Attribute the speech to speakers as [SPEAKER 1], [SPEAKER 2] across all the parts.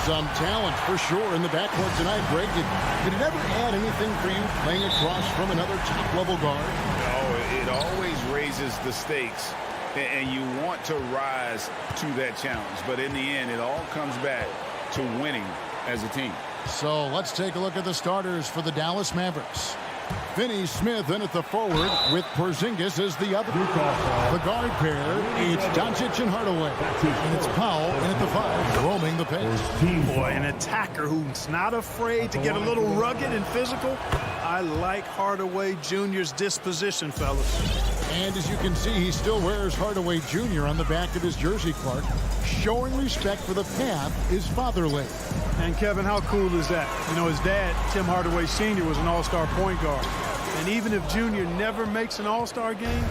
[SPEAKER 1] Some talent for sure in the backcourt tonight, Greg. Did it ever add anything for you playing across from another top-level guard?
[SPEAKER 2] No, it always raises the stakes, and you want to rise to that challenge. But in the end, it all comes back to winning as a team.
[SPEAKER 1] So let's take a look at the starters for the Dallas Mavericks. Finney Smith in at the forward with Porzingis as the other. The guard pair, it's Doncic and Hardaway. And it's Powell in at the 5, roaming the pace.
[SPEAKER 3] Boy, an attacker who's not afraid to get a little rugged and physical. I like Hardaway Jr.'s disposition, fellas.
[SPEAKER 1] And as you can see, he still wears Hardaway Jr. on the back of his jersey, Clark, showing respect for the path his father laid.
[SPEAKER 3] And Kevin, how cool is that? You know, his dad, Tim Hardaway Sr., was an all-star point guard. And even if Junior never makes an all-star game,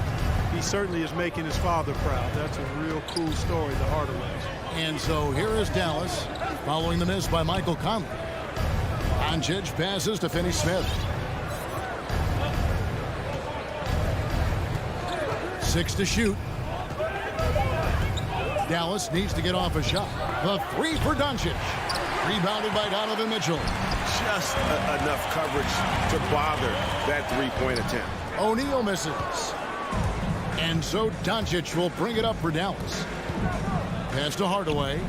[SPEAKER 3] he certainly is making his father proud. That's a real cool story, the Hardaways.
[SPEAKER 1] And so here is Dallas, following the miss by Michael Conley. Doncic passes to Finney Smith. 6 to shoot. Dallas needs to get off a shot. The 3 for Doncic. Rebounded by Donovan Mitchell.
[SPEAKER 4] Just enough coverage to bother that three-point attempt.
[SPEAKER 1] O'Neal misses. And so Doncic will bring it up for Dallas. Pass to Hardaway.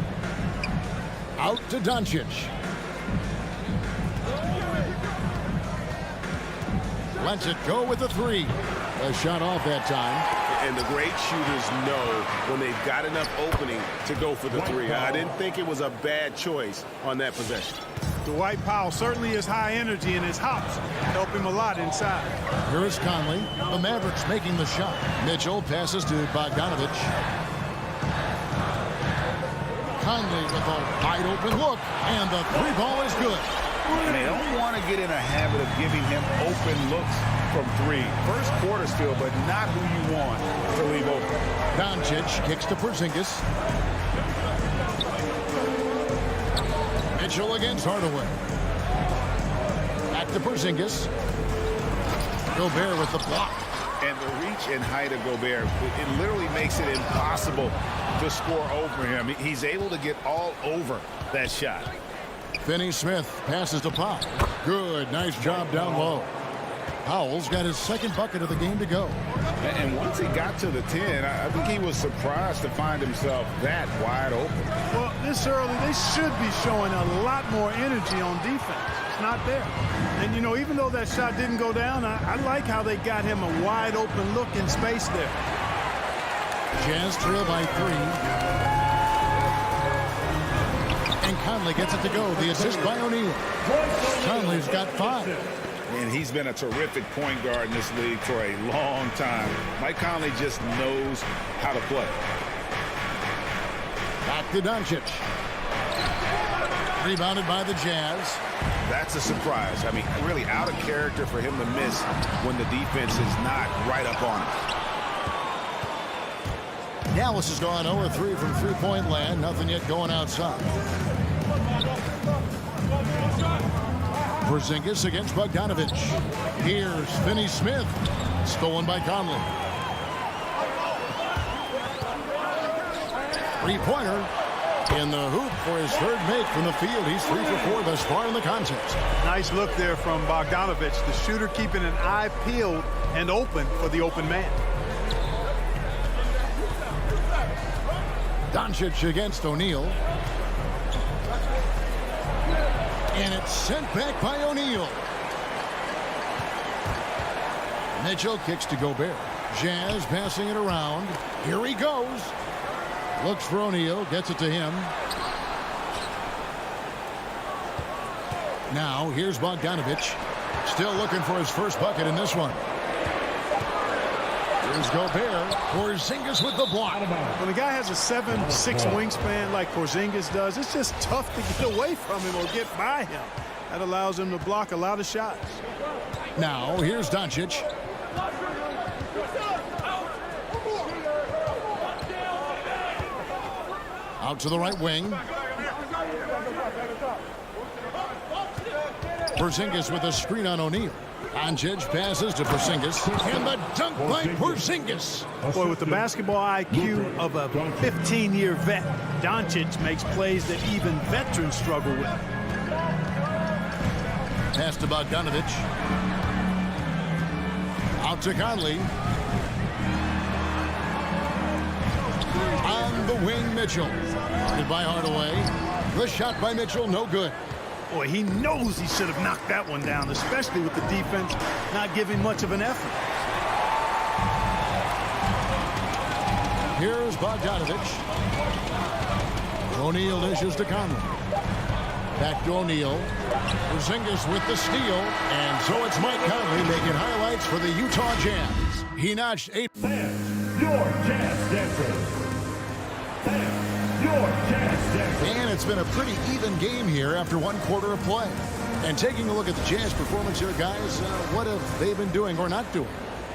[SPEAKER 1] Out to Doncic. Lets it go with the 3. A shot off that time.
[SPEAKER 4] And the great shooters know when they've got enough opening to go for the 3. I didn't think it was a bad choice on that possession.
[SPEAKER 3] Dwight Powell certainly is high energy, and his hops help him a lot inside.
[SPEAKER 1] Here is Conley. The Mavericks making the shot. Mitchell passes to Bogdanovic. Conley with a wide open look, and the 3 ball is good.
[SPEAKER 2] And they don't want to get in a habit of giving him open looks from 3. First quarter still, but not who you want to leave open.
[SPEAKER 1] Doncic kicks to Porzingis. Mitchell against Hardaway. Back to Porzingis. Gobert with the block.
[SPEAKER 2] And the reach and height of Gobert, it literally makes it impossible to score over him. He's able to get all over that shot.
[SPEAKER 1] Finney Smith passes to Powell. Good, nice job down low. Powell's got his 2nd bucket of the game to go.
[SPEAKER 2] And once he got to the 10, I think he was surprised to find himself that wide open.
[SPEAKER 3] Well, this early, they should be showing a lot more energy on defense. It's not there. And, you know, even though that shot didn't go down, I like how they got him a wide open look in space there.
[SPEAKER 1] Jazz trail by 3. And Conley gets it to go. The assist by O'Neal. Conley's got 5.
[SPEAKER 2] And he's been a terrific point guard in this league for a long time. Mike Conley just knows how to play.
[SPEAKER 1] Back to Doncic. Rebounded by the Jazz.
[SPEAKER 2] That's a surprise. I mean, really out of character for him to miss when the defense is not right up on him.
[SPEAKER 1] Dallas has gone 0-3 from three-point land. Nothing yet going outside. Porzingis against Bogdanovic. Here's Finney Smith. Stolen by Conley. 3-pointer in the hoop for his 3rd make from the field. He's 3 for 4 thus far in the contest.
[SPEAKER 3] Nice look there from Bogdanovic, the shooter keeping an eye peeled and open for the open man.
[SPEAKER 1] Doncic against O'Neal. And it's sent back by O'Neal. Mitchell kicks to Gobert. Jazz passing it around. Here he goes. Looks for O'Neal. Gets it to him. Now here's Bogdanovic. Still looking for his 1st bucket in this one. Here's Gobert. Porzingis with the block.
[SPEAKER 3] When a guy has a 7'6" wingspan like Porzingis does, it's just tough to get away from him or get by him. That allows him to block a lot of shots.
[SPEAKER 1] Now here's Doncic. Out to the right wing. Porzingis with a screen on O'Neal. Doncic passes to Porzingis, and the dunk by Porzingis.
[SPEAKER 3] Boy, with the basketball IQ of a 15-year vet, Doncic makes plays that even veterans struggle with.
[SPEAKER 1] Pass to Bogdanovic. Out to Conley. On the wing, Mitchell. Guarded by Hardaway. The shot by Mitchell, no good.
[SPEAKER 3] Boy, he knows he should have knocked that one down, especially with the defense not giving much of an effort.
[SPEAKER 1] Here's Bogdanovic. O'Neal dishes to Conley. Back to O'Neal. Porzingis with the steal. And so it's Mike Conley making highlights for the Utah Jazz. He notched 8.
[SPEAKER 5] Your Jazz Dancers. Your Jazz Dancers.
[SPEAKER 1] And it's been a pretty even game here after one quarter of play. And taking a look at the Jazz performance here, guys, what have they been doing or not doing?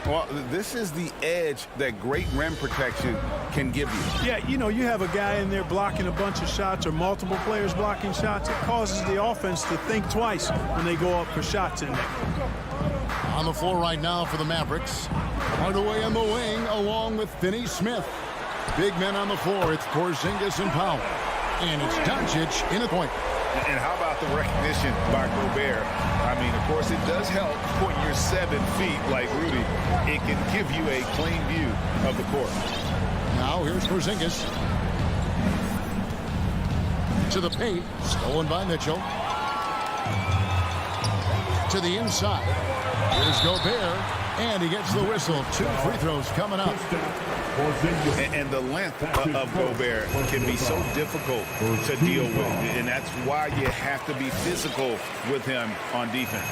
[SPEAKER 2] Well, this is the edge that great rim protection can give you.
[SPEAKER 3] Yeah, you know, you have a guy in there blocking a bunch of shots or multiple players blocking shots. It causes the offense to think twice when they go up for shots in there.
[SPEAKER 1] On the floor right now for the Mavericks. Hardaway on the wing along with Finney Smith. Big men on the floor. It's Porzingis and Powell. And it's Doncic in a point.
[SPEAKER 2] And how about the recognition by Gobert? I mean, of course, it does help when you're 7 feet like Rudy. It can give you a clean view of the court.
[SPEAKER 1] Now here's Porzingis. To the paint. Stolen by Mitchell. To the inside. Here's Gobert. And he gets the whistle. 2 free throws coming up.
[SPEAKER 2] And the length of Gobert can be so difficult to deal with. And that's why you have to be physical with him on defense.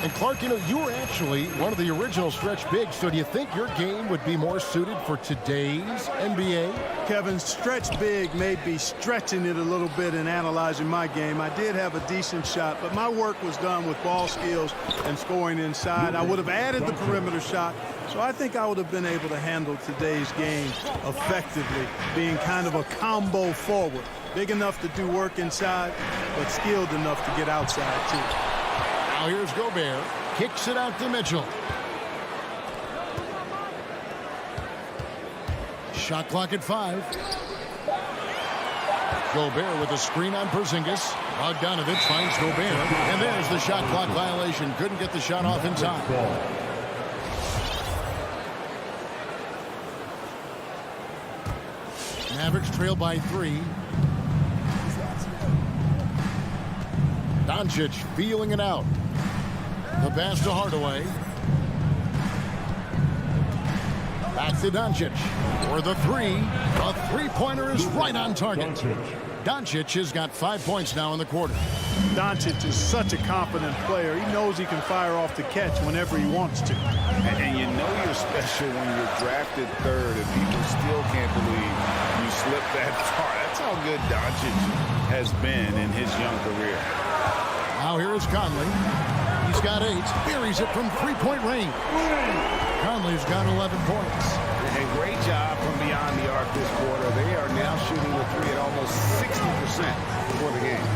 [SPEAKER 1] And Clark, you know, you were actually one of the original stretch bigs. So do you think your game would be more suited for today's NBA?
[SPEAKER 3] Kevin, stretch big may be stretching it a little bit in analyzing my game. I did have a decent shot, but my work was done with ball skills and scoring inside. I would have added the perimeter shot, so I think I would have been able to handle today's game effectively, being kind of a combo forward. Big enough to do work inside, but skilled enough to get outside, too.
[SPEAKER 1] Now here's Gobert. Kicks it out to Mitchell. Shot clock at 5. Gobert with a screen on Porzingis. Bogdanovic finds Gobert. And there's the shot clock violation. Couldn't get the shot off in time. Mavericks trail by 3. Doncic feeling it out. The pass to Hardaway. Back to Doncic for the 3. The three-pointer is right on target. Doncic has got 5 points now in the quarter.
[SPEAKER 3] Doncic is such a confident player. He knows he can fire off the catch whenever he wants to.
[SPEAKER 2] And you know you're special when you're drafted 3rd and people still can't believe you slipped that far. That's how good Doncic has been in his young career.
[SPEAKER 1] Now here is Conley. He's got 8. Buries it from 3-point range. Conley's got 11 points.
[SPEAKER 2] A great job from beyond the arc this quarter. They are now shooting the 3 at almost 60% for the game.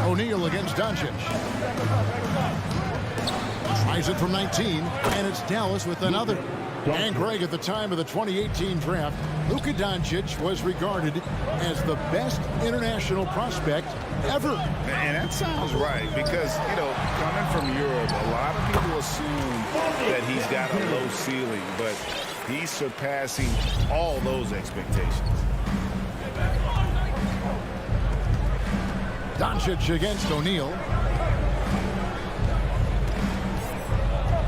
[SPEAKER 1] O'Neal against Doncic. Tries it from 19, and it's Dallas with another. And Greg, at the time of the 2018 draft, Luka Doncic was regarded as the best international prospect ever.
[SPEAKER 2] And that sounds right because, you know, coming from Europe, a lot of people assume that he's got a low ceiling, but he's surpassing all those expectations.
[SPEAKER 1] Doncic against O'Neal.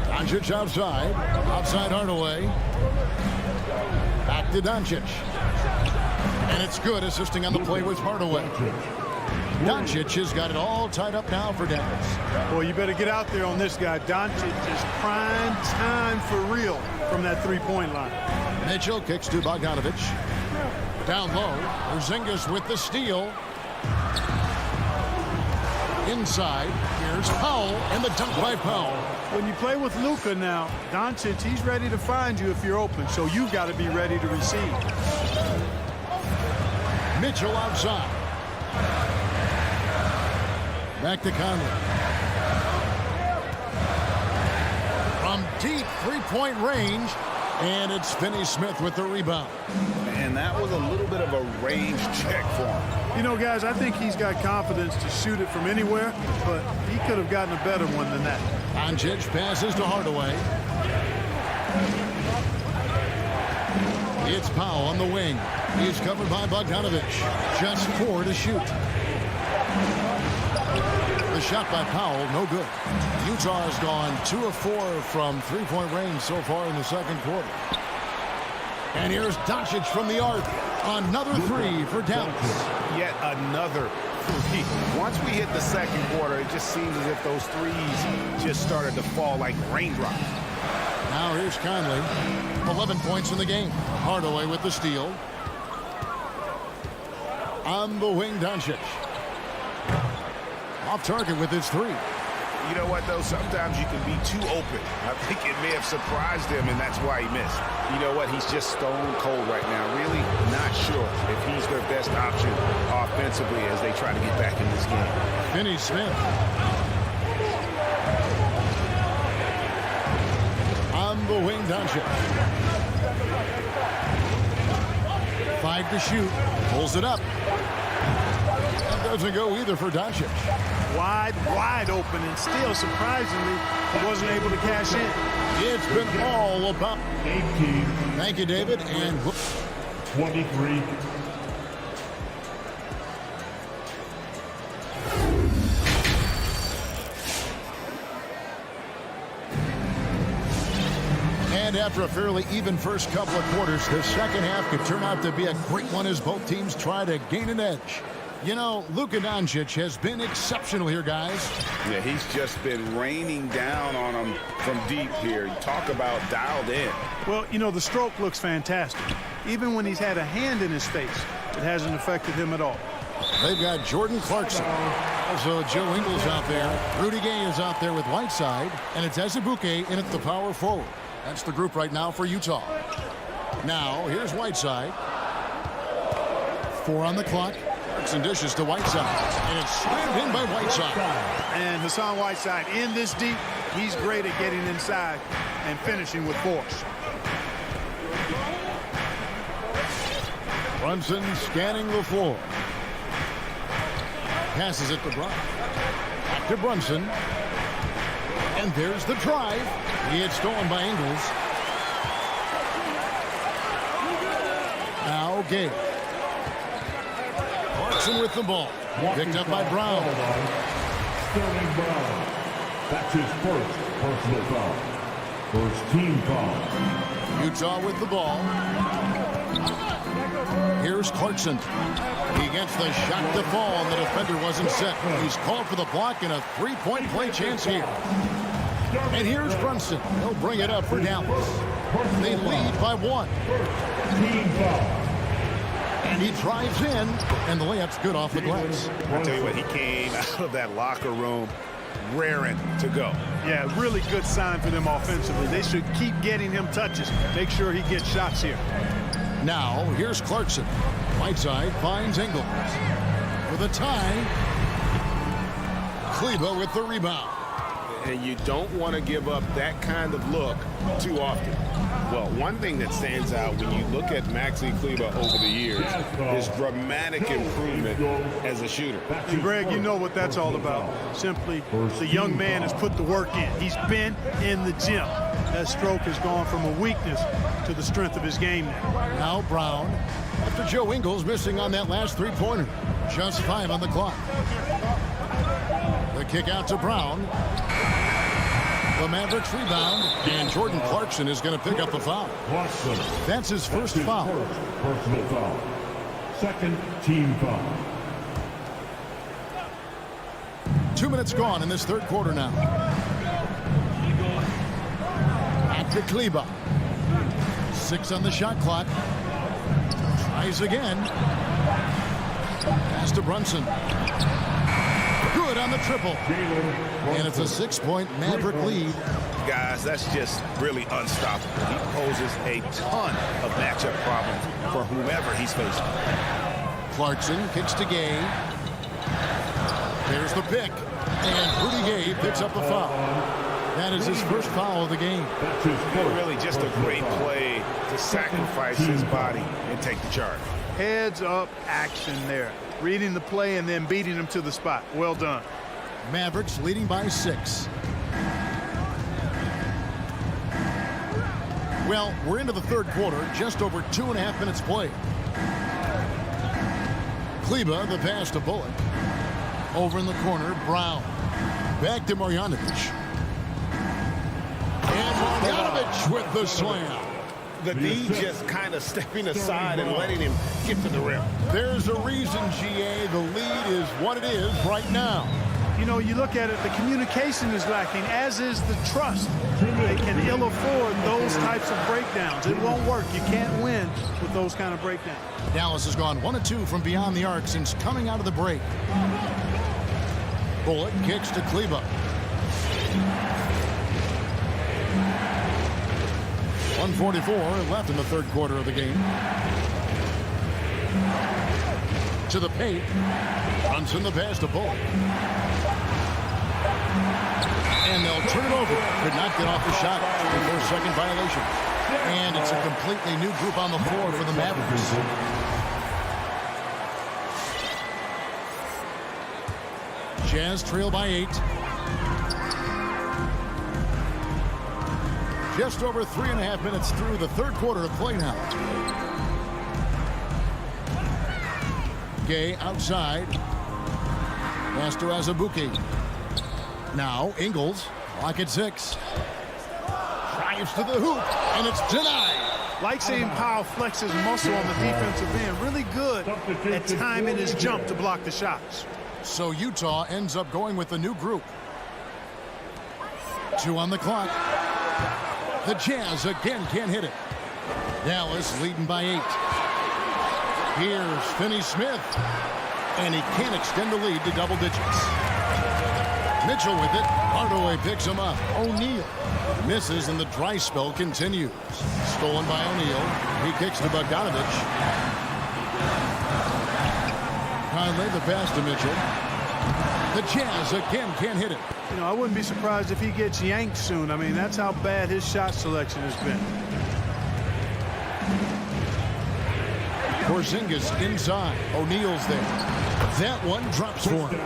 [SPEAKER 1] Doncic outside. Outside Hardaway. Back to Doncic. And it's good, assisting on the play with Hardaway. Doncic has got it all tied up now for Dallas.
[SPEAKER 3] Boy, you better get out there on this guy. Doncic is prime time for real from that 3-point line.
[SPEAKER 1] Mitchell kicks to Bogdanovic. Down low. Porzingis with the steal. Inside. Here's Powell and the dunk by Powell.
[SPEAKER 3] When you play with Luka now, Doncic, he's ready to find you if you're open, so you've got to be ready to receive.
[SPEAKER 1] Mitchell outside. Back to Conley. From deep three-point range, and it's Finney Smith with the rebound.
[SPEAKER 2] And that was a little bit of a range check for him.
[SPEAKER 3] You know, guys, I think he's got confidence to shoot it from anywhere, but he could have gotten a better one than that.
[SPEAKER 1] Doncic passes to Hardaway. It's Powell on the wing. He's covered by Bogdanovic. Just 4 to shoot. The shot by Powell, no good. Utah has gone 2 of 4 from three-point range so far in the second quarter. And here's Doncic from the arc. Another 3 for Dallas.
[SPEAKER 2] Yet another 3. Once we hit the second quarter, it just seems as if those threes just started to fall like raindrops.
[SPEAKER 1] Now here's Conley. 11 points in the game. Hardaway with the steal. On the wing, Doncic. Off target with his 3.
[SPEAKER 2] You know what, though? Sometimes you can be too open. I think it may have surprised him, and that's why he missed. You know what? He's just stone cold right now. Really not sure if he's their best option offensively as they try to get back in this game.
[SPEAKER 1] Finney Smith. On the wing, Doncic. 5 to shoot. Pulls it up. That doesn't go either for Doncic.
[SPEAKER 3] Wide open, and still, surprisingly, he wasn't able to cash in.
[SPEAKER 1] It's been all about.
[SPEAKER 5] 18.
[SPEAKER 1] Thank you, David. And
[SPEAKER 5] 23.
[SPEAKER 1] And after a fairly even first couple of quarters, the second half could turn out to be a great one as both teams try to gain an edge. You know, Luka Doncic has been exceptional here, guys.
[SPEAKER 2] Yeah, he's just been raining down on them from deep here. Talk about dialed in.
[SPEAKER 3] Well, you know, the stroke looks fantastic. Even when he's had a hand in his face, it hasn't affected him at all.
[SPEAKER 1] They've got Jordan Clarkson. Also, Joe Ingles out there. Rudy Gay is out there with Whiteside. And it's Azubuike in at the power forward. That's the group right now for Utah. Now, here's Whiteside. 4 on the clock. And dishes to Whiteside. And it's slammed in by Whiteside.
[SPEAKER 3] And Hassan Whiteside in this deep, he's great at getting inside and finishing with force.
[SPEAKER 1] Brunson scanning the floor. Passes it to Brown. Back to Brunson. And there's the drive. It's stolen by Ingles. Now Gay. Clarkson with the ball. Picked up by Brown.
[SPEAKER 5] Sterling Brown. That's his first personal foul. First team foul.
[SPEAKER 1] Utah with the ball. Here's Clarkson. He gets the shot to fall, and the defender wasn't set. He's called for the block and a three-point play chance here. And here's Brunson. He'll bring it up for Dallas. They lead by 1.
[SPEAKER 5] Team foul.
[SPEAKER 1] And he drives in, and the layup's good off the glass.
[SPEAKER 2] I'll tell you what, he came out of that locker room raring to go.
[SPEAKER 3] Yeah, really good sign for them offensively. They should keep getting him touches. Make sure he gets shots here.
[SPEAKER 1] Now, here's Clarkson. Whiteside finds Ingles. For the tie, Kleber with the rebound.
[SPEAKER 4] And you don't want to give up that kind of look too often. Well, one thing that stands out when you look at Maxi Kleber over the years is dramatic improvement as a shooter.
[SPEAKER 3] And Greg, you know what that's all about. Simply, the young man has put the work in. He's been in the gym. That stroke has gone from a weakness to the strength of his game now.
[SPEAKER 1] Now Brown, after Joe Ingles missing on that last three-pointer. Just 5 on the clock. The kick out to Brown. The Mavericks rebound, and Jordan Clarkson is going to pick up the foul.
[SPEAKER 5] Clarkson.
[SPEAKER 1] That's his first foul.
[SPEAKER 5] First personal foul. Second team foul.
[SPEAKER 1] 2 minutes gone in this third quarter now. Back to Kleber. 6 on the shot clock. Tries again. Pass to Brunson. Good on the triple. And it's a 6-point Maverick lead.
[SPEAKER 2] Guys, that's just really unstoppable. He poses a ton of matchup problems for whomever he's facing.
[SPEAKER 1] Clarkson kicks to Gay. There's the pick. And Rudy Gay picks up the foul. That is his first foul of the game.
[SPEAKER 2] Really just a great play to sacrifice his body and take the charge.
[SPEAKER 3] Heads up action there. Reading the play and then beating him to the spot. Well done.
[SPEAKER 1] Mavericks leading by 6. Well, we're into the third quarter, just over 2.5 minutes played. Kleba, the pass to Bullock. Over in the corner, Brown. Back to Bogdanovic. And Bogdanovic with the slam.
[SPEAKER 4] The D just kind of stepping aside and letting him get to the rim.
[SPEAKER 1] There's a reason, GA, the lead is what it is right now.
[SPEAKER 3] You know, you look at it, the communication is lacking, as is the trust. They can ill afford those types of breakdowns. It won't work. You can't win with those kind of breakdowns.
[SPEAKER 1] Dallas has gone 1 of 2 from beyond the arc since coming out of the break. Bullock kicks to Kleba. 1:44 left in the third quarter of the game. To the paint. Brunson the pass to Bullock. And they'll turn it over. Could not get off the shot before second violation. And it's a completely new group on the floor for the Mavericks. Jazz trail by 8. Just over 3.5 minutes through the third quarter of play now. Gay outside. Pass to Azubuike. Now Ingles. Lock at 6. Drives to the hoop. And it's denied.
[SPEAKER 3] Like seeing Powell flex his muscle on the defensive end. Really good at timing his jump to block the shots.
[SPEAKER 1] So Utah ends up going with the new group. 2 on the clock. The Jazz again can't hit it. Dallas leading by 8. Here's Finney Smith. And he can't extend the lead to double digits. Mitchell with it. Hardaway picks him up. O'Neal misses and the dry spell continues. Stolen by O'Neal. He kicks to Bogdanovic. Conley the pass to Mitchell. The Jazz again can't hit it.
[SPEAKER 3] You know, I wouldn't be surprised if he gets yanked soon. I mean, that's how bad his shot selection has been.
[SPEAKER 1] Porzingis inside. O'Neal's there. That one drops for him.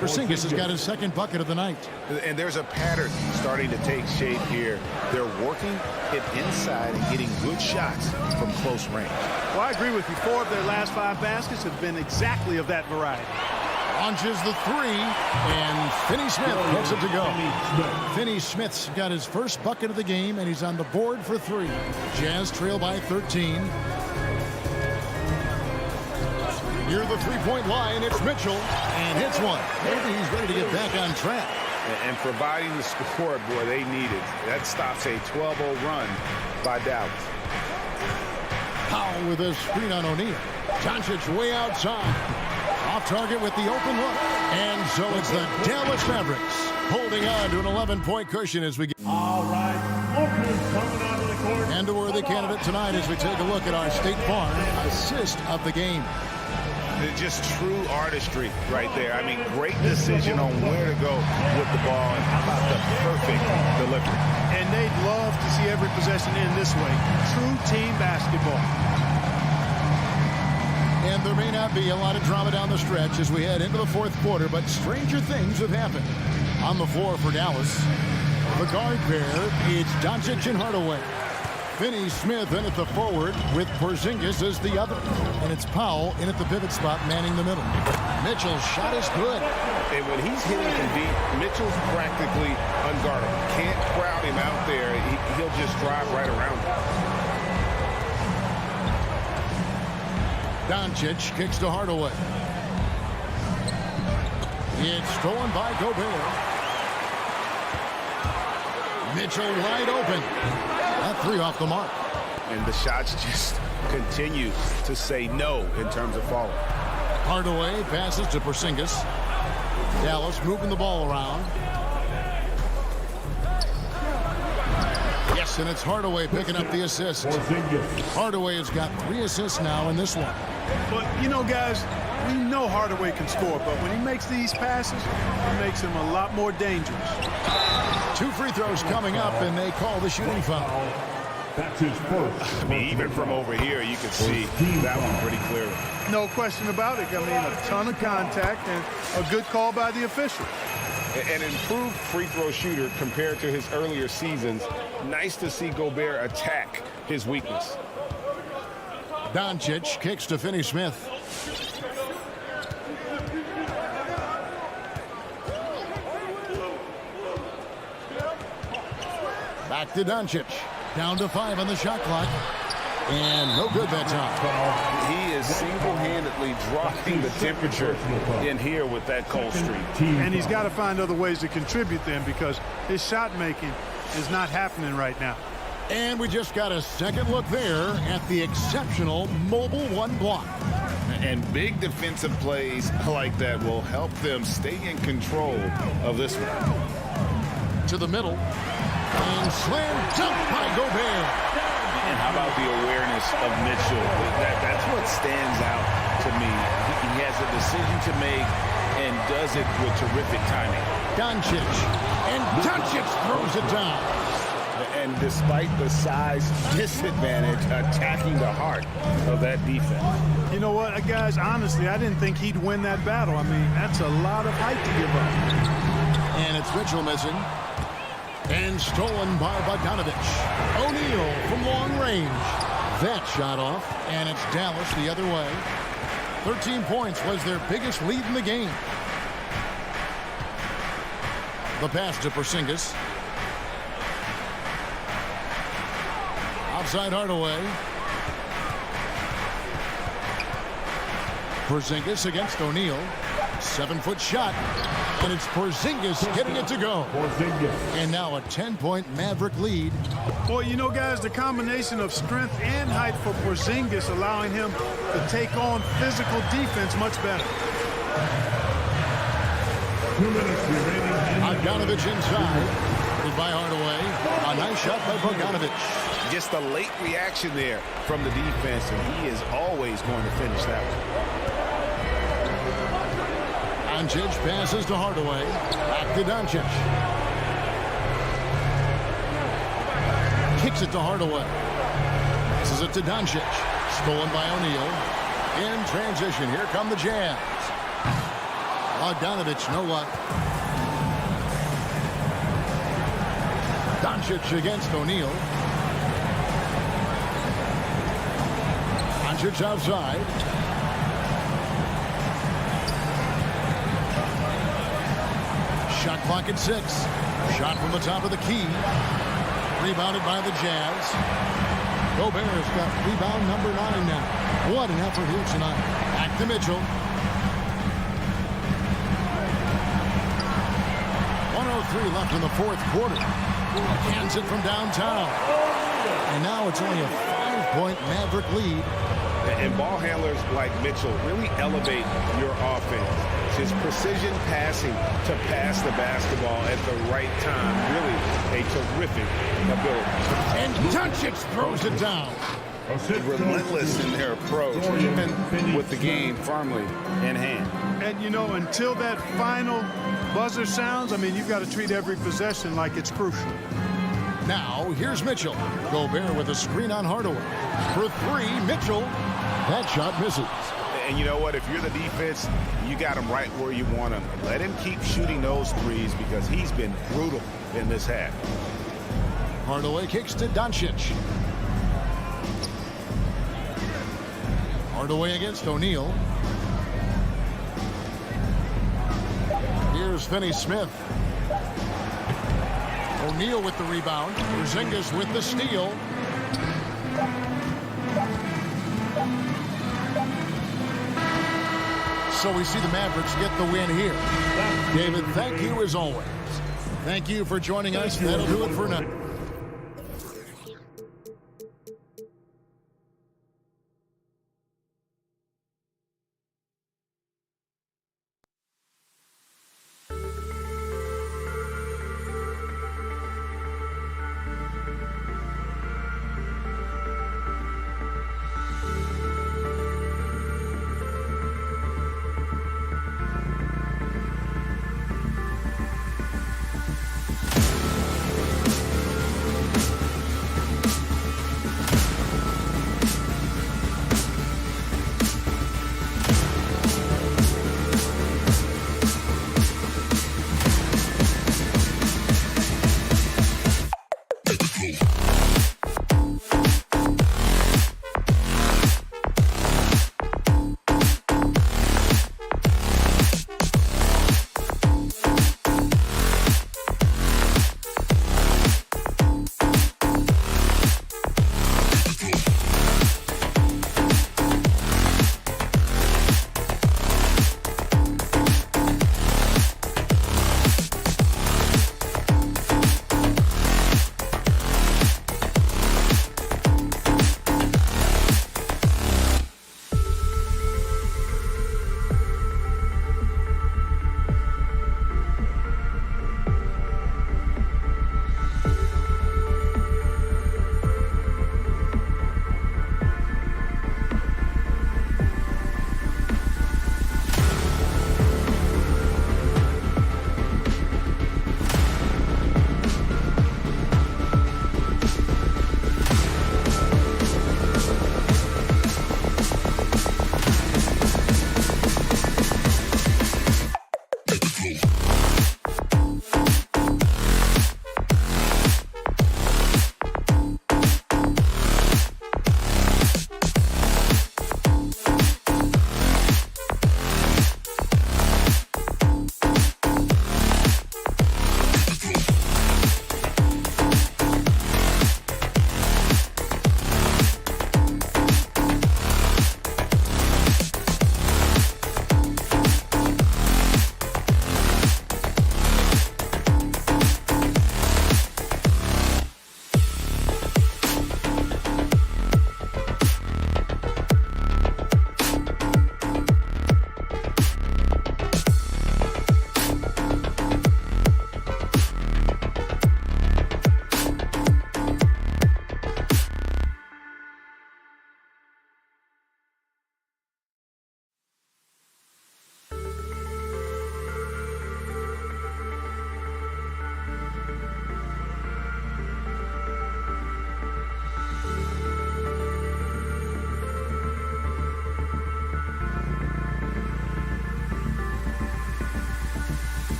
[SPEAKER 1] Porzingis has got his second bucket of the night.
[SPEAKER 2] And there's a pattern starting to take shape here. They're working it inside and getting good shots from close range.
[SPEAKER 3] Well, I agree with you. 4 of their last 5 baskets have been exactly of that variety.
[SPEAKER 1] Launches the 3, and Finney Smith gets it to go. Finney Smith's got his first bucket of the game, and he's on the board for 3. Jazz trail by 13. Near the three-point line, it's Mitchell, and hits one. Maybe he's ready to get back on track.
[SPEAKER 2] And providing the score, boy, they need it. That stops a 12-0 run by Dallas.
[SPEAKER 1] Powell with a screen on O'Neal. Doncic way outside. Off target with the open look. And so it's the Dallas Mavericks holding on to an 11-point cushion as we get.
[SPEAKER 5] All right. Coming out of the court.
[SPEAKER 1] And a worthy candidate tonight as we take a look at our State Farm assist of the game.
[SPEAKER 2] It's just true artistry right there. I mean, great decision on where to go with the ball, and how about the perfect delivery.
[SPEAKER 3] And they'd love to see every possession end this way. True team basketball.
[SPEAKER 1] And there may not be a lot of drama down the stretch as we head into the fourth quarter, but stranger things have happened. On the floor for Dallas, the guard pair, it's Doncic and Hardaway. Finney Smith in at the forward with Porzingis as the other. And it's Powell in at the pivot spot manning the middle. Mitchell's shot is good.
[SPEAKER 2] And when he's hitting from deep, Mitchell's practically unguardable. Can't crowd him out there. He'll just drive right around him.
[SPEAKER 1] Doncic kicks to Hardaway. It's stolen by Gobert. Mitchell wide open. That 3 off the mark.
[SPEAKER 2] And the shots just continue to say no in terms of falling.
[SPEAKER 1] Hardaway passes to Porzingis. Dallas moving the ball around. Yes, and it's Hardaway picking up the assist. Hardaway has got 3 assists now in this one.
[SPEAKER 3] But, you know, guys, We know Hardaway can score, but when he makes these passes, it makes him a lot more dangerous.
[SPEAKER 1] 2 free throws coming up, and they call the shooting foul.
[SPEAKER 5] That's his first.
[SPEAKER 2] I mean, even from over here, you can see that one pretty clearly.
[SPEAKER 3] No question about it. I mean, a ton of contact and a good call by the official.
[SPEAKER 4] An improved free throw shooter compared to his earlier seasons. Nice to see Gobert attack his weakness.
[SPEAKER 1] Doncic kicks to Finney Smith. Back to Doncic. Down to 5 on the shot clock. And no good that time.
[SPEAKER 4] He is single-handedly dropping the temperature in here with that cold streak.
[SPEAKER 3] And he's got to find other ways to contribute then, because his shot making is not happening right now.
[SPEAKER 1] And we just got a second look there at the exceptional mobile 1 block.
[SPEAKER 2] And big defensive plays like that will help them stay in control of this one.
[SPEAKER 1] To the middle. And slam dunk by Gobert.
[SPEAKER 2] And how about the awareness of Mitchell? That's what stands out to me. He has a decision to make and does it with terrific timing.
[SPEAKER 1] Doncic. And Doncic throws it down.
[SPEAKER 2] And despite the size disadvantage, attacking the heart of that defense.
[SPEAKER 3] You know what, guys, honestly, I didn't think he'd win that battle. I mean, that's a lot of height to give up.
[SPEAKER 1] And it's Mitchell missing. And stolen by Bogdanovic. O'Neal from long range. That shot off, and it's Dallas the other way. 13 points was their biggest lead in the game. The pass to Porzingis. Outside Hardaway. Porzingis against O'Neal. 7-foot shot. And it's Porzingis getting it to go. And now a 10-point Maverick lead.
[SPEAKER 3] Boy, you know, guys, the combination of strength and height for Porzingis allowing him to take on physical defense much better.
[SPEAKER 5] 2 minutes remaining.
[SPEAKER 1] Bogdanovic inside. By Hardaway. A nice shot by Bogdanovic.
[SPEAKER 2] Just a late reaction there from the defense, and he is always going to finish that one.
[SPEAKER 1] Doncic passes to Hardaway. Back to Doncic. Kicks it to Hardaway. Passes it to Doncic. Stolen by O'Neal. In transition. Here come the Jazz. Bogdanovic, no luck. Doncic against O'Neal. Doncic outside. Shot clock at 6. Shot from the top of the key. Rebounded by the Jazz. Gobert's got rebound number 9 now. What an effort here tonight. Back to Mitchell. 1:03 left in the 4th quarter. Hands it from downtown. And now it's only a 5-point Maverick lead.
[SPEAKER 2] And ball handlers like Mitchell really elevate your offense. His precision passing to pass the basketball at the right time. Really a terrific ability.
[SPEAKER 1] And Doncic throws it down.
[SPEAKER 2] Relentless in their approach, even with the game firmly in hand.
[SPEAKER 3] And, you know, until that final buzzer sounds, I mean, you've got to treat every possession like it's crucial.
[SPEAKER 1] Now, here's Mitchell. Gobert with a screen on Hardaway. For 3, Mitchell. That shot misses.
[SPEAKER 2] And you know what? If you're the defense, you got him right where you want him. Let him keep shooting those threes because he's been brutal in this half.
[SPEAKER 1] Hardaway kicks to Doncic. Hardaway against O'Neal. Here's Finney Smith. O'Neal with the rebound. Porzingis with the steal. So we see the Mavericks get the win here. David, thank you as always. Thank you for joining us. That'll do it for now.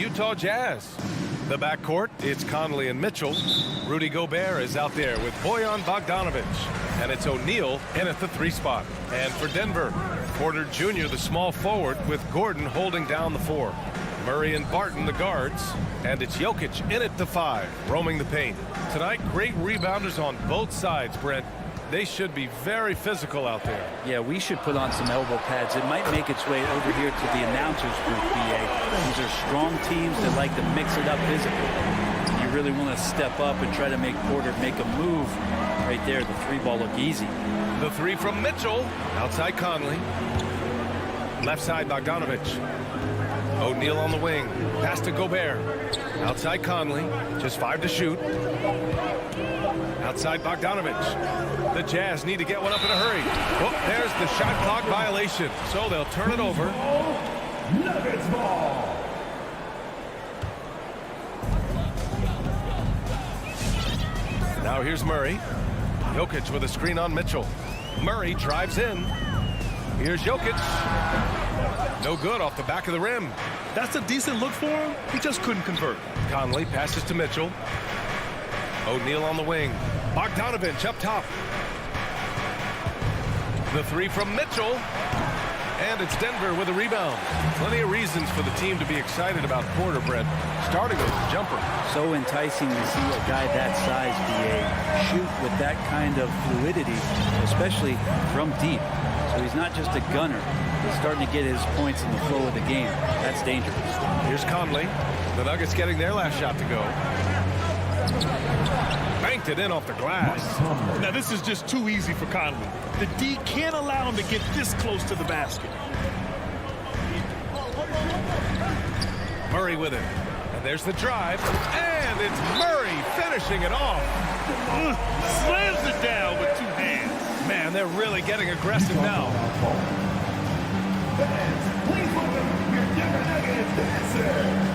[SPEAKER 6] Utah Jazz. The backcourt, it's Conley and Mitchell. Rudy Gobert is out there with Bogdanovic. And it's O'Neal in at the 3 spot. And for Denver, Porter Jr., the small forward, with Gordon holding down the 4. Murray and Barton, the guards. And it's Jokic in at the 5, roaming the paint. Tonight, great rebounders on both sides, Brent. They should be very physical out there.
[SPEAKER 7] Yeah, we should put on some elbow pads. It might make its way over here to the announcers group, BA. These are strong teams that like to mix it up physically. You really want to step up and try to make Porter make a move. Right there, the 3 ball look easy.
[SPEAKER 6] The 3 from Mitchell. Outside Conley. Left side Bogdanovic. O'Neal on the wing. Pass to Gobert. Outside Conley. Just 5 to shoot. Outside Bogdanovic. The Jazz need to get one up in a hurry. Oh, there's the shot clock violation. So they'll turn it over.
[SPEAKER 5] Nuggets ball.
[SPEAKER 6] Now here's Murray. Jokic with a screen on Mitchell. Murray drives in. Here's Jokic. No good off the back of the rim.
[SPEAKER 8] That's a decent look for him. He just couldn't convert.
[SPEAKER 6] Conley passes to Mitchell. O'Neal on the wing. Bogdanovic up top. The 3 from Mitchell. And it's Denver with a rebound. Plenty of reasons for the team to be excited about Porter, Brett. Starting with the jumper.
[SPEAKER 7] So enticing to see a guy that size, BA, shoot with that kind of fluidity, especially from deep. So he's not just a gunner. He's starting to get his points in the flow of the game. That's dangerous.
[SPEAKER 6] Here's Conley. The Nuggets getting their last shot to go. Banked it in off the glass.
[SPEAKER 8] Now, this is just too easy for Conley. The D can't allow him to get this close to the basket.
[SPEAKER 6] Murray with it. And there's the drive. And it's Murray finishing it off.
[SPEAKER 8] Slams it down with 2 hands.
[SPEAKER 6] Man, they're really getting aggressive now.
[SPEAKER 5] Please welcome your Denver Nuggets dancer.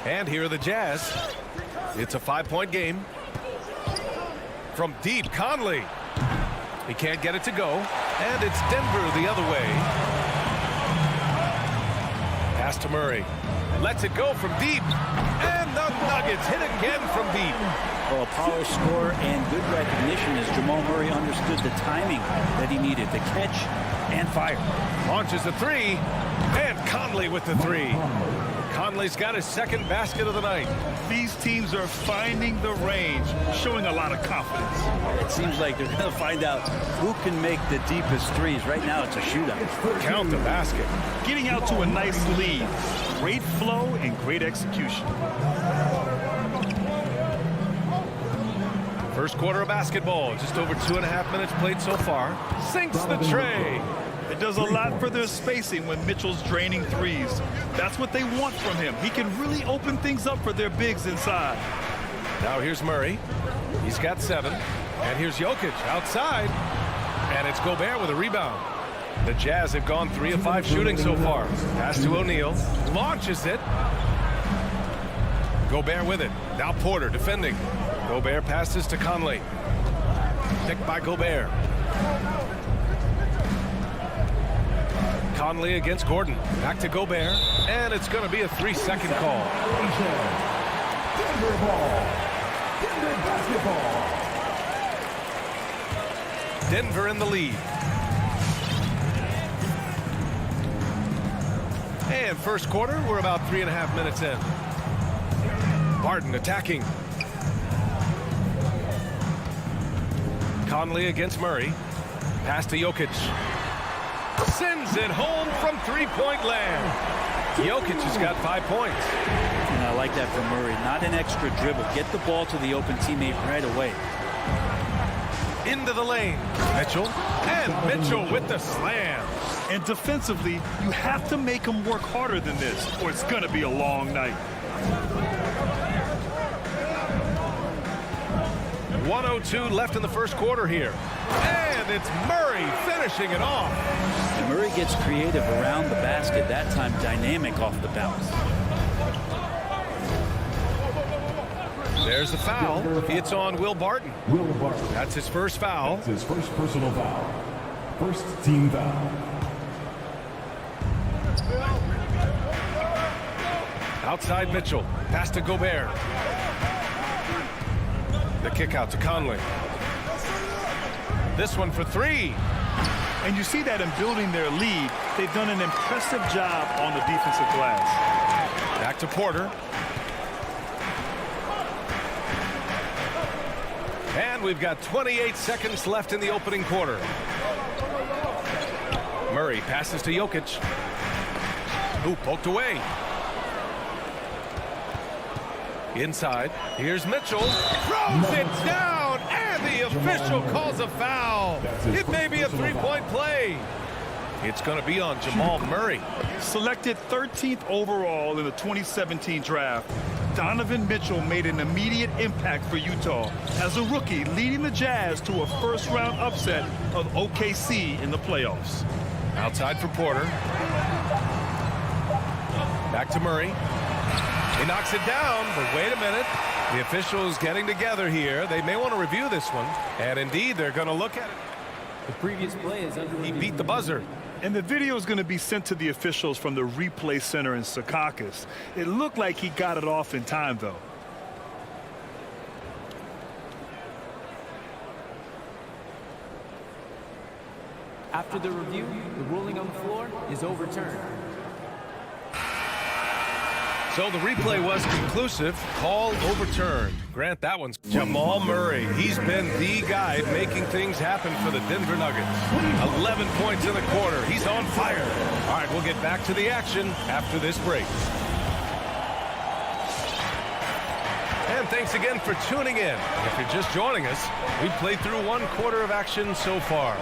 [SPEAKER 6] And here are the Jazz. It's a 5-point game. From deep, Conley. He can't get it to go. And it's Denver the other way. Pass to Murray. Lets it go from deep. And the Nuggets hit again from deep.
[SPEAKER 7] Well, a power score and good recognition as Jamal Murray understood the timing that he needed to catch and fire.
[SPEAKER 6] Launches the 3. And Conley with the 3. Conley's got his 2nd basket of the night.
[SPEAKER 8] These teams are finding the range, showing a lot of confidence.
[SPEAKER 7] It seems like they're going to find out who can make the deepest threes. Right now, it's a shootout.
[SPEAKER 6] Count the basket.
[SPEAKER 8] Getting out to a nice lead. Great flow and great execution.
[SPEAKER 6] First quarter of basketball. Just over 2.5 minutes played so far. Sinks the tray.
[SPEAKER 8] It does a lot for their spacing when Mitchell's draining threes. That's what they want from him. He can really open things up for their bigs inside.
[SPEAKER 6] Now here's Murray. He's got 7. And here's Jokic outside. And it's Gobert with a rebound. The Jazz have gone 3 of 5 shooting so far. Pass to O'Neal. Launches it. Gobert with it. Now Porter defending. Gobert passes to Conley. Picked by Gobert. Conley against Gordon. Back to Gobert. And it's going to be a 3-second call.
[SPEAKER 5] Denver ball. Denver basketball.
[SPEAKER 6] Denver in the lead. And first quarter, we're about 3.5 minutes in. Barton attacking. Conley against Murray. Pass to Jokic. Sends it home from 3-point land. Jokic has got 5 points.
[SPEAKER 7] And I like that from Murray. Not an extra dribble. Get the ball to the open teammate right away.
[SPEAKER 6] Into the lane. Mitchell. And Mitchell with the slam.
[SPEAKER 8] And defensively, you have to make him work harder than this, or it's going to be a long night.
[SPEAKER 6] 1:02 left in the first quarter here. And it's Murray finishing it off.
[SPEAKER 7] And Murray gets creative around the basket, that time dynamic off the bounce.
[SPEAKER 6] There's the foul. It's on Will Barton.
[SPEAKER 5] Will Barton.
[SPEAKER 6] That's his first foul.
[SPEAKER 5] That's his first personal foul. First team foul.
[SPEAKER 6] Outside Mitchell. Pass to Gobert. The kick out to Conley. This one for three.
[SPEAKER 8] And you see that in building their lead, they've done an impressive job on the defensive glass.
[SPEAKER 6] Back to Porter. And we've got 28 seconds left in the opening quarter. Murray passes to Jokic. Who poked away. Inside. Here's Mitchell. Throws it down. And the official calls a foul. It may be a three-point play. It's going to be on Jamal Murray.
[SPEAKER 8] Selected 13th overall in the 2017 draft, Donovan Mitchell made an immediate impact for Utah as a rookie, leading the Jazz to a first-round upset of OKC in the playoffs.
[SPEAKER 6] Outside for Porter. Back to Murray. He knocks it down, but wait a minute. The officials getting together here. They may want to review this one. And indeed, they're going to look at it.
[SPEAKER 9] The previous play is under
[SPEAKER 6] He beat the buzzer.
[SPEAKER 8] And the video is going to be sent to the officials from the replay center in Secaucus. It looked like he got it off in time, though.
[SPEAKER 9] After the review, the ruling on the floor is overturned.
[SPEAKER 6] So the replay was conclusive. Call overturned. Grant, that one's Jamal Murray. He's been the guy making things happen for the Denver Nuggets. 11 points in the quarter. He's on fire. All right, we'll get back to the action after this break. And thanks again for tuning in. If you're just joining us, we've played through one quarter of action so far.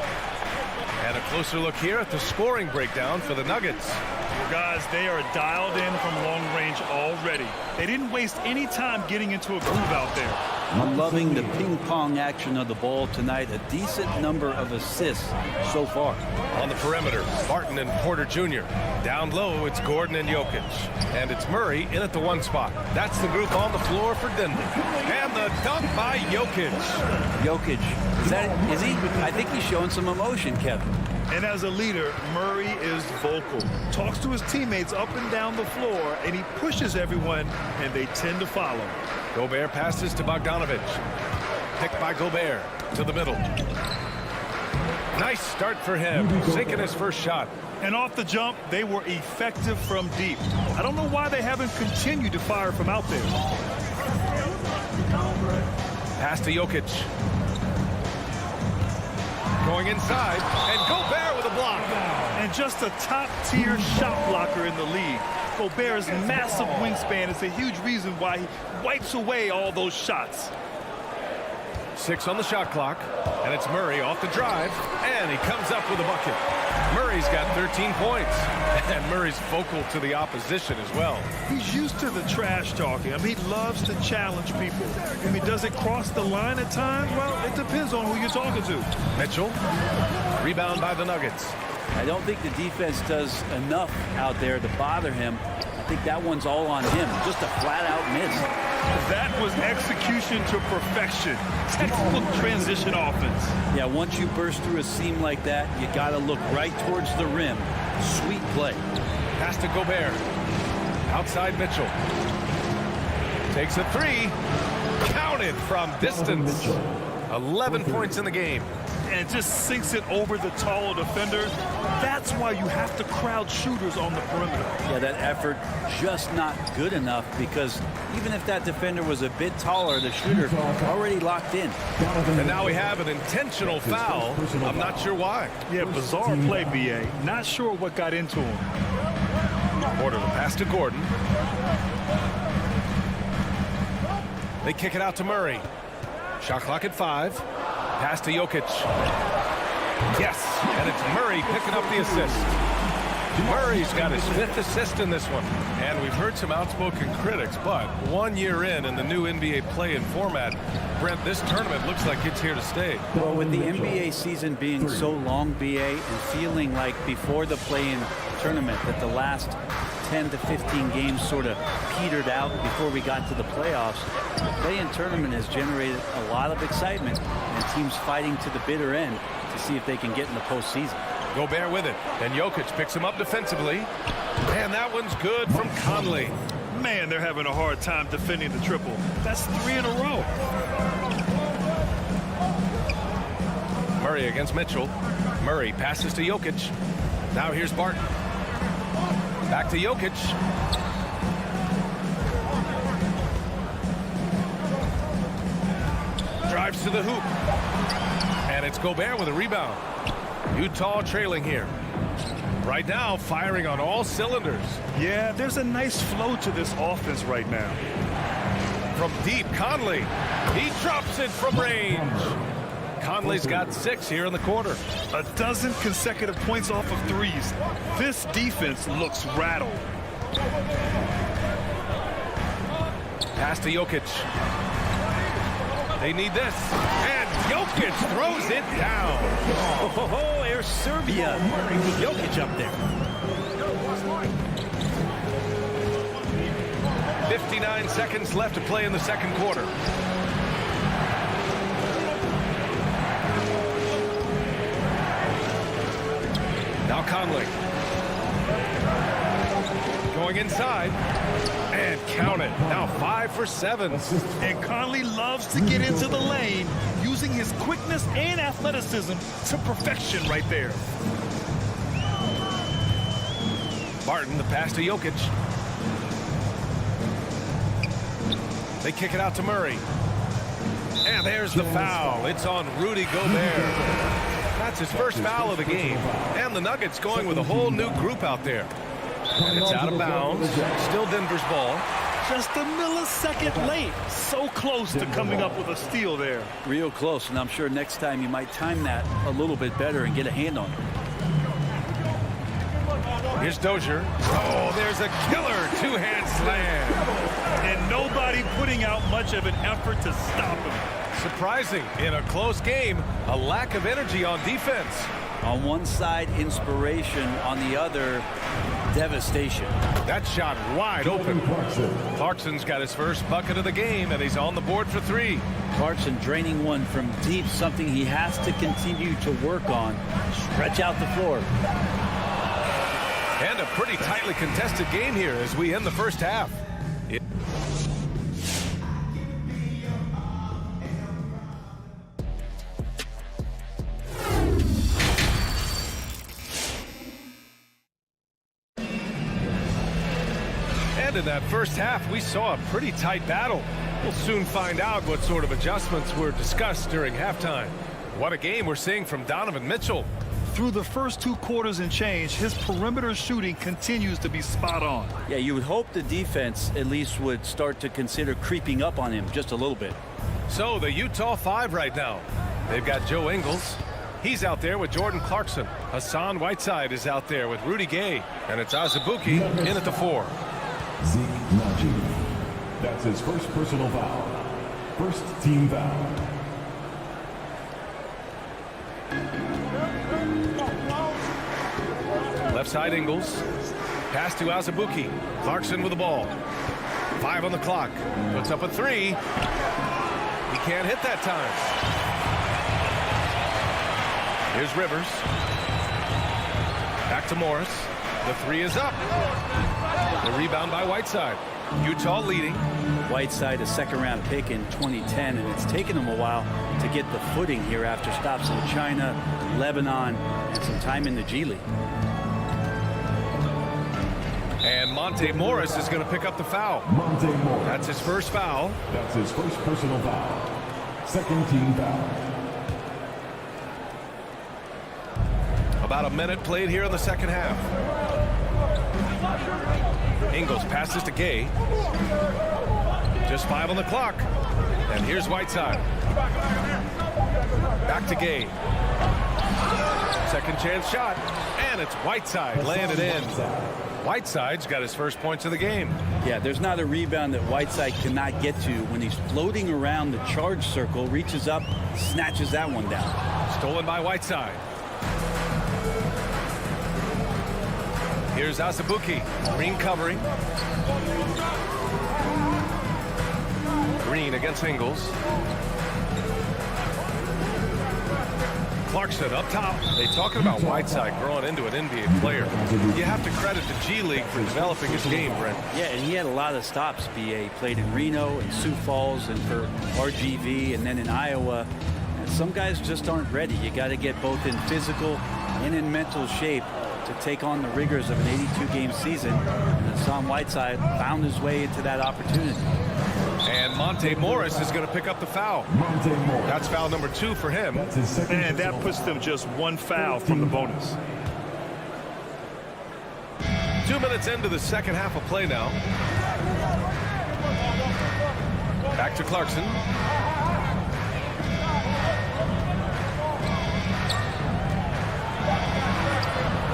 [SPEAKER 6] And a closer look here at the scoring breakdown for the Nuggets.
[SPEAKER 8] Well, guys, they are dialed in from long range already. They didn't waste any time getting into a groove out there.
[SPEAKER 7] I'm loving the ping-pong action of the ball tonight. A decent number of assists so far.
[SPEAKER 6] On the perimeter, Barton and Porter Jr. Down low, it's Gordon and Jokic. And it's Murray in at the one spot. That's the group on the floor for Denver. And the dunk by Jokic.
[SPEAKER 7] Jokic, is he? I think he's showing some emotion, Kevin.
[SPEAKER 8] And as a leader, Murray is vocal. Talks to his teammates up and down the floor, and he pushes everyone, and they tend to follow.
[SPEAKER 6] Gobert passes to Bogdanovic. Picked by Gobert to the middle. Nice start for him, sinking his first shot.
[SPEAKER 8] And off the jump, they were effective from deep. I don't know why they haven't continued to fire from out there.
[SPEAKER 6] Pass to Jokic. Going inside, and Gobert with a block.
[SPEAKER 8] And just a top-tier shot blocker in the league. Gobert's massive wingspan is a huge reason why he wipes away all those shots.
[SPEAKER 6] 6 on the shot clock, and it's Murray off the drive, and he comes up with a bucket. Murray's got 13 points, and Murray's vocal to the opposition as well.
[SPEAKER 8] He's used to the trash talking. I mean, he loves to challenge people. I mean, does it cross the line at times? Well, it depends on who you're talking to.
[SPEAKER 6] Mitchell, rebound by the Nuggets.
[SPEAKER 7] I don't think the defense does enough out there to bother him. I think that one's all on him. Just a flat-out miss.
[SPEAKER 8] That was execution to perfection. Textbook transition offense.
[SPEAKER 7] Yeah, once you burst through a seam like that, you got to look right towards the rim. Sweet play.
[SPEAKER 6] Pass to Gobert. Outside Mitchell. Takes a three. Counted from distance. 11 points in the game.
[SPEAKER 8] And just sinks it over the taller defender. That's why you have to crowd shooters on the perimeter.
[SPEAKER 7] Yeah, that effort just not good enough, because even if that defender was a bit taller, the shooter already locked in.
[SPEAKER 6] And now we have an intentional foul. I'm not sure why.
[SPEAKER 8] Yeah, bizarre play, B.A. Not sure what got into him.
[SPEAKER 6] Porter, the pass to Gordon. They kick it out to Murray. Shot clock at 5. Pass to Jokic. Yes, and it's Murray picking up the assist. Murray's got his 5th assist in this one. And we've heard some outspoken critics, but 1 year in the new NBA play-in format, Brent, this tournament looks like it's here to stay.
[SPEAKER 7] Well, with the NBA season being so long, BA, and feeling like before the play-in tournament that the last 10 to 15 games sort of petered out before we got to the playoffs, the play-in tournament has generated a lot of excitement and teams fighting to the bitter end to see if they can get in the postseason.
[SPEAKER 6] Gobert with it, and Jokic picks him up defensively, and that one's good from Conley.
[SPEAKER 8] Man, they're having a hard time defending the triple. That's 3 in a row.
[SPEAKER 6] Murray against Mitchell. Murray passes to Jokic. Now here's Barton. Back to Jokic. Drives to the hoop. And it's Gobert with a rebound. Utah trailing here. Right now, firing on all cylinders.
[SPEAKER 8] Yeah, there's a nice flow to this offense right now.
[SPEAKER 6] From deep, Conley. He drops it from range. Conley's got 6 here in the quarter.
[SPEAKER 8] A dozen consecutive points off of threes. This defense looks rattled.
[SPEAKER 6] Pass to Jokic. They need this. And Jokic throws it down.
[SPEAKER 7] Oh, there's Serbia. Jokic up there.
[SPEAKER 6] 59 seconds left to play in the second quarter. Now Conley. Going inside. And count it. Now 5 for 7.
[SPEAKER 8] And Conley loves to get into the lane, using his quickness and athleticism to perfection right there.
[SPEAKER 6] Barton, the pass to Jokic. They kick it out to Murray. And there's the foul. It's on Rudy Gobert. That's his first foul of the game. And the Nuggets going with a whole new group out there. And it's out of bounds. Still Denver's ball.
[SPEAKER 8] Just a millisecond late. So close to coming up with a steal there.
[SPEAKER 7] Real close, and I'm sure next time you might time that a little bit better and get a hand on it.
[SPEAKER 6] Here's Dozier. Oh, there's a killer two-hand slam.
[SPEAKER 8] And nobody putting out much of an effort to stop him.
[SPEAKER 6] Surprising in a close game, a lack of energy on defense.
[SPEAKER 7] On one side, inspiration. On the other, devastation.
[SPEAKER 6] That shot wide open. Clarkson's got his first bucket of the game, and he's on the board for 3.
[SPEAKER 7] Clarkson draining one from deep, something he has to continue to work on. Stretch out the floor.
[SPEAKER 6] And a pretty tightly contested game here as we end the first half. And in that first half, we saw a pretty tight battle. We'll soon find out what sort of adjustments were discussed during halftime. What a game we're seeing from Donovan Mitchell.
[SPEAKER 8] Through the first 2 quarters and change, his perimeter shooting continues to be spot on.
[SPEAKER 7] Yeah, you would hope the defense at least would start to consider creeping up on him just a little bit.
[SPEAKER 6] So the Utah 5 right now. They've got Joe Ingles. He's out there with Jordan Clarkson. Hassan Whiteside is out there with Rudy Gay. And it's Azubuike in at the 4.
[SPEAKER 5] Zeke Naji. That's his first personal foul. First team foul.
[SPEAKER 6] Left side Ingles. Pass to Azubuike. Clarkson with the ball. 5 on the clock. Puts up a 3. He can't hit that time. Here's Rivers. Back to Morris. The 3 is up. The rebound by Whiteside. Utah leading.
[SPEAKER 7] Whiteside, a second-round pick in 2010, and it's taken him a while to get the footing here after stops in China, Lebanon, and some time in the G League.
[SPEAKER 6] And Monte Morris is going to pick up the foul.
[SPEAKER 5] Monte Morris.
[SPEAKER 6] That's his first foul.
[SPEAKER 5] That's his first personal foul. Second team foul.
[SPEAKER 6] About a minute played here in the second half. Ingles passes to Gay. Just 5 on the clock. And here's Whiteside. Back to Gay. Second chance shot. And and it's Whiteside laying it in. Whiteside's got his first points of the game.
[SPEAKER 7] Yeah, there's not a rebound that Whiteside cannot get to when he's floating around the charge circle, reaches up, snatches that one down.
[SPEAKER 6] Stolen by Whiteside. Here's Azubuike. Green covering. Green against Ingles. Clarkson up top. They talking about Whiteside growing into an NBA player. You have to credit the G League for developing his game, Brent.
[SPEAKER 7] Yeah, and he had a lot of stops. BA played in Reno and Sioux Falls and for RGV and then in Iowa. And some guys just aren't ready. You got to get both in physical and in mental shape to take on the rigors of an 82-game season. And Hassan Whiteside found his way into that opportunity.
[SPEAKER 6] And Monte Morris is going to pick up the foul. That's foul number 2 for him.
[SPEAKER 8] And that puts them just one foul from the bonus.
[SPEAKER 6] 2 minutes into the second half of play now. Back to Clarkson.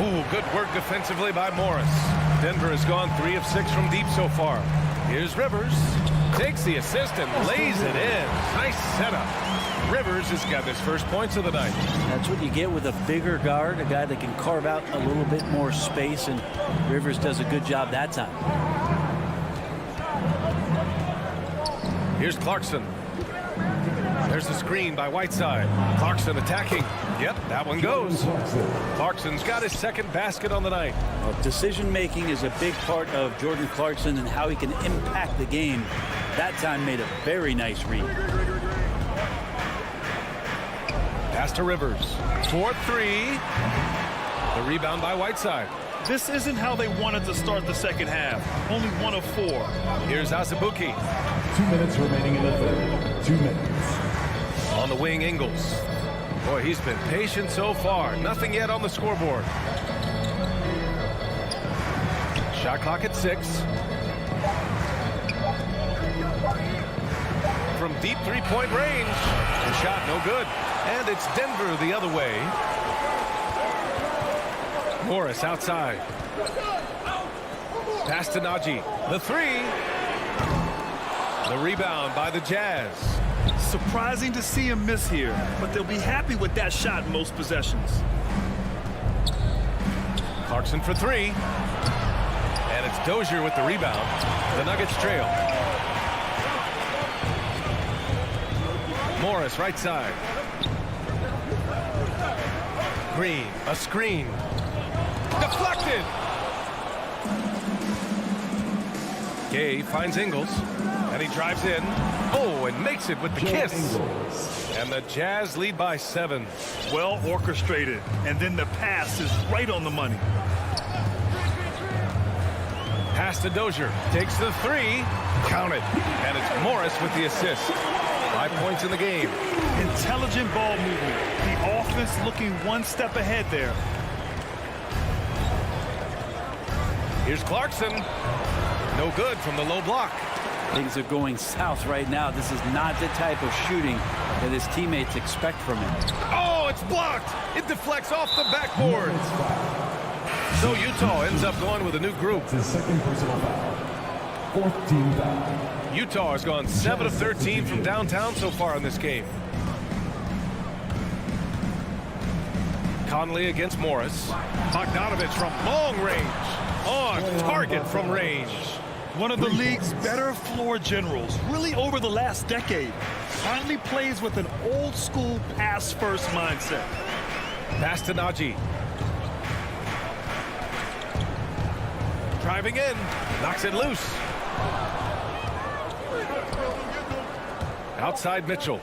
[SPEAKER 6] Ooh, good work defensively by Morris. Denver has gone 3 of 6 from deep so far. Here's Rivers. Takes the assist and lays it in. Nice setup. Rivers has got his first points of the night.
[SPEAKER 7] That's what you get with a bigger guard, a guy that can carve out a little bit more space, and Rivers does a good job that time.
[SPEAKER 6] Here's Clarkson. There's the screen by Whiteside. Clarkson attacking. Yep, that one goes. Clarkson's got his second basket on the night.
[SPEAKER 7] Well, decision-making is a big part of Jordan Clarkson and how he can impact the game. That time made a very nice read.
[SPEAKER 6] Pass to Rivers. 4-3. The rebound by Whiteside.
[SPEAKER 8] This isn't how they wanted to start the second half. Only 1 of 4.
[SPEAKER 6] Here's Azubuike.
[SPEAKER 5] 2 minutes remaining in the third. 2 minutes.
[SPEAKER 6] On the wing, Ingles. Boy, he's been patient so far. Nothing yet on the scoreboard. Shot clock at 6. From deep three-point range. The shot no good. And it's Denver the other way. Morris outside. Pass to Najee. The 3. The rebound by the Jazz.
[SPEAKER 8] Surprising to see him miss here, but they'll be happy with that shot most possessions.
[SPEAKER 6] Clarkson for 3. And it's Dozier with the rebound. The Nuggets trail. Morris right side. Green, a screen. Deflected. Gay finds Ingles, and he drives in. Oh, and makes it with the kiss. And the Jazz lead by 7.
[SPEAKER 8] Well orchestrated, and then the pass is right on the money.
[SPEAKER 6] Pass to Dozier, takes the 3, count it, and it's Morris with the assist. 5 points in the game.
[SPEAKER 8] Intelligent ball movement. The offense looking one step ahead there.
[SPEAKER 6] Here's Clarkson. No good from the low block.
[SPEAKER 7] Things are going south right now. This is not the type of shooting that his teammates expect from him.
[SPEAKER 6] Oh, it's blocked. It deflects off the backboard. So Utah ends up going with a new group.
[SPEAKER 5] It's his second personal foul. 4th team foul.
[SPEAKER 6] Utah has gone 7 of 13 from downtown so far in this game. Conley against Morris. Bogdanovic from long range. On target from range.
[SPEAKER 8] One of the league's better floor generals, really over the last decade. Finally plays with an old-school pass-first mindset.
[SPEAKER 6] Pass to Najee. Driving in. Knocks it loose. Outside Mitchell.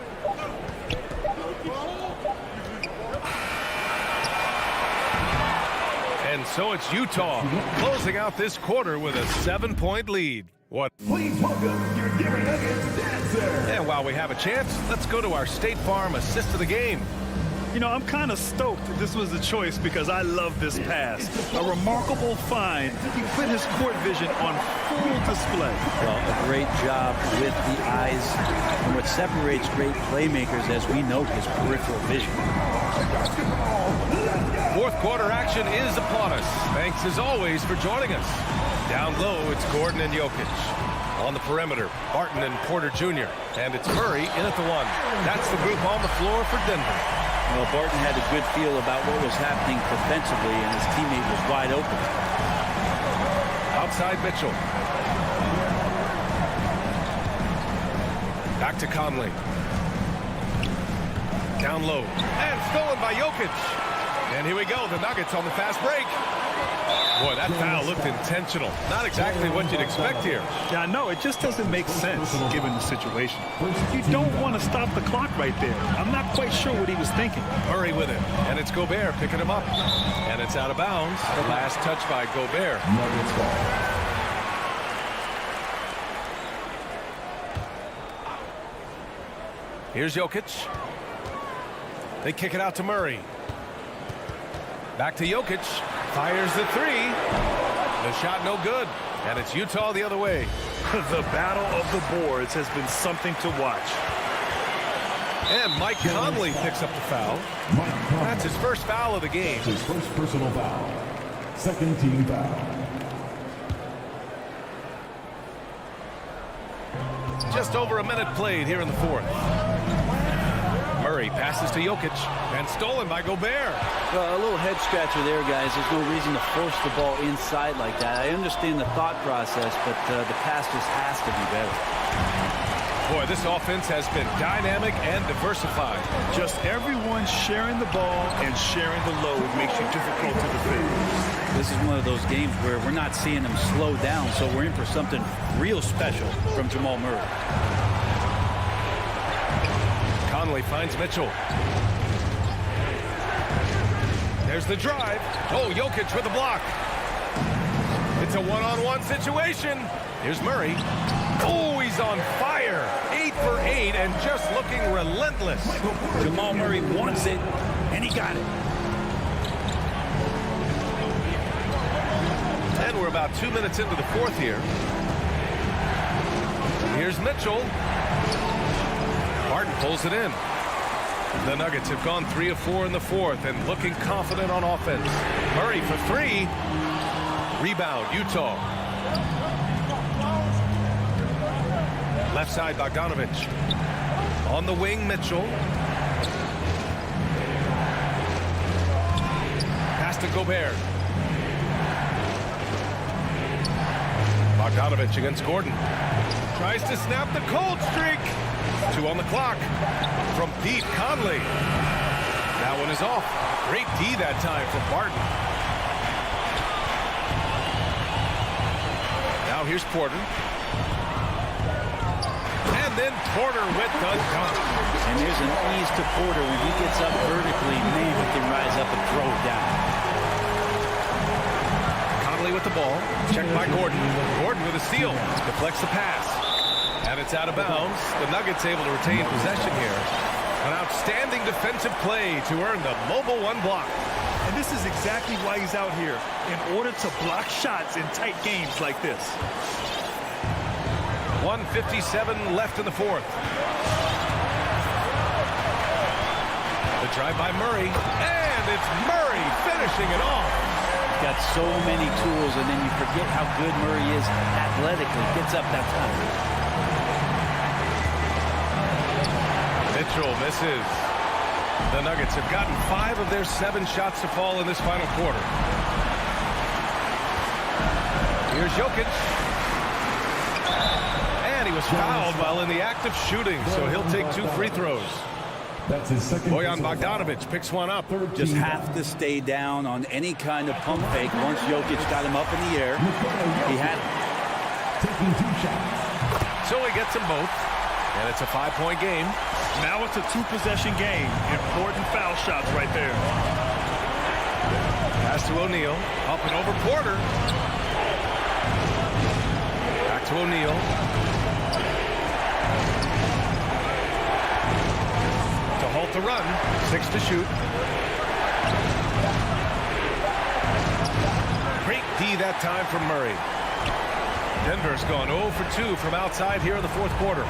[SPEAKER 6] And so it's Utah closing out this quarter with a 7-point lead. What?
[SPEAKER 5] Please welcome your Denver Nuggets dancer.
[SPEAKER 6] And while we have a chance, let's go to our State Farm assist of the game.
[SPEAKER 8] You know, I'm kind of stoked this was the choice because I love this pass. A remarkable find. He put his court vision on full display.
[SPEAKER 7] Well, a great job with the eyes. And what separates great playmakers, as we know, is peripheral vision.
[SPEAKER 5] Let's go.
[SPEAKER 6] Fourth quarter action is upon us. Thanks as always for joining us. Down low, it's Gordon and Jokic. On the perimeter, Barton and Porter Jr. And it's Murray in at the one. That's the group on the floor for Denver.
[SPEAKER 7] Well, Barton had a good feel about what was happening defensively, and his teammate was wide open.
[SPEAKER 6] Outside Mitchell. Back to Conley. Down low. And stolen by Jokic. And here we go. The Nuggets on the fast break. Boy, that foul looked intentional. Not exactly what you'd expect here.
[SPEAKER 8] Yeah, I know. It just doesn't make sense given the situation. You don't want to stop the clock right there. I'm not quite sure what he was thinking.
[SPEAKER 6] Murray with it. And it's Gobert picking him up. And it's out of bounds. The last touch by Gobert.
[SPEAKER 5] Nuggets ball.
[SPEAKER 6] Here's Jokic. They kick it out to Murray. Back to Jokic. Fires the three. The shot no good. And it's Utah the other way.
[SPEAKER 8] The battle of the boards has been something to watch.
[SPEAKER 6] And Mike Conley picks up the foul. That's his first foul of the game.
[SPEAKER 5] His first personal foul. Second team foul.
[SPEAKER 6] Just over a minute played here in the fourth. Murray passes to Jokic and stolen by Gobert.
[SPEAKER 7] Well, a little head scratcher there, guys. There's no reason to force the ball inside like that. I understand the thought process, but the pass just has to be better.
[SPEAKER 6] Boy, this offense has been dynamic and diversified.
[SPEAKER 8] Just everyone sharing the ball and sharing the load makes you difficult to defend.
[SPEAKER 7] This is one of those games where we're not seeing them slow down, so we're in for something real special from Jamal Murray.
[SPEAKER 6] Conley finds Mitchell. There's the drive. Oh, Jokic with the block. It's a one-on-one situation. Here's Murray. Oh, he's on fire. 8 for 8 and just looking relentless.
[SPEAKER 7] Jamal Murray wants it, and he got it.
[SPEAKER 6] And we're about 2 minutes into the fourth here. Here's Mitchell. Barton pulls it in. The Nuggets have gone 3 of 4 in the fourth and looking confident on offense. Murray for 3. Rebound, Utah. Left side, Bogdanovic. On the wing, Mitchell. Pass to Gobert. Bogdanovic against Gordon. Tries to snap the cold streak. 2 on the clock. From deep, Conley. That one is off. Great D that time from Barton. Now here's Porter. And then Porter with the dunk.
[SPEAKER 7] And there's an ease to Porter. When he gets up vertically, man, he can rise up and throw it down.
[SPEAKER 6] Conley with the ball. Checked by Gordon. Gordon with a steal. Deflects the pass. And it's out of bounds. The Nuggets able to retain possession here. An outstanding defensive play to earn the mobile 1 block.
[SPEAKER 8] And this is exactly why he's out here, in order to block shots in tight games like this.
[SPEAKER 6] 1:57 left in the fourth. The drive by Murray. And it's Murray finishing it off.
[SPEAKER 7] Got so many tools, and then you forget how good Murray is athletically. Gets up that time.
[SPEAKER 6] Mitchell misses. The Nuggets have gotten 5 of their 7 shots to fall in this final quarter. Here's Jokic. And he was fouled while in the act of shooting, so he'll take 2 free throws.
[SPEAKER 5] That's his second.
[SPEAKER 6] Bojan Bogdanovic picks one up.
[SPEAKER 7] Just have to stay down on any kind of pump fake. Once Jokic got him up in the air, he had it.
[SPEAKER 5] Taking 2 shots.
[SPEAKER 6] So he gets them both. And it's a 5-point game.
[SPEAKER 8] Now it's a 2-possession game. Important foul shots right there.
[SPEAKER 6] Pass to O'Neal. Up and over Porter. Back to O'Neal. To halt the run. 6 to shoot. Great D that time from Murray. Denver's gone 0 for 2 from outside here in the fourth quarter.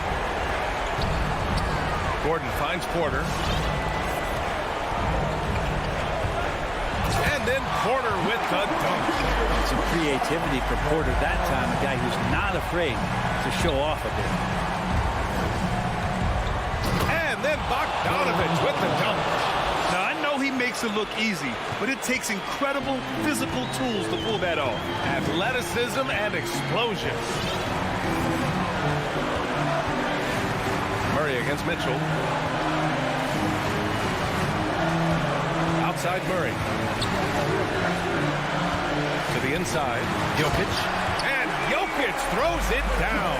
[SPEAKER 6] Gordon finds Porter. And then Porter with the dunk.
[SPEAKER 7] Some creativity for Porter that time, a guy who's not afraid to show off a bit.
[SPEAKER 6] And then Bogdanovic with the dunk.
[SPEAKER 8] Now, I know he makes it look easy, but it takes incredible physical tools to pull that off.
[SPEAKER 6] Athleticism and explosion. Murray against Mitchell. Outside Murray. To the inside. Jokic. And Jokic throws it down.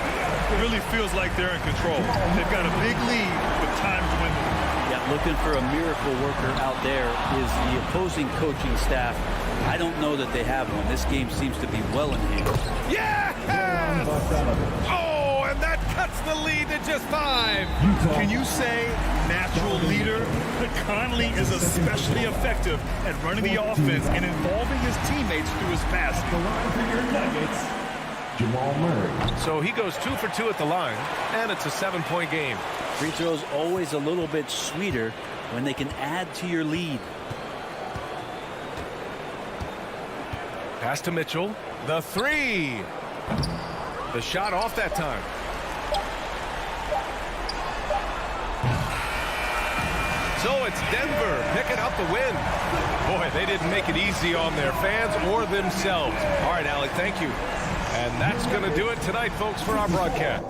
[SPEAKER 8] It really feels like they're in control. They've got a big lead, but time's dwindling.
[SPEAKER 7] Yeah, looking for a miracle worker out there is the opposing coaching staff. I don't know that they have one. This game seems to be well in hand.
[SPEAKER 6] Yes! Oh, and that cuts the lead to just 5.
[SPEAKER 8] Can you say natural leader? Conley is especially effective at running the offense and involving his teammates through his passing.
[SPEAKER 5] Jamal Murray.
[SPEAKER 6] So he goes 2 for 2 at the line, and it's a 7-point game.
[SPEAKER 7] Free throws always a little bit sweeter when they can add to your lead.
[SPEAKER 6] Pass to Mitchell. The 3. The shot off that time. So it's Denver picking up the win. Boy, they didn't make it easy on their fans or themselves. All right, Alec, thank you. And that's going to do it tonight, folks, for our broadcast.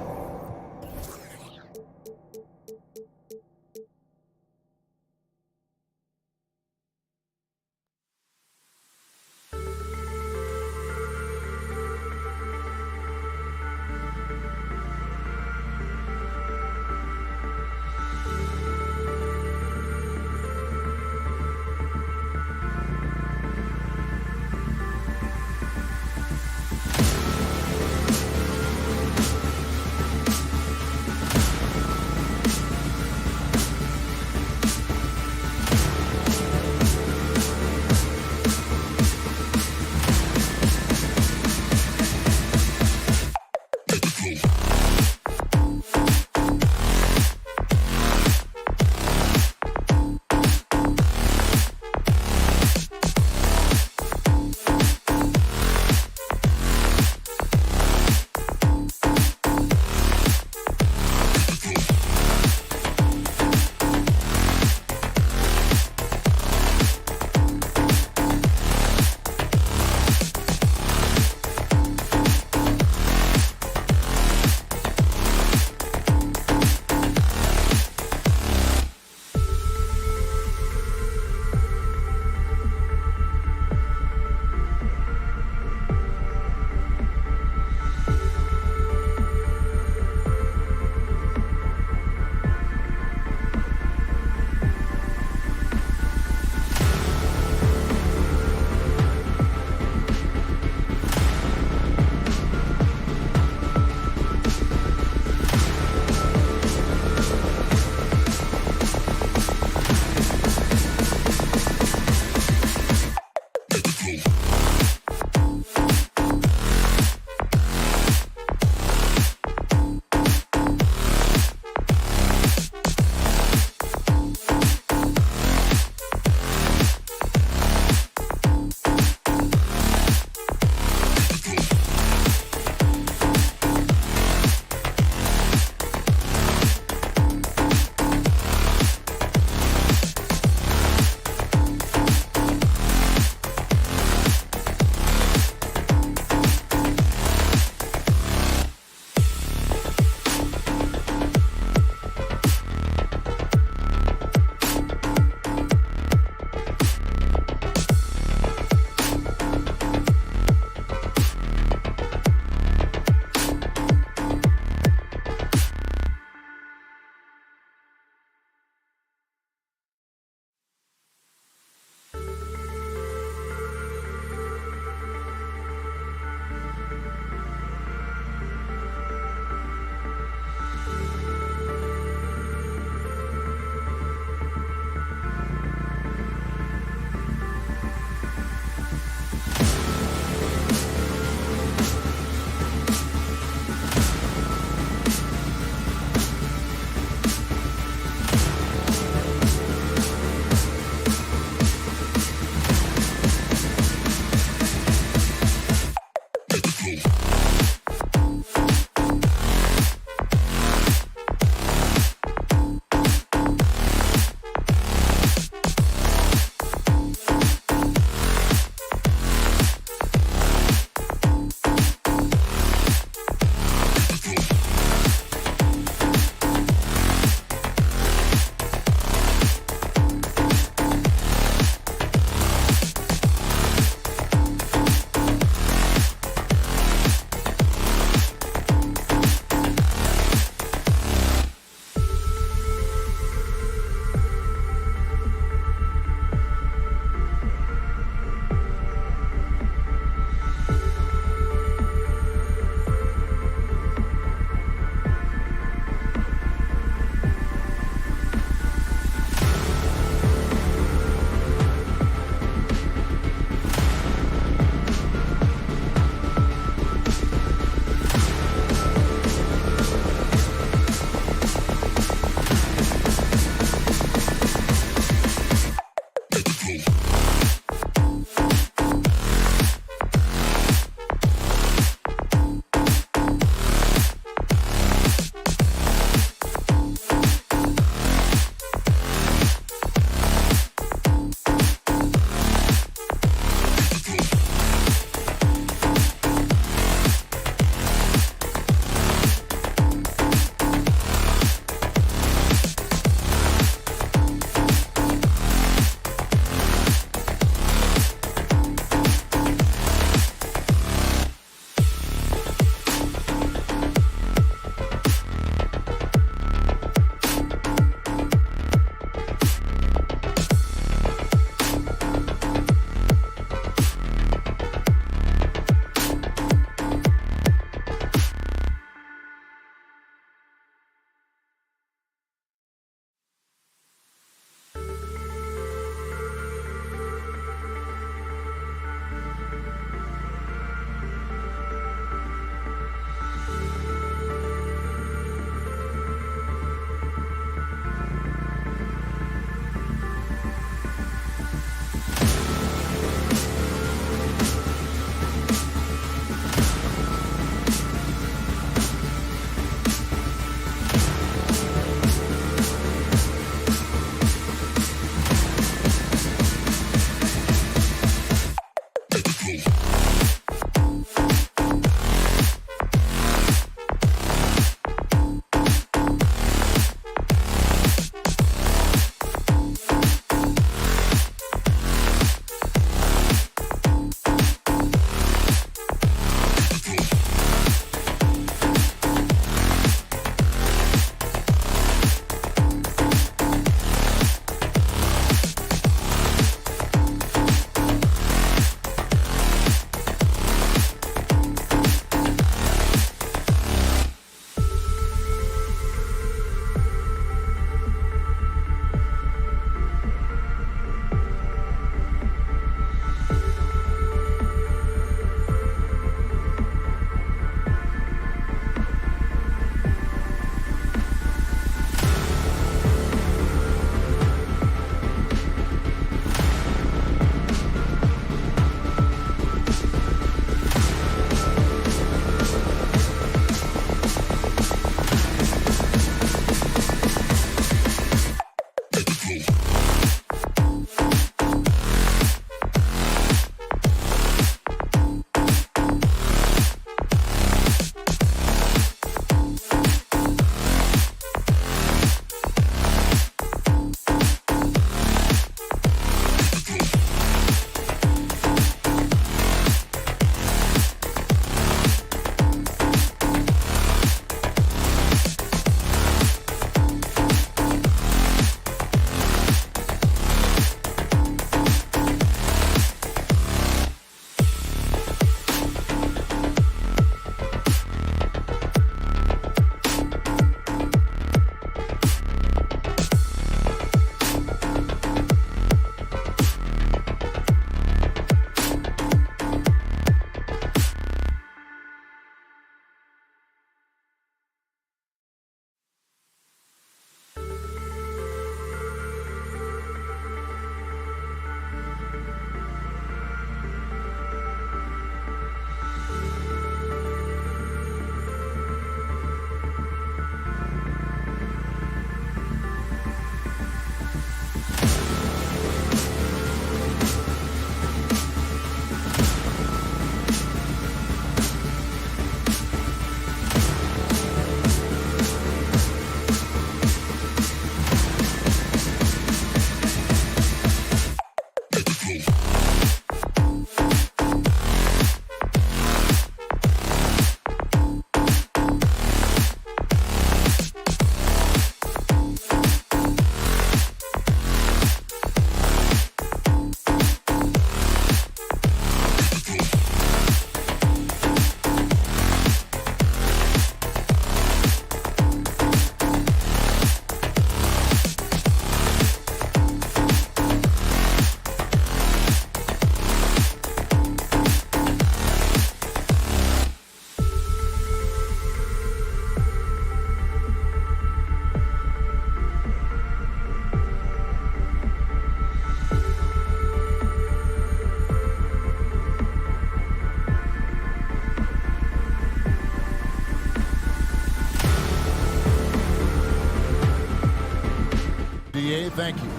[SPEAKER 1] Okay, thank you.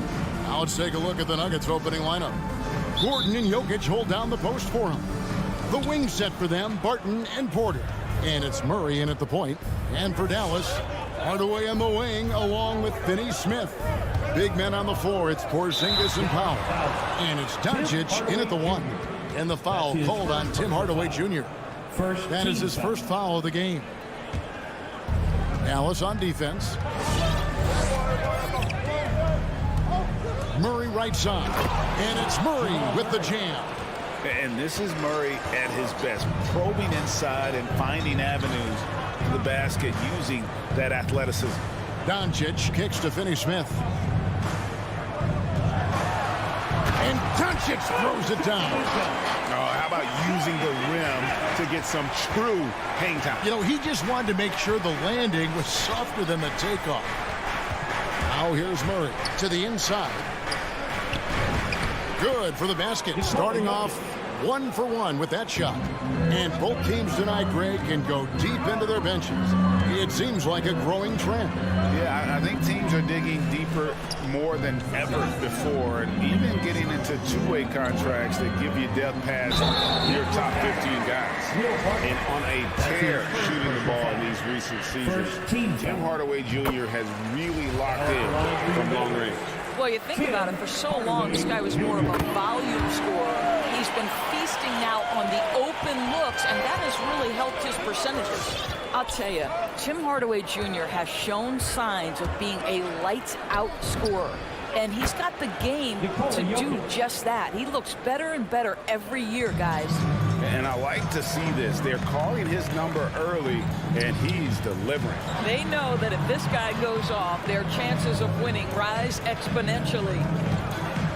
[SPEAKER 1] Now let's take a look at the Nuggets opening lineup. Gordon and Jokic hold down the post for him. The wing set for them, Barton and Porter. And it's Murray in at the point. And for Dallas, Hardaway on the wing along with Finney Smith. Big men on the floor, it's Porzingis and Powell. And it's Doncic in at the 1. And the foul called on Tim Hardaway Jr. That is his first foul of the game. Dallas on defense. Murray right side. And it's Murray with the jam.
[SPEAKER 2] And this is Murray at his best, probing inside and finding avenues to the basket using that athleticism.
[SPEAKER 1] Doncic kicks to Finney Smith. And Doncic throws it down.
[SPEAKER 2] Oh, how about using the rim to get some true hang time?
[SPEAKER 1] You know, he just wanted to make sure the landing was softer than the takeoff. Now here's Murray to the inside. Good for the basket. Starting off 1 for 1 with that shot. And both teams tonight, Greg, can go deep into their benches. It seems like a growing trend.
[SPEAKER 2] Yeah, I think teams are digging deeper more than ever before, and even getting into two-way contracts that give you depth past your top 15 guys. And on a tear shooting the ball in these recent seasons, Tim Hardaway Jr. has really locked in from long range.
[SPEAKER 10] Well, you think about it, for so long, this guy was more of a volume scorer. He's been feasting now on the open looks, and that has really helped his percentages. I'll tell you, Tim Hardaway Jr. has shown signs of being a lights-out scorer, and he's got the game to do just that. He looks better and better every year, guys.
[SPEAKER 2] And I like to see this. They're calling his number early, and he's delivering.
[SPEAKER 10] They know that if this guy goes off, their chances of winning rise exponentially.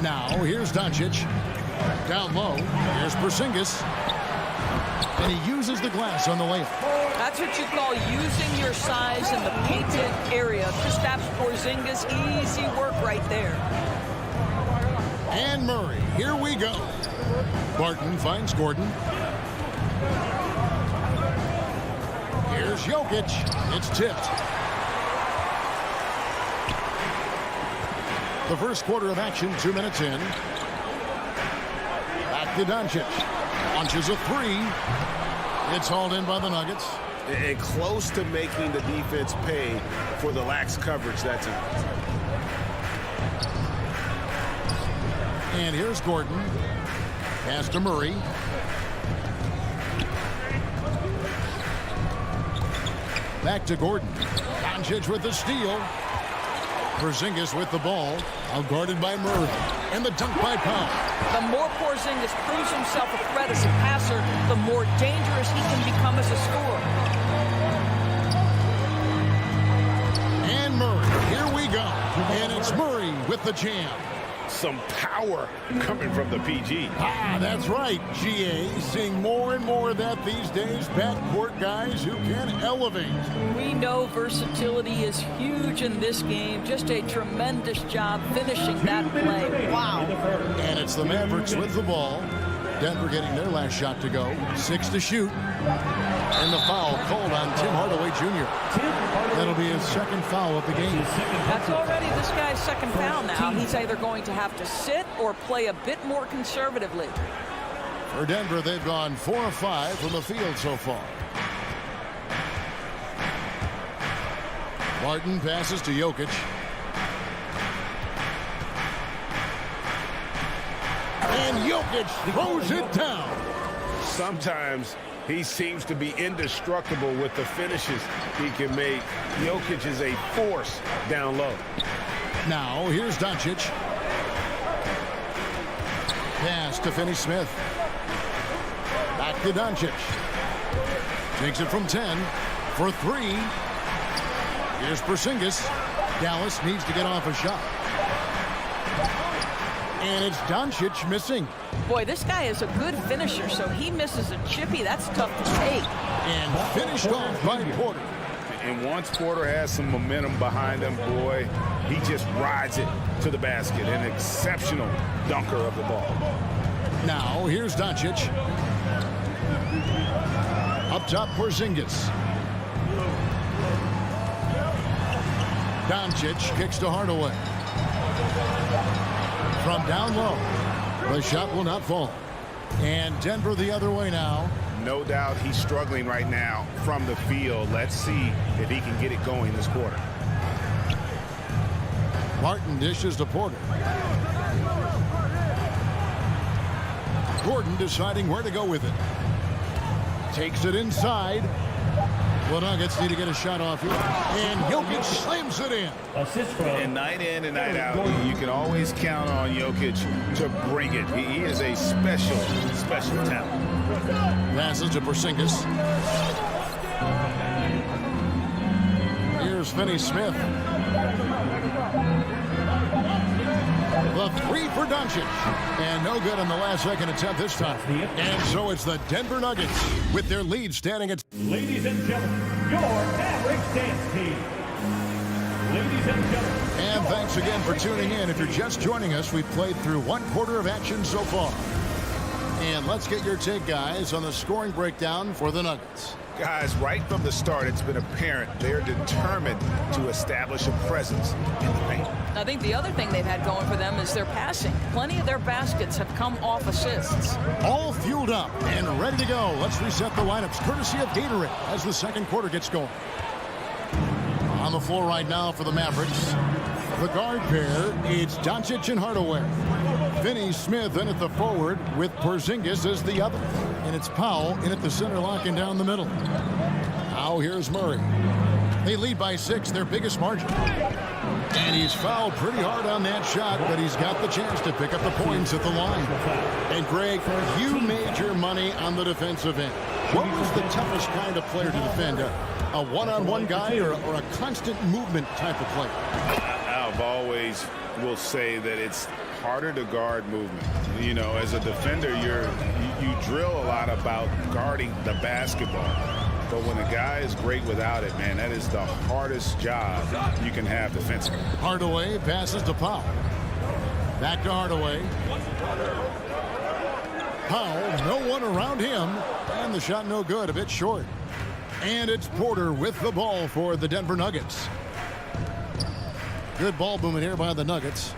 [SPEAKER 1] Now, here's Doncic. Down low, here's Porzingis. And he uses the glass on the layup.
[SPEAKER 10] That's what you call using your size in the painted area. Kristaps Porzingis, easy work right there.
[SPEAKER 1] And Murray, here we go. Barton finds Gordon. Here's Jokic. It's tipped. The first quarter of action, 2 minutes in. Back to Doncic. Launches a three. It's hauled in by the Nuggets.
[SPEAKER 2] And close to making the defense pay for the lax coverage that time.
[SPEAKER 1] And here's Gordon. Pass to Murray. Back to Gordon. Doncic with the steal. Porzingis with the ball. Out guarded by Murray. And the dunk by Powell.
[SPEAKER 10] The more Porzingis proves himself a threat as a passer, the more dangerous he can become as a scorer.
[SPEAKER 1] And Murray. Here we go. And it's Murray with the jam.
[SPEAKER 2] Some power coming from the PG.
[SPEAKER 1] That's right, GA. Seeing more and more of that these days. Backcourt guys who can elevate.
[SPEAKER 10] We know versatility is huge in this game. Just a tremendous job finishing that play. Wow.
[SPEAKER 1] And it's the Mavericks with the ball. Denver getting their last shot to go. 6 to shoot. And the foul called on Tim Hardaway Jr. That'll be his second foul of the game.
[SPEAKER 10] That's already this guy's second foul now. He's either going to have to sit or play a bit more conservatively.
[SPEAKER 1] For Denver, they've gone 4 of 5 from the field so far. Martin passes to Jokic. And Jokic throws it down.
[SPEAKER 2] Sometimes he seems to be indestructible with the finishes he can make. Jokic is a force down low.
[SPEAKER 1] Now, here's Doncic. Pass to Finney Smith. Back to Doncic. Takes it from 10 for 3. Here's Porzingis. Dallas needs to get off a shot. And it's Doncic missing.
[SPEAKER 10] Boy, this guy is a good finisher, so he misses a chippy. That's tough to take.
[SPEAKER 1] And finished off by Porter.
[SPEAKER 2] And once Porter has some momentum behind him, boy, he just rides it to the basket. An exceptional dunker of the ball.
[SPEAKER 1] Now, here's Doncic. Up top, Porzingis. Doncic kicks to Hardaway. From down low, the shot will not fall. And Denver the other way now.
[SPEAKER 2] No doubt he's struggling right now from the field. Let's see if he can get it going this quarter.
[SPEAKER 1] Martin dishes to Porter. Gordon deciding where to go with it. Takes it inside. The Nuggets need to get a shot off here. And Jokic slams it in.
[SPEAKER 2] And night in and night out, you can always count on Jokic to bring it. He is a special talent.
[SPEAKER 1] Passes to Porzingis. Here's Finney Smith. The three for Doncic. And no good on the last second attempt this time. And so it's the Denver Nuggets with their lead standing at...
[SPEAKER 5] Ladies and gentlemen, your Mavericks dance team. Ladies and gentlemen.
[SPEAKER 1] And thanks again for tuning in. If you're just joining us, we've played through one quarter of action so far. And let's get your take, guys, on the scoring breakdown for the Nuggets.
[SPEAKER 2] Guys, right from the start, it's been apparent they're determined to establish a presence in the paint.
[SPEAKER 10] I think the other thing they've had going for them is their passing. Plenty of their baskets have come off assists.
[SPEAKER 1] All fueled up and ready to go. Let's reset the lineups courtesy of Gatorade as the second quarter gets going. On the floor right now for the Mavericks, the guard pair, it's Doncic and Hardaway. Finney Smith in at the forward with Porzingis as the other. And it's Powell in at the center, locking down the middle. Now here's Murray. They lead by 6, their biggest margin. And he's fouled pretty hard on that shot, but he's got the chance to pick up the points at the line. And Greg, you made your money on the defensive end. What was the toughest kind of player to defend? A one-on-one guy or a constant movement type of player?
[SPEAKER 2] I've always will say that it's harder to guard movement. You know, as a defender, you drill a lot about guarding the basketball. But when a guy is great without it, man, that is the hardest job you can have defensively.
[SPEAKER 1] Hardaway passes to Powell. Back to Hardaway. Powell, no one around him. And the shot no good, a bit short. And it's Porter with the ball for the Denver Nuggets. Good ball movement here by the Nuggets.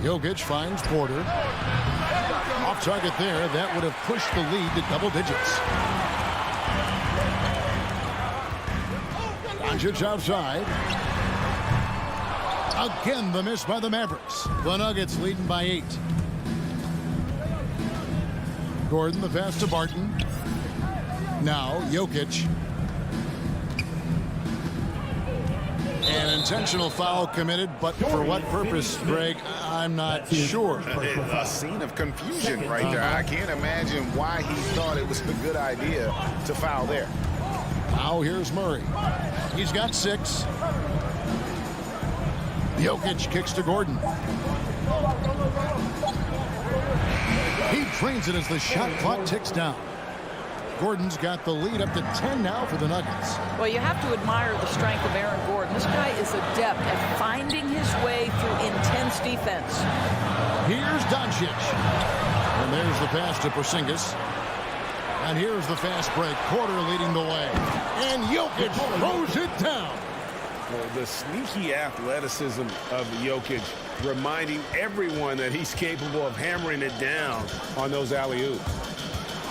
[SPEAKER 1] Jokic finds Porter. Off target there. That would have pushed the lead to double digits. Doncic outside. Again, the miss by the Mavericks. The Nuggets leading by 8. Gordon, the pass to Barton. Now, Jokic. An intentional foul committed, but for what purpose, Greg, I'm not sure.
[SPEAKER 2] A scene of confusion right there. I can't imagine why he thought it was a good idea to foul there.
[SPEAKER 1] Now here's Murray. He's got 6. Jokic kicks to Gordon. He drains it as the shot clock ticks down. Gordon's got the lead up to 10 now for the Nuggets.
[SPEAKER 10] Well, you have to admire the strength of Aaron Gordon. This guy is adept at finding his way through intense defense.
[SPEAKER 1] Here's Doncic. And there's the pass to Porzingis. And here's the fast break. Porter leading the way. And Jokic throws it down.
[SPEAKER 2] Well, the sneaky athleticism of Jokic reminding everyone that he's capable of hammering it down on those alley-oops.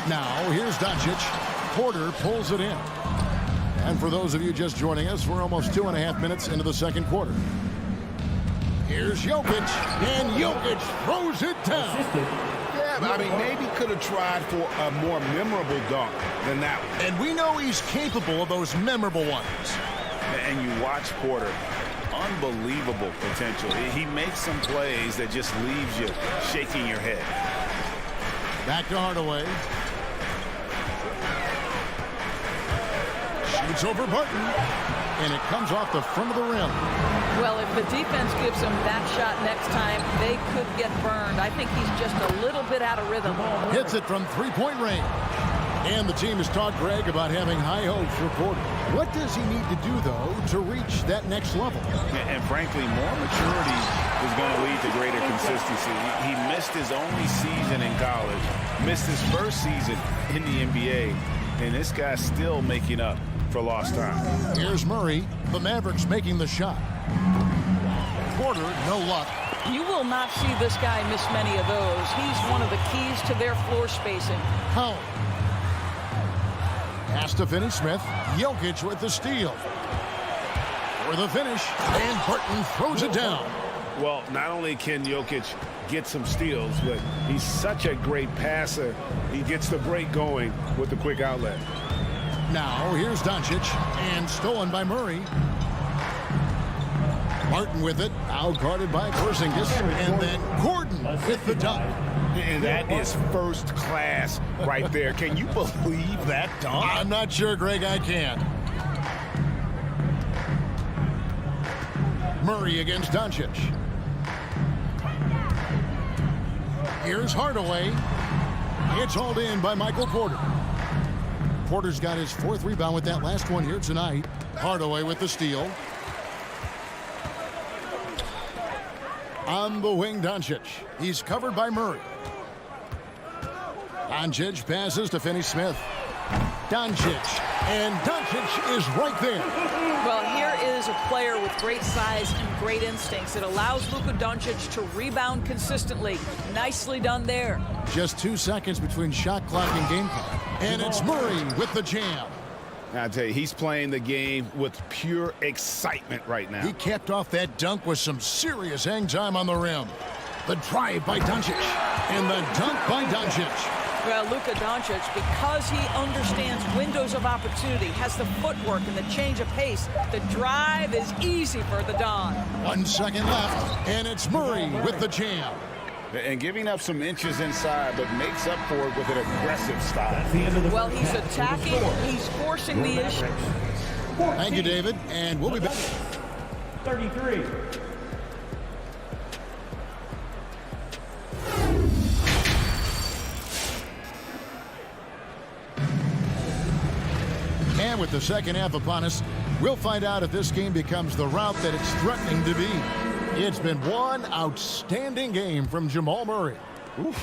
[SPEAKER 1] Now, here's Doncic. Porter pulls it in. And for those of you just joining us, we're almost 2.5 minutes into the second quarter. Here's Jokic. And Jokic throws it down.
[SPEAKER 2] Yeah, I mean, maybe could have tried for a more memorable dunk than that one.
[SPEAKER 1] And we know he's capable of those memorable ones.
[SPEAKER 2] And you watch Porter. Unbelievable potential. He makes some plays that just leaves you shaking your head.
[SPEAKER 1] Back to Hardaway. Shoots over Barton. And it comes off the front of the rim.
[SPEAKER 10] Well, if the defense gives him that shot next time, they could get burned. I think he's just a little bit out of rhythm.
[SPEAKER 1] Hits it from three-point range. And the team has talked Greg about having high hopes for Porter. What does he need to do, though, to reach that next level?
[SPEAKER 2] And frankly, more maturity is going to lead to greater consistency. He missed his only season in college, missed his first season in the NBA, and this guy's still making up for lost time.
[SPEAKER 1] Here's Murray, the Mavericks making the shot. Porter, no luck.
[SPEAKER 10] You will not see this guy miss many of those. He's one of the keys to their floor spacing.
[SPEAKER 1] How? Pass to Finney Smith. Jokic with the steal. For the finish. And Burton throws it down.
[SPEAKER 4] Well, not only can Jokic get some steals, but he's such a great passer. He gets the break going with the quick outlet.
[SPEAKER 1] Now, here's Doncic. And stolen by Murray. Martin with it. Out guarded by Porzingis. And then Gordon with the dunk.
[SPEAKER 4] And that is first class right there. Can you believe that dunk?
[SPEAKER 1] I'm not sure, Greg. I can. Murray against Doncic. Here's Hardaway. It's hauled in by Michael Porter. Porter's got his 4th rebound with that last one here tonight. Hardaway with the steal. On the wing, Doncic. He's covered by Murray. Doncic passes to Finney Smith. Doncic. And Doncic is right there.
[SPEAKER 10] Well, here is a player with great size and great instincts. It allows Luka Doncic to rebound consistently. Nicely done there.
[SPEAKER 1] Just 2 seconds between shot clock and game clock. And it's Murray with the jam.
[SPEAKER 4] I tell you, he's playing the game with pure excitement right now.
[SPEAKER 1] He capped off that dunk with some serious hang time on the rim. The drive by Doncic. And the dunk by Doncic.
[SPEAKER 10] Well, Luka Doncic, because he understands windows of opportunity, has the footwork and the change of pace, the drive is easy for the Don.
[SPEAKER 1] 1 second left, and it's Murray with the jam.
[SPEAKER 4] And giving up some inches inside, but makes up for it with an aggressive style.
[SPEAKER 10] Well, he's attacking, he's forcing the issue.
[SPEAKER 1] Thank you, David, and we'll be back.
[SPEAKER 11] 33.
[SPEAKER 1] And with the second half upon us, we'll find out if this game becomes the route that it's threatening to be. It's been one outstanding game from Jamal Murray.
[SPEAKER 4] Ooh,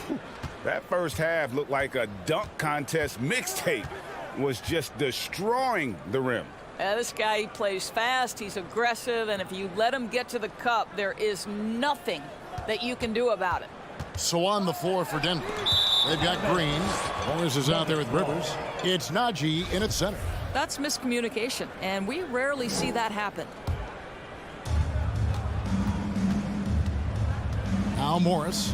[SPEAKER 4] that first half looked like a dunk contest mixtape. Was just destroying the rim.
[SPEAKER 10] This guy, he plays fast, he's aggressive, and if you let him get to the cup, there is nothing that you can do about it.
[SPEAKER 1] So on the floor for Denver, they've got Green. Morris is out there with Rivers. It's Najee in its center.
[SPEAKER 10] That's miscommunication, and we rarely see that happen.
[SPEAKER 1] Now Morris.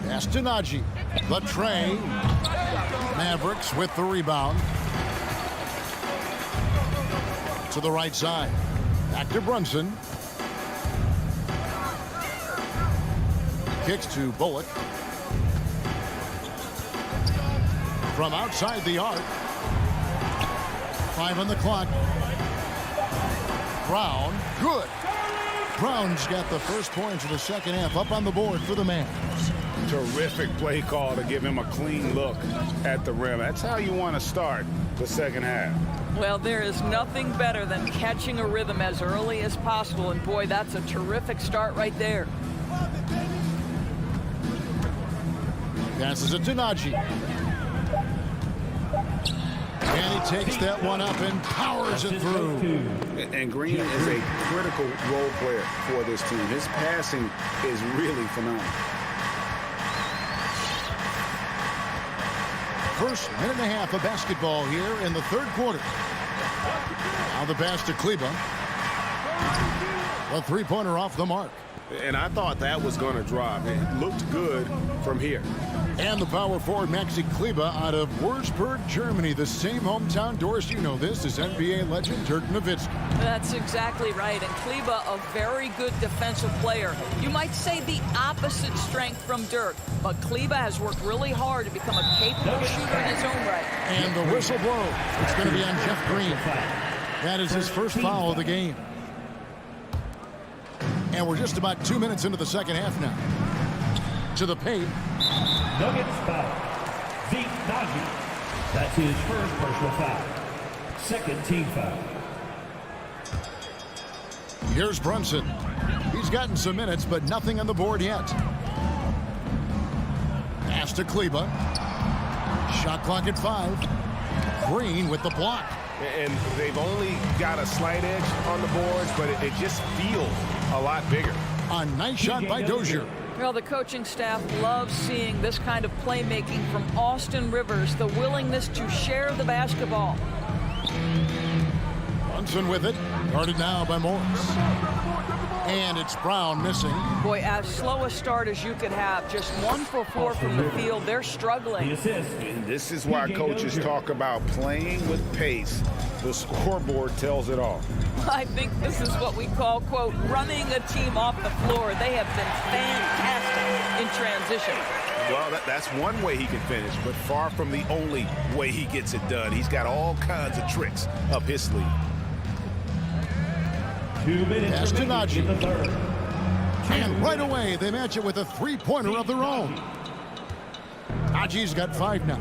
[SPEAKER 1] Pass to Najee. Latrey. Mavericks with the rebound. To the right side. Back to Brunson. Kicks to Bullock. From outside the arc. 5 on the clock. Brown. Good. Brown's got the first points of the second half up on the board for the Mavs.
[SPEAKER 4] Terrific play call to give him a clean look at the rim. That's how you want to start the second half.
[SPEAKER 10] Well, there is nothing better than catching a rhythm as early as possible, and boy, that's a terrific start right there.
[SPEAKER 1] Passes it to Najee. And he takes that one up and powers it through.
[SPEAKER 4] And Green is a critical role player for this team. His passing is really phenomenal.
[SPEAKER 1] First minute and a half of basketball here in the third quarter. Now the pass to Kleber. A three-pointer off the mark.
[SPEAKER 4] And I thought that was going to drop. It looked good from here.
[SPEAKER 1] And the power forward, Maxi Kleber, out of Würzburg, Germany. The same hometown, Doris, you know this, is NBA legend Dirk Nowitzki.
[SPEAKER 10] That's exactly right. And Kleber, a very good defensive player. You might say the opposite strength from Dirk. But Kleber has worked really hard to become a capable shooter in his own right.
[SPEAKER 1] And the whistle blows. It's going to be on Jeff Green. That is his first foul of the game. And we're just about 2 minutes into the second half now. To the paint.
[SPEAKER 11] Nuggets foul. Zeke Najee. That's his first personal foul. Second team foul.
[SPEAKER 1] Here's Brunson. He's gotten some minutes, but nothing on the board yet. Pass to Kleber. Shot clock at 5. Green with the block.
[SPEAKER 4] And they've only got a slight edge on the boards, but it just feels a lot bigger.
[SPEAKER 1] A nice shot by Dozier.
[SPEAKER 10] Well, the coaching staff loves seeing this kind of playmaking from Austin Rivers, the willingness to share the basketball.
[SPEAKER 1] Brunson with it, guarded now by Morris. And it's Brown missing.
[SPEAKER 10] Boy, as slow a start as you could have, just 1 for 4 from the field. They're struggling.
[SPEAKER 4] And this is why coaches talk about playing with pace. The scoreboard tells it all.
[SPEAKER 10] I think this is what we call, quote, running a team off the floor. They have been fantastic in transition.
[SPEAKER 4] Well, that's one way he can finish, but far from the only way he gets it done. He's got all kinds of tricks up his sleeve.
[SPEAKER 11] 2 minutes
[SPEAKER 1] Pass to Najee.
[SPEAKER 11] in the third.
[SPEAKER 1] And right away, they match it with a three-pointer of their own. Najee's got 5 now.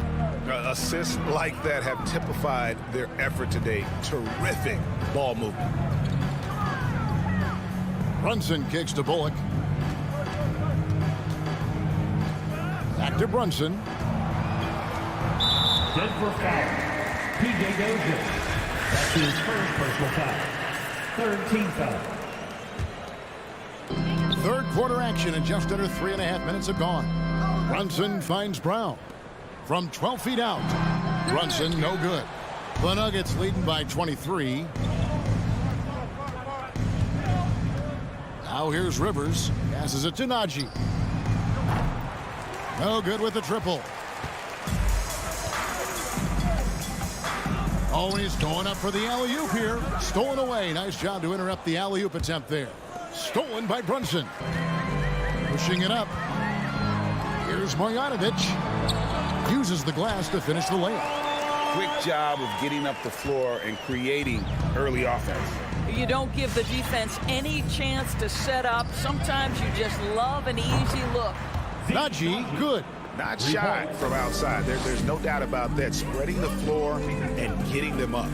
[SPEAKER 4] Assists like that have typified their effort today. Terrific ball movement.
[SPEAKER 1] Brunson kicks to Bullock. Back to Brunson.
[SPEAKER 11] Denver foul. P.J. Dozier. That's his first personal foul. Third team foul.
[SPEAKER 1] Third quarter action, and just under 3.5 minutes have gone. Brunson finds Brown from 12 feet out. Brunson no good. The Nuggets leading by 23. Now here's Rivers. Passes it to Najee. No good with the triple. Oh, and he's going up for the alley-oop here. Stolen away. Nice job to interrupt the alley-oop attempt there. Stolen by Brunson. Pushing it up. Here's Bogdanovic. Uses the glass to finish the layup.
[SPEAKER 2] Quick job of getting up the floor and creating early offense.
[SPEAKER 10] You don't give the defense any chance to set up. Sometimes you just love an easy look.
[SPEAKER 1] Najee, good.
[SPEAKER 2] Not shy from outside. There's no doubt about that. Spreading the floor and getting them up.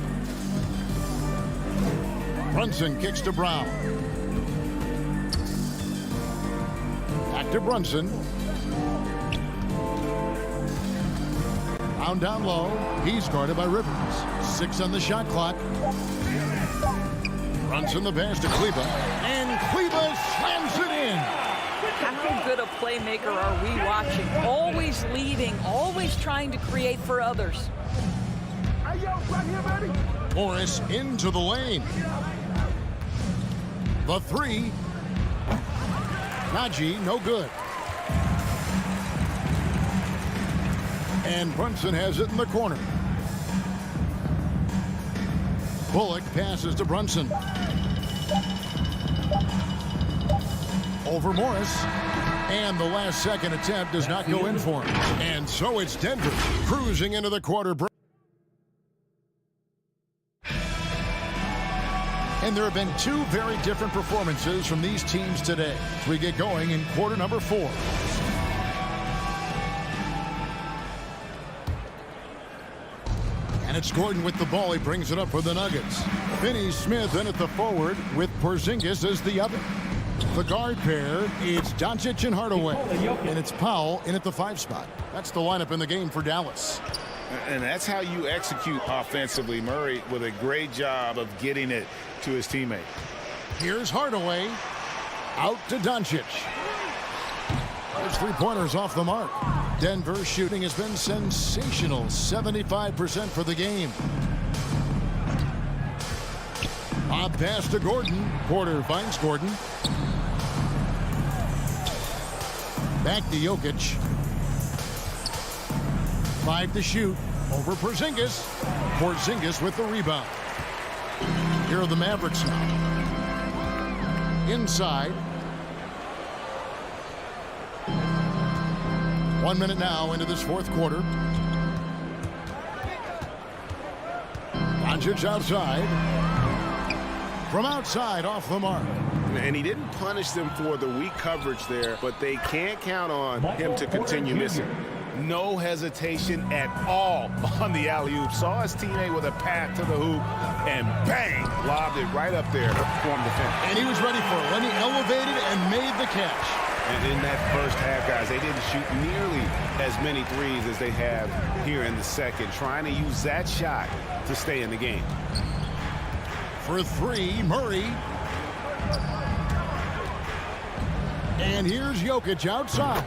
[SPEAKER 1] Brunson kicks to Brown. Back to Brunson. Brown down low. He's guarded by Rivers. 6 on the shot clock. Brunson the pass to Kleber. And Kleber slams it in.
[SPEAKER 10] How good a playmaker are we watching? Always leading, always trying to create for others.
[SPEAKER 1] Morris into the lane. The 3. Najee, no good. And Brunson has it in the corner. Bullock passes to Brunson. Over Morris. And the last second attempt does not go in for him. And so it's Denver cruising into the quarter break. And there have been 2 very different performances from these teams today as we get going in quarter number 4. And it's Gordon with the ball. He brings it up for the Nuggets. Finney Smith in at the forward with Porzingis as the other. The guard pair, it's Doncic and Hardaway. And it's Powell in at the 5 spot. That's the lineup in the game for Dallas.
[SPEAKER 2] And that's how you execute offensively. Murray with a great job of getting it to his teammate.
[SPEAKER 1] Here's Hardaway. Out to Doncic. Those 3-pointers off the mark. Denver's shooting has been sensational. 75% for the game. Bob pass to Gordon. Porter finds Gordon. Back to Jokic. 5 to shoot. Over Porzingis. Porzingis with the rebound. Here are the Mavericks now. Inside. 1 minute now into this 4th quarter. Doncic outside. From outside, off the mark.
[SPEAKER 4] And he didn't punish them for the weak coverage there, but they can't count on him to continue missing. No hesitation at all on the alley-oop. Saw his teammate with a path to the hoop, and bang, lobbed it right up there to form the finish.
[SPEAKER 1] And he was ready for it when he elevated and made the catch.
[SPEAKER 4] And in that first half, guys, they didn't shoot nearly as many threes as they have here in the second, trying to use that shot to stay in the game.
[SPEAKER 1] For three, Murray. And here's Jokic outside.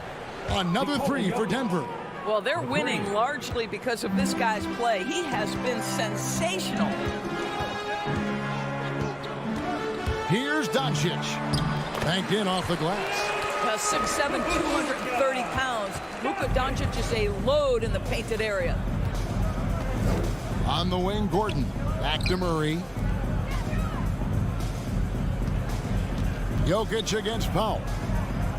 [SPEAKER 1] Another three for Denver.
[SPEAKER 10] Well, they're winning largely because of this guy's play. He has been sensational.
[SPEAKER 1] Here's Doncic. Banked in off the glass.
[SPEAKER 10] 6'7", 230 pounds. Luka Doncic is a load in the painted area.
[SPEAKER 1] On the wing, Gordon. Back to Murray. Jokic against Powell.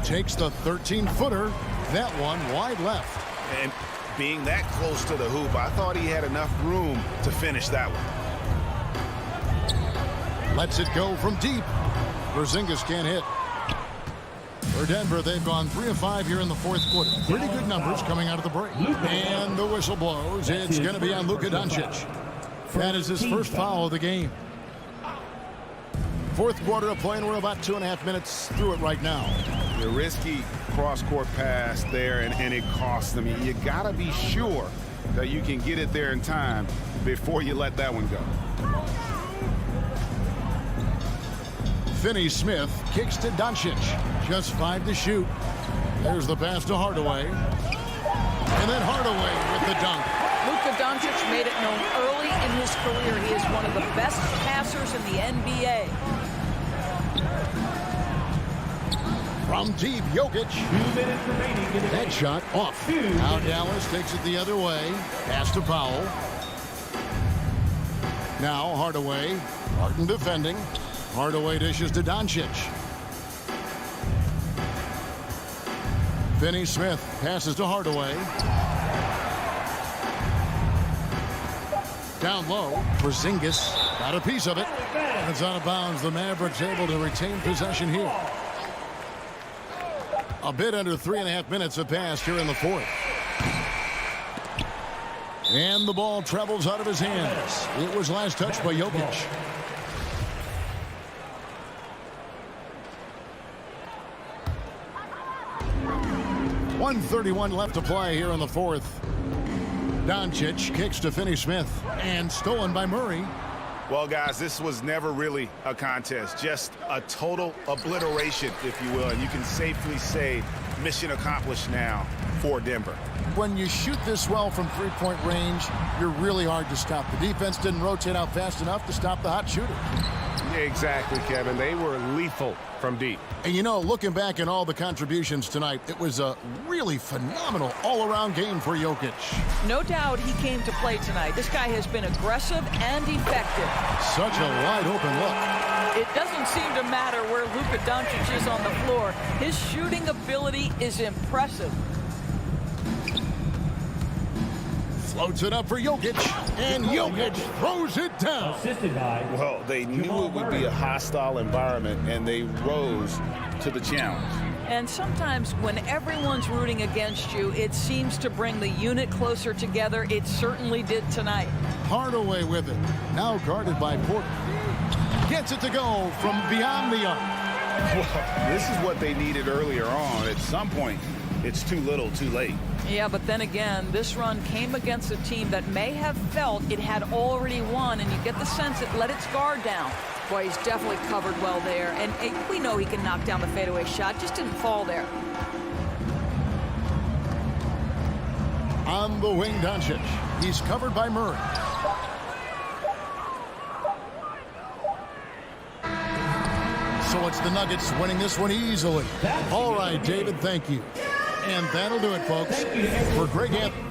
[SPEAKER 1] Takes the 13-footer. That one wide left.
[SPEAKER 2] And being that close to the hoop, I thought he had enough room to finish that one.
[SPEAKER 1] Lets it go from deep. Porzingis can't hit. For Denver, they've gone 3 of 5 here in the fourth quarter. Pretty good numbers coming out of the break. And the whistle blows. It's going to be on Luka Doncic. That is his first foul of the game. Fourth quarter of play, and we're about 2.5 minutes through it right now.
[SPEAKER 4] The risky cross-court pass there, and it cost them. You got to be sure that you can get it there in time before you let that one go.
[SPEAKER 1] Finney Smith kicks to Doncic. Just 5 to shoot. There's the pass to Hardaway. And then Hardaway with the dunk.
[SPEAKER 10] Luka Doncic made it known early in his career he is one of the best passers in the NBA.
[SPEAKER 1] From deep, Jokic.
[SPEAKER 11] 2 minutes remaining in the
[SPEAKER 1] That shot off. Now Dallas takes it the other way. Pass to Powell. Now Hardaway. Martin defending. Hardaway dishes to Doncic. Finney Smith passes to Hardaway. Down low, Porzingis got a piece of it. And it's out of bounds. The Mavericks able to retain possession here. A bit under 3.5 minutes have passed here in the fourth. And the ball travels out of his hands. It was last touched by Jokic. .131 left to play here in the fourth. Doncic kicks to Finney Smith and stolen by Murray.
[SPEAKER 2] Well, guys, this was never really a contest, just a total obliteration, if you will, and you can safely say mission accomplished now for Denver.
[SPEAKER 1] When you shoot this well from three-point range, you're really hard to stop. The defense didn't rotate out fast enough to stop the hot shooter.
[SPEAKER 4] Yeah, exactly, Kevin. They were lethal from deep.
[SPEAKER 1] And you know, looking back at all the contributions tonight, it was a really phenomenal all-around game for Jokic.
[SPEAKER 10] No doubt he came to play tonight. This guy has been aggressive and effective.
[SPEAKER 1] Such a wide-open look.
[SPEAKER 10] It doesn't seem to matter where Luka Doncic is on the floor. His shooting ability is impressive.
[SPEAKER 1] Floats it up for Jokic, and Jokic throws it down.
[SPEAKER 11] Assisted by.
[SPEAKER 2] Well, they knew it would be a hostile environment, and they rose to the challenge.
[SPEAKER 10] And sometimes when everyone's rooting against you, it seems to bring the unit closer together. It certainly did tonight.
[SPEAKER 1] Hardaway with it. Now guarded by Porter. Gets it to go from beyond the arc.
[SPEAKER 2] Well, this is what they needed earlier on. At some point, it's too little, too late.
[SPEAKER 10] Yeah, but then again, this run came against a team that may have felt it had already won, and you get the sense it let its guard down. Boy, he's definitely covered well there, and we know he can knock down the fadeaway shot, just didn't fall there.
[SPEAKER 1] On the wing, Doncic. He's covered by Murray. So it's the Nuggets winning this one easily. All right, David, thank you. And that'll do it, folks. For Greg Anthony.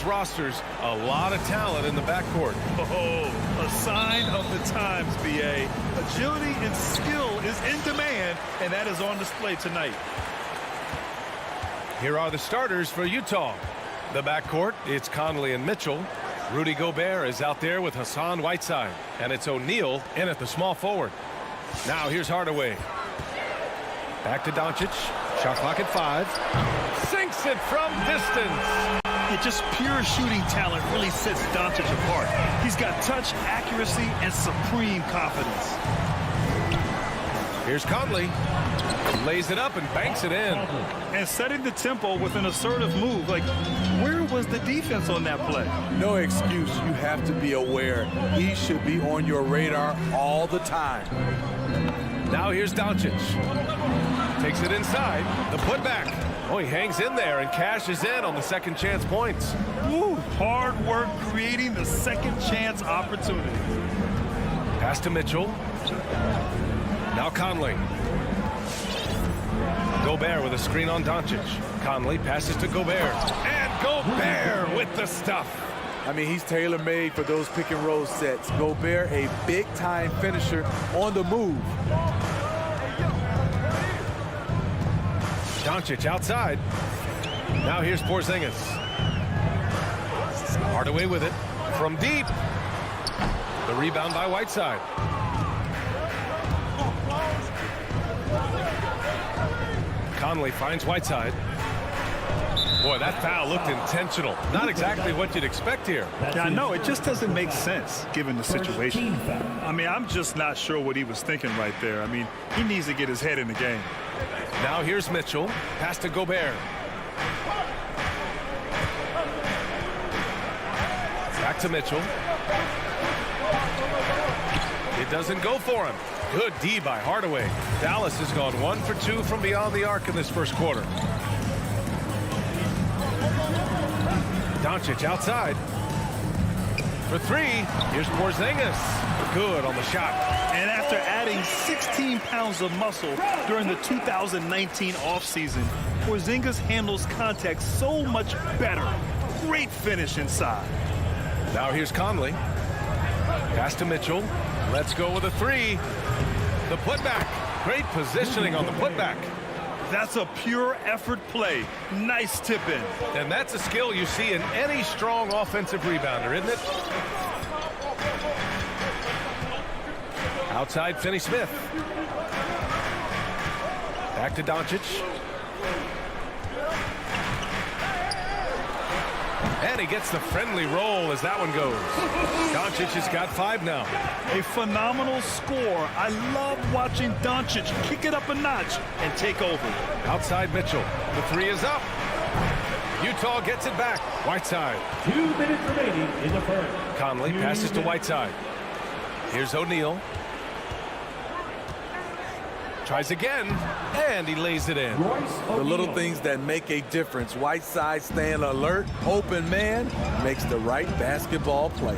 [SPEAKER 6] Rosters, a lot of talent in the backcourt.
[SPEAKER 8] Oh, a sign of the times, B.A. Agility and skill is in demand, and that is on display tonight.
[SPEAKER 6] Here are the starters for Utah. The backcourt, it's Conley and Mitchell. Rudy Gobert is out there with Hassan Whiteside, and it's O'Neal in at the small forward. Now here's Hardaway. Back to Doncic. Shot clock at 5. Sinks it from distance.
[SPEAKER 8] Just pure shooting talent really sets Doncic apart. He's got touch, accuracy, and supreme confidence.
[SPEAKER 6] Here's Conley. Lays it up and banks it in.
[SPEAKER 8] And setting the tempo with an assertive move. Like, where was the defense on that play?
[SPEAKER 12] No excuse. You have to be aware. He should be on your radar all the time.
[SPEAKER 6] Now here's Doncic. Takes it inside. The putback. Oh, he hangs in there and cashes in on the second chance points.
[SPEAKER 8] Woo, hard work creating the second chance opportunity.
[SPEAKER 6] Pass to Mitchell. Now Conley. Gobert with a screen on Doncic. Conley passes to Gobert. And Gobert with the stuff.
[SPEAKER 12] I mean, he's tailor-made for those pick and roll sets. Gobert, a big-time finisher on the move.
[SPEAKER 6] Doncic outside. Now here's Porzingis. Hardaway with it from deep. The rebound by Whiteside. Conley finds Whiteside. Boy, that foul looked intentional. Not exactly what you'd expect here.
[SPEAKER 8] Yeah, I know. It just doesn't make sense given the situation. I mean, I'm just not sure what he was thinking right there. I mean, he needs to get his head in the game.
[SPEAKER 6] Now here's Mitchell. Pass to Gobert. Back to Mitchell. It doesn't go for him. Good D by Hardaway. Dallas has gone 1 for 2 from beyond the arc in this first quarter. Doncic outside. For three, here's Porzingis. Good on the shot.
[SPEAKER 8] And after adding 16 pounds of muscle during the 2019 offseason, Porzingis handles contact so much better. Great finish inside.
[SPEAKER 6] Now here's Conley. Pass to Mitchell. Let's go with a three. The putback. Great positioning on the putback.
[SPEAKER 8] That's a pure effort play. Nice tip in.
[SPEAKER 6] And that's a skill you see in any strong offensive rebounder, isn't it? Outside, Finney Smith. Back to Doncic. And he gets the friendly roll as that one goes. Doncic has got 5 now.
[SPEAKER 8] A phenomenal score. I love watching Doncic kick it up a notch and take over.
[SPEAKER 6] Outside Mitchell. The three is up. Utah gets it back. Whiteside.
[SPEAKER 11] 2 minutes remaining in the first.
[SPEAKER 6] Conley passes to Whiteside. Here's O'Neal. Tries again, and he lays it in.
[SPEAKER 12] The little things that make a difference. Whiteside staying alert, open man, makes the right basketball play.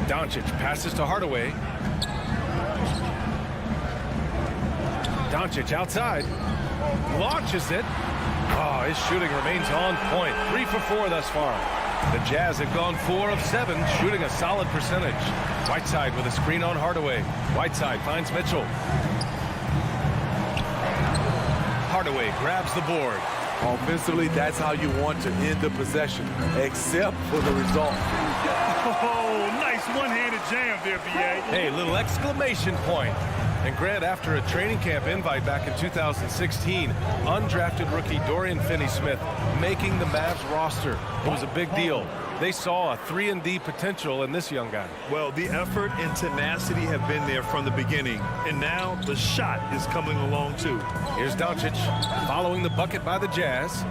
[SPEAKER 6] Doncic passes to Hardaway. Doncic outside. Launches it. Oh, his shooting remains on point. 3 for 4 thus far. The Jazz have gone 4 of 7, shooting a solid percentage. Whiteside with a screen on Hardaway. Whiteside finds Mitchell. Hardaway grabs the board.
[SPEAKER 12] Offensively, that's how you want to end the possession, except for the result.
[SPEAKER 8] Oh, nice one-handed jam there, B.A.
[SPEAKER 6] Hey, little exclamation point. And Grant, after a training camp invite back in 2016, undrafted rookie Dorian Finney-Smith making the Mavs roster. It was a big deal. They saw a 3-and-D potential in this young guy.
[SPEAKER 8] Well, the effort and tenacity have been there from the beginning. And now the shot is coming along, too.
[SPEAKER 6] Here's Doncic following the bucket by the Jazz.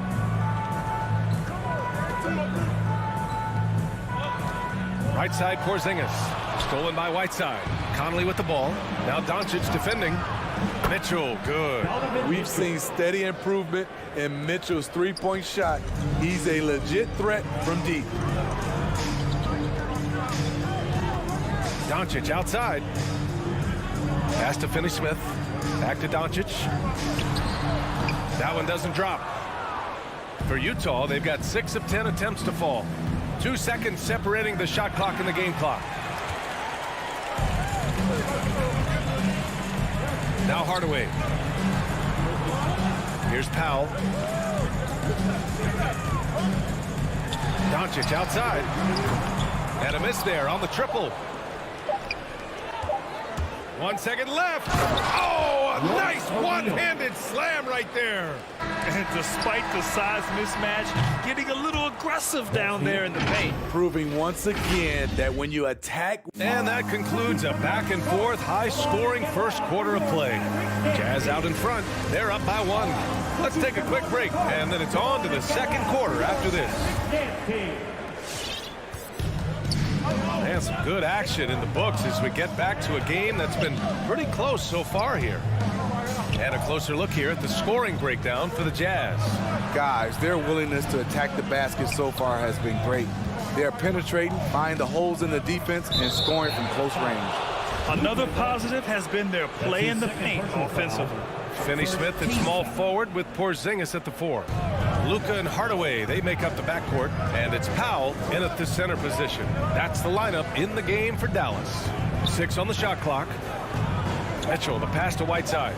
[SPEAKER 6] Right side, Porzingis. Stolen by Whiteside. Conley with the ball. Now Doncic defending. Mitchell, good.
[SPEAKER 12] We've seen steady improvement in Mitchell's three-point shot. He's a legit threat from deep.
[SPEAKER 6] Doncic outside. Pass to Finney Smith. Back to Doncic. That one doesn't drop. For Utah, they've got 6 of 10 attempts to fall. 2 seconds separating the shot clock and the game clock. Now Hardaway. Here's Powell. Doncic outside. And a miss there on the triple. 1 second left. Oh, a nice one-handed slam right there.
[SPEAKER 8] And despite the size mismatch, getting a little aggressive down there in the paint.
[SPEAKER 12] Proving once again that when you attack...
[SPEAKER 6] And that concludes a back-and-forth, high-scoring first quarter of play. Jazz out in front. They're up by 1. Let's take a quick break, and then it's on to the second quarter after this. And some good action in the books as we get back to a game that's been pretty close so far here. And a closer look here at the scoring breakdown for the Jazz.
[SPEAKER 12] Guys, their willingness to attack the basket so far has been great. They're penetrating, finding the holes in the defense, and scoring from close range.
[SPEAKER 8] Another positive has been their play in the paint offensively.
[SPEAKER 6] Finney Smith at small forward with Porzingis at the 4. Luka and Hardaway, they make up the backcourt, and it's Powell in at the center position. That's the lineup in the game for Dallas. 6 on the shot clock. Mitchell, the pass to Whiteside.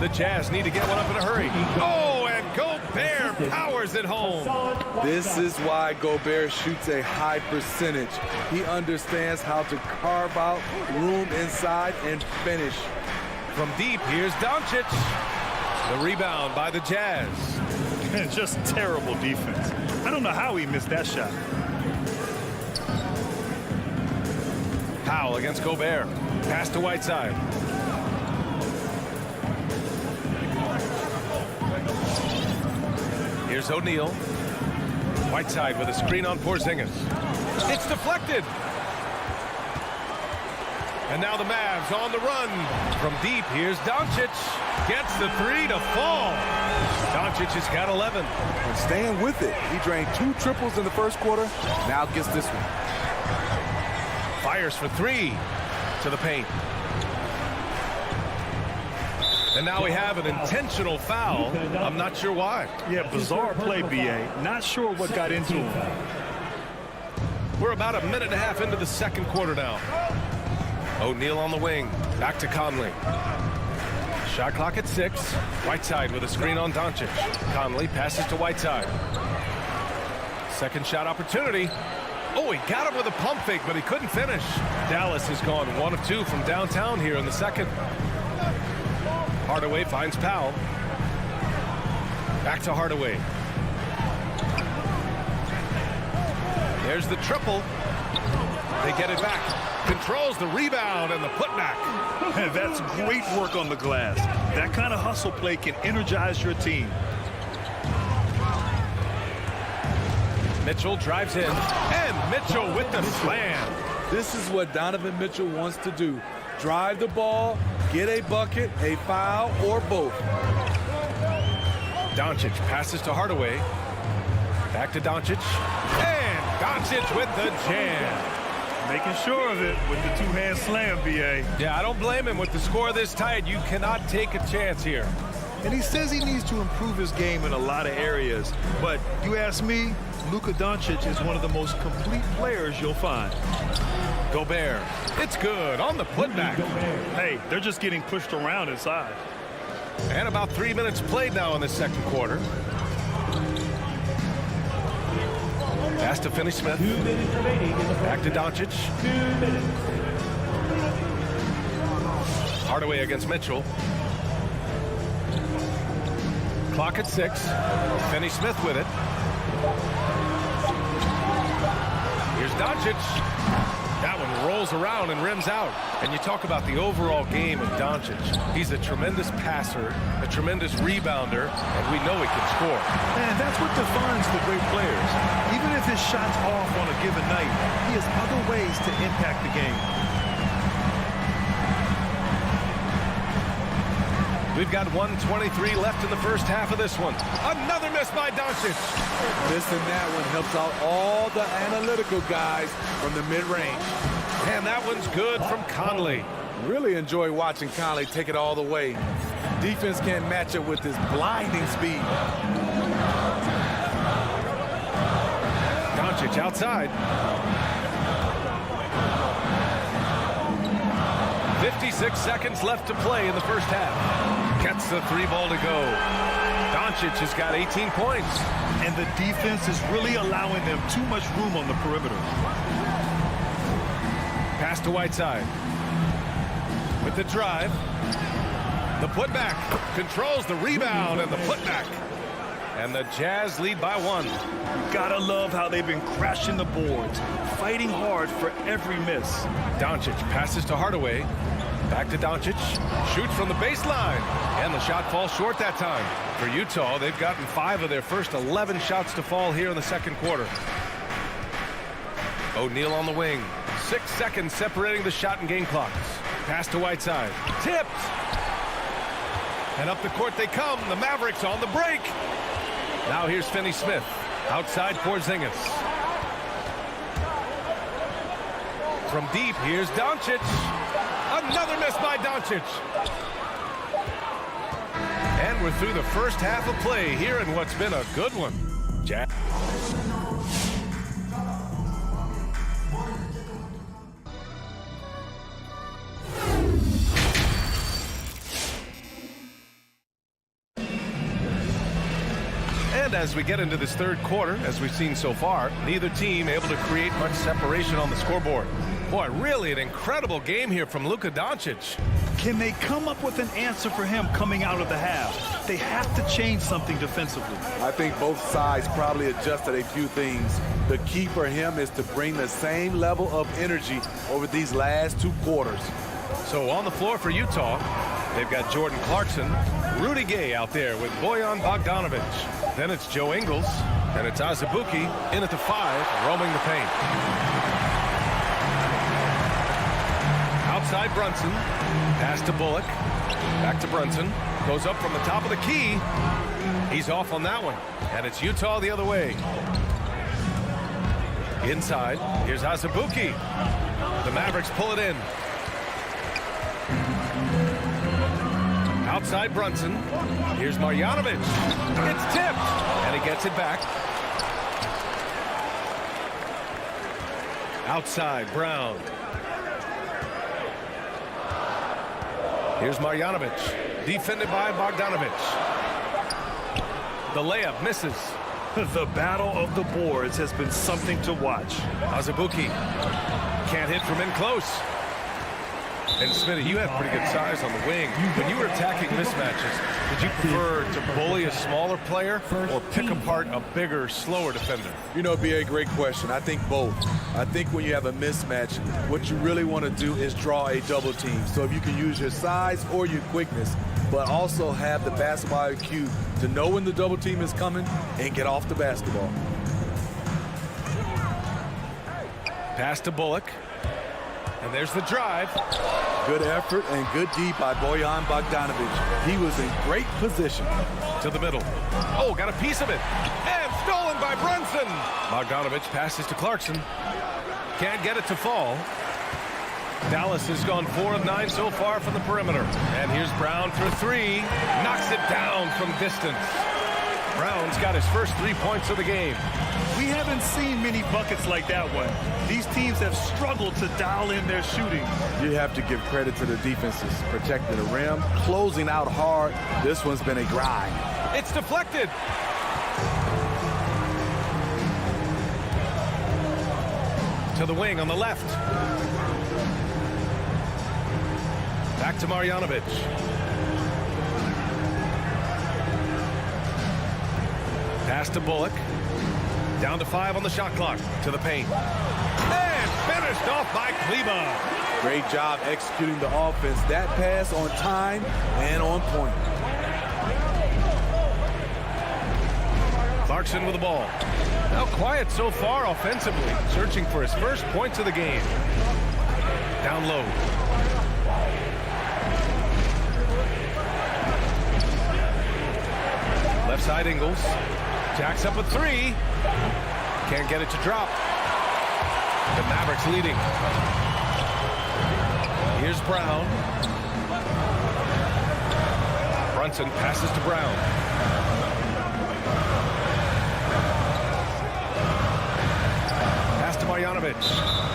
[SPEAKER 6] The Jazz need to get one up in a hurry. Oh, and Gobert powers it home.
[SPEAKER 12] This is why Gobert shoots a high percentage. He understands how to carve out room inside and finish.
[SPEAKER 6] From deep, here's Doncic. The rebound by the Jazz.
[SPEAKER 8] Just terrible defense. I don't know how he missed that shot.
[SPEAKER 6] Powell against Gobert. Pass to Whiteside. Here's O'Neal. Whiteside with a screen on Porzingis. It's deflected. And now the Mavs on the run. From deep, here's Doncic. Gets the three to fall. Doncic has got 11.
[SPEAKER 12] And staying with it. He drained 2 triples in the first quarter. Now gets this one.
[SPEAKER 6] Fires for 3 to the paint. And now we have an intentional foul. I'm not sure why.
[SPEAKER 8] Yeah, bizarre play, B.A. Not sure what got into him.
[SPEAKER 6] We're about a minute and a half into the second quarter now. O'Neal on the wing. Back to Conley. Shot clock at 6. Whiteside with a screen on Doncic. Conley passes to Whiteside. Second shot opportunity. Oh, he got him with a pump fake, but he couldn't finish. Dallas has gone 1 of 2 from downtown here in the second. Hardaway finds Powell. Back to Hardaway. There's the triple. They get it back. Controls the rebound and the putback.
[SPEAKER 8] That's great work on the glass. That kind of hustle play can energize your team.
[SPEAKER 6] Mitchell drives in, and Mitchell with the slam.
[SPEAKER 12] This is what Donovan Mitchell wants to do. Drive the ball, get a bucket, a foul, or both.
[SPEAKER 6] Doncic passes to Hardaway. Back to Doncic. And Doncic with the jam.
[SPEAKER 8] Making sure of it with the 2-hand slam, B.A.
[SPEAKER 6] Yeah, I don't blame him. With the score this tight, you cannot take a chance here.
[SPEAKER 8] And he says he needs to improve his game in a lot of areas. But you ask me, Luka Doncic is one of the most complete players you'll find.
[SPEAKER 6] Gobert. It's good on the putback.
[SPEAKER 8] Hey, they're just getting pushed around inside.
[SPEAKER 6] And about 3 minutes played now in the second quarter. Pass to Finney Smith.
[SPEAKER 11] 2 minutes remaining in the
[SPEAKER 6] back to Doncic.
[SPEAKER 11] 2 minutes.
[SPEAKER 6] Hardaway against Mitchell. Clock at 6. Finney Smith with it. Here's Doncic. That one rolls around and rims out. And you talk about the overall game of Doncic. He's a tremendous passer, a tremendous rebounder, and we know he can score.
[SPEAKER 8] And that's what defines the great players. Even if his shot's off on a given night, he has other ways to impact the game.
[SPEAKER 6] We've got 1:23 left in the first half of this one. Another miss by Doncic.
[SPEAKER 12] Missing that one helps out all the analytical guys from the mid-range.
[SPEAKER 6] And that one's good from Conley.
[SPEAKER 12] Really enjoy watching Conley take it all the way. Defense can't match it with his blinding speed.
[SPEAKER 6] Doncic outside. 56 seconds left to play in the first half. Gets the 3 ball to go. Doncic has got 18 points.
[SPEAKER 8] And the defense is really allowing them too much room on the perimeter.
[SPEAKER 6] Pass to Whiteside. With the drive. The putback. Controls the rebound and the putback. And the Jazz lead by 1.
[SPEAKER 8] You gotta love how they've been crashing the boards, fighting hard for every miss.
[SPEAKER 6] Doncic passes to Hardaway. Back to Doncic. Shoots from the baseline. And the shot falls short that time. For Utah, they've gotten 5 of their first 11 shots to fall here in the second quarter. O'Neal on the wing. 6 seconds separating the shot and game clocks. Pass to Whiteside. Tipped. And up the court they come. The Mavericks on the break. Now here's Finney Smith. Outside Porzingis. From deep, here's Doncic. Another miss by Doncic. And we're through the first half of play here in what's been a good one. Jack. And as we get into this third quarter, as we've seen so far, neither team able to create much separation on the scoreboard. Boy, really an incredible game here from Luka Doncic.
[SPEAKER 8] Can they come up with an answer for him coming out of the half? They have to change something defensively.
[SPEAKER 12] I think both sides probably adjusted a few things. The key for him is to bring the same level of energy over these last 2 quarters.
[SPEAKER 6] So on the floor for Utah, they've got Jordan Clarkson, Rudy Gay out there with Bojan Bogdanovic. Then it's Joe Ingles, and it's Azubuike in at the 5, roaming the paint. Outside Brunson, pass to Bullock, back to Brunson, goes up from the top of the key. He's off on that one, and it's Utah the other way. Inside, here's Azubuike. The Mavericks pull it in. Outside Brunson. Here's Marjanovic. It's tipped, and he gets it back. Outside Brown. Here's Marjanovic, defended by Bogdanovic. The layup misses.
[SPEAKER 8] The battle of the boards has been something to watch.
[SPEAKER 6] Azubuike can't hit from in close. And Smitty, you had pretty good size on the wing. When you were attacking mismatches, did you prefer to bully a smaller player or pick apart a bigger, slower defender?
[SPEAKER 12] You know, B.A., great question. I think both. I think when you have a mismatch, what you really want to do is draw a double team. So if you can use your size or your quickness, but also have the basketball IQ to know when the double team is coming and get off the basketball.
[SPEAKER 6] Pass to Bullock. And there's the drive.
[SPEAKER 12] Good effort and good D by Bojan Bogdanovic. He was in great position.
[SPEAKER 6] To the middle. Oh, got a piece of it. And stolen by Brunson. Bogdanovic passes to Clarkson. Can't get it to fall. Dallas has gone 4 of 9 so far from the perimeter. And here's Brown for 3. Knocks it down from distance. Brown's got his first 3 points of the game.
[SPEAKER 8] We haven't seen many buckets like that one. These teams have struggled to dial in their shooting.
[SPEAKER 12] You have to give credit to the defenses. Protecting the rim, closing out hard. This one's been a grind.
[SPEAKER 6] It's deflected. To the wing on the left. Back to Marjanovic. Pass to Bullock. Down to 5 on the shot clock. To the paint. And finished off by Kleber.
[SPEAKER 12] Great job executing the offense. That pass on time and on point.
[SPEAKER 6] Clarkson with the ball. Now quiet so far offensively. Searching for his first points of the game. Down low. Left side Ingles. Jacks up a 3. Can't get it to drop. The Mavericks leading. Here's Brown. Brunson passes to Brown. Pass to Marjanovic.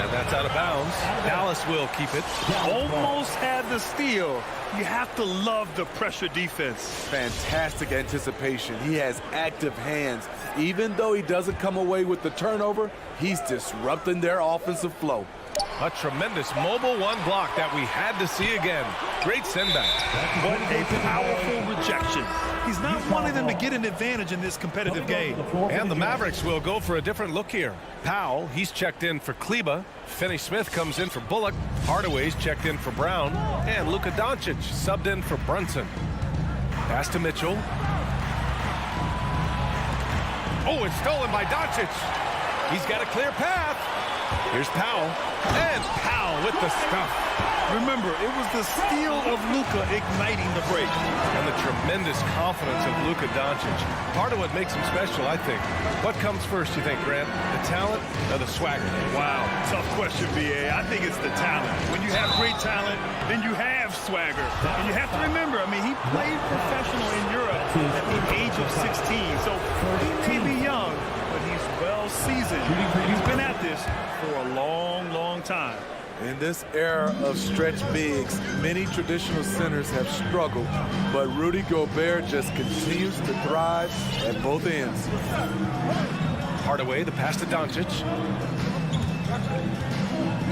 [SPEAKER 6] And that's out of bounds. Dallas will keep it.
[SPEAKER 8] Almost had the steal. You have to love the pressure defense.
[SPEAKER 12] Fantastic anticipation. He has active hands. Even though he doesn't come away with the turnover, he's disrupting their offensive flow.
[SPEAKER 6] A tremendous mobile 1 block that we had to see again. Great send back.
[SPEAKER 8] What a powerful rejection. He's not wanting them to get an advantage in this competitive game.
[SPEAKER 6] And the Mavericks will go for a different look here. Powell, he's checked in for Kleber. Finney Smith comes in for Bullock. Hardaway's checked in for Brown. And Luka Doncic subbed in for Brunson. Pass to Mitchell. Oh, it's stolen by Doncic. He's got a clear path. Here's Powell. And Powell with the stuff.
[SPEAKER 8] Remember, it was the steal of Luka igniting the break.
[SPEAKER 6] And the tremendous confidence of Luka Doncic. Part of what makes him special, I think. What comes first, you think, Grant? The talent or the swagger?
[SPEAKER 8] Wow, tough question, B.A. I think it's the talent. When you have great talent, then you have swagger. And you have to remember, I mean, he played professional in Europe at the age of 16. So he may be young, but he's well seasoned. He's been at this for a long, long time.
[SPEAKER 12] In this era of stretch bigs, many traditional centers have struggled, but Rudy Gobert just continues to thrive at both ends.
[SPEAKER 6] Hardaway, the pass to Doncic.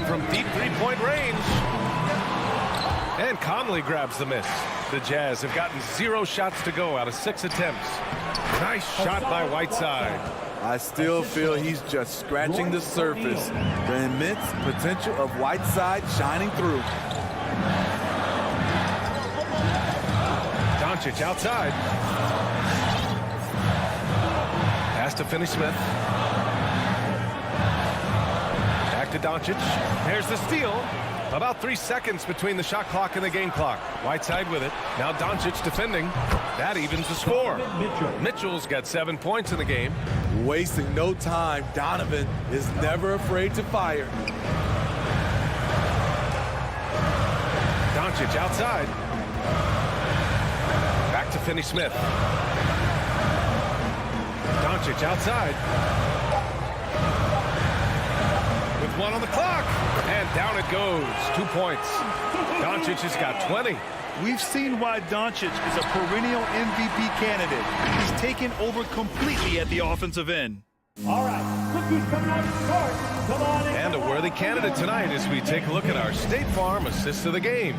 [SPEAKER 6] From deep three-point range. And Conley grabs the miss. The Jazz have gotten 0 shots to go out of 6 attempts. Nice shot by Whiteside.
[SPEAKER 12] I still feel he's just scratching the surface. The immense potential of Whiteside shining through.
[SPEAKER 6] Doncic outside. Pass to Finney-Smith. Back to Doncic. There's the steal. About 3 seconds between the shot clock and the game clock. Whiteside with it. Now Doncic defending. That evens the score. Mitchell's got 7 points in the game.
[SPEAKER 12] Wasting no time. Donovan is never afraid to fire.
[SPEAKER 6] Doncic outside. Back to Finney-Smith. Doncic outside. With 1 on the clock. And down it goes. 2 points. Doncic has got 20.
[SPEAKER 8] We've seen why Doncic is a perennial MVP candidate. He's taken over completely at the offensive end.
[SPEAKER 11] All right, rookies coming out to start. Come on in.
[SPEAKER 6] And a worthy candidate tonight as we take a look at our State Farm assist of the game.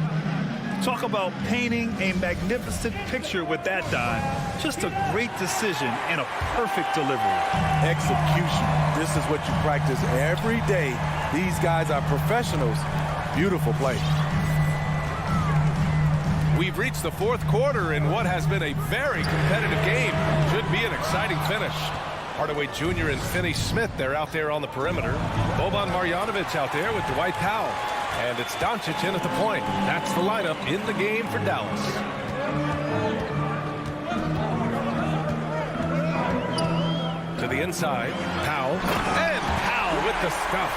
[SPEAKER 8] Talk about painting a magnificent picture with that dime. Just a great decision and a perfect delivery.
[SPEAKER 12] Execution. This is what you practice every day. These guys are professionals. Beautiful play.
[SPEAKER 6] We've reached the 4th quarter in what has been a very competitive game. Should be an exciting finish. Hardaway Jr. and Finney-Smith, they're out there on the perimeter. Boban Marjanovic out there with Dwight Powell. And it's Doncic in at the point. That's the lineup in the game for Dallas. To the inside, Powell. And Powell with the stuff.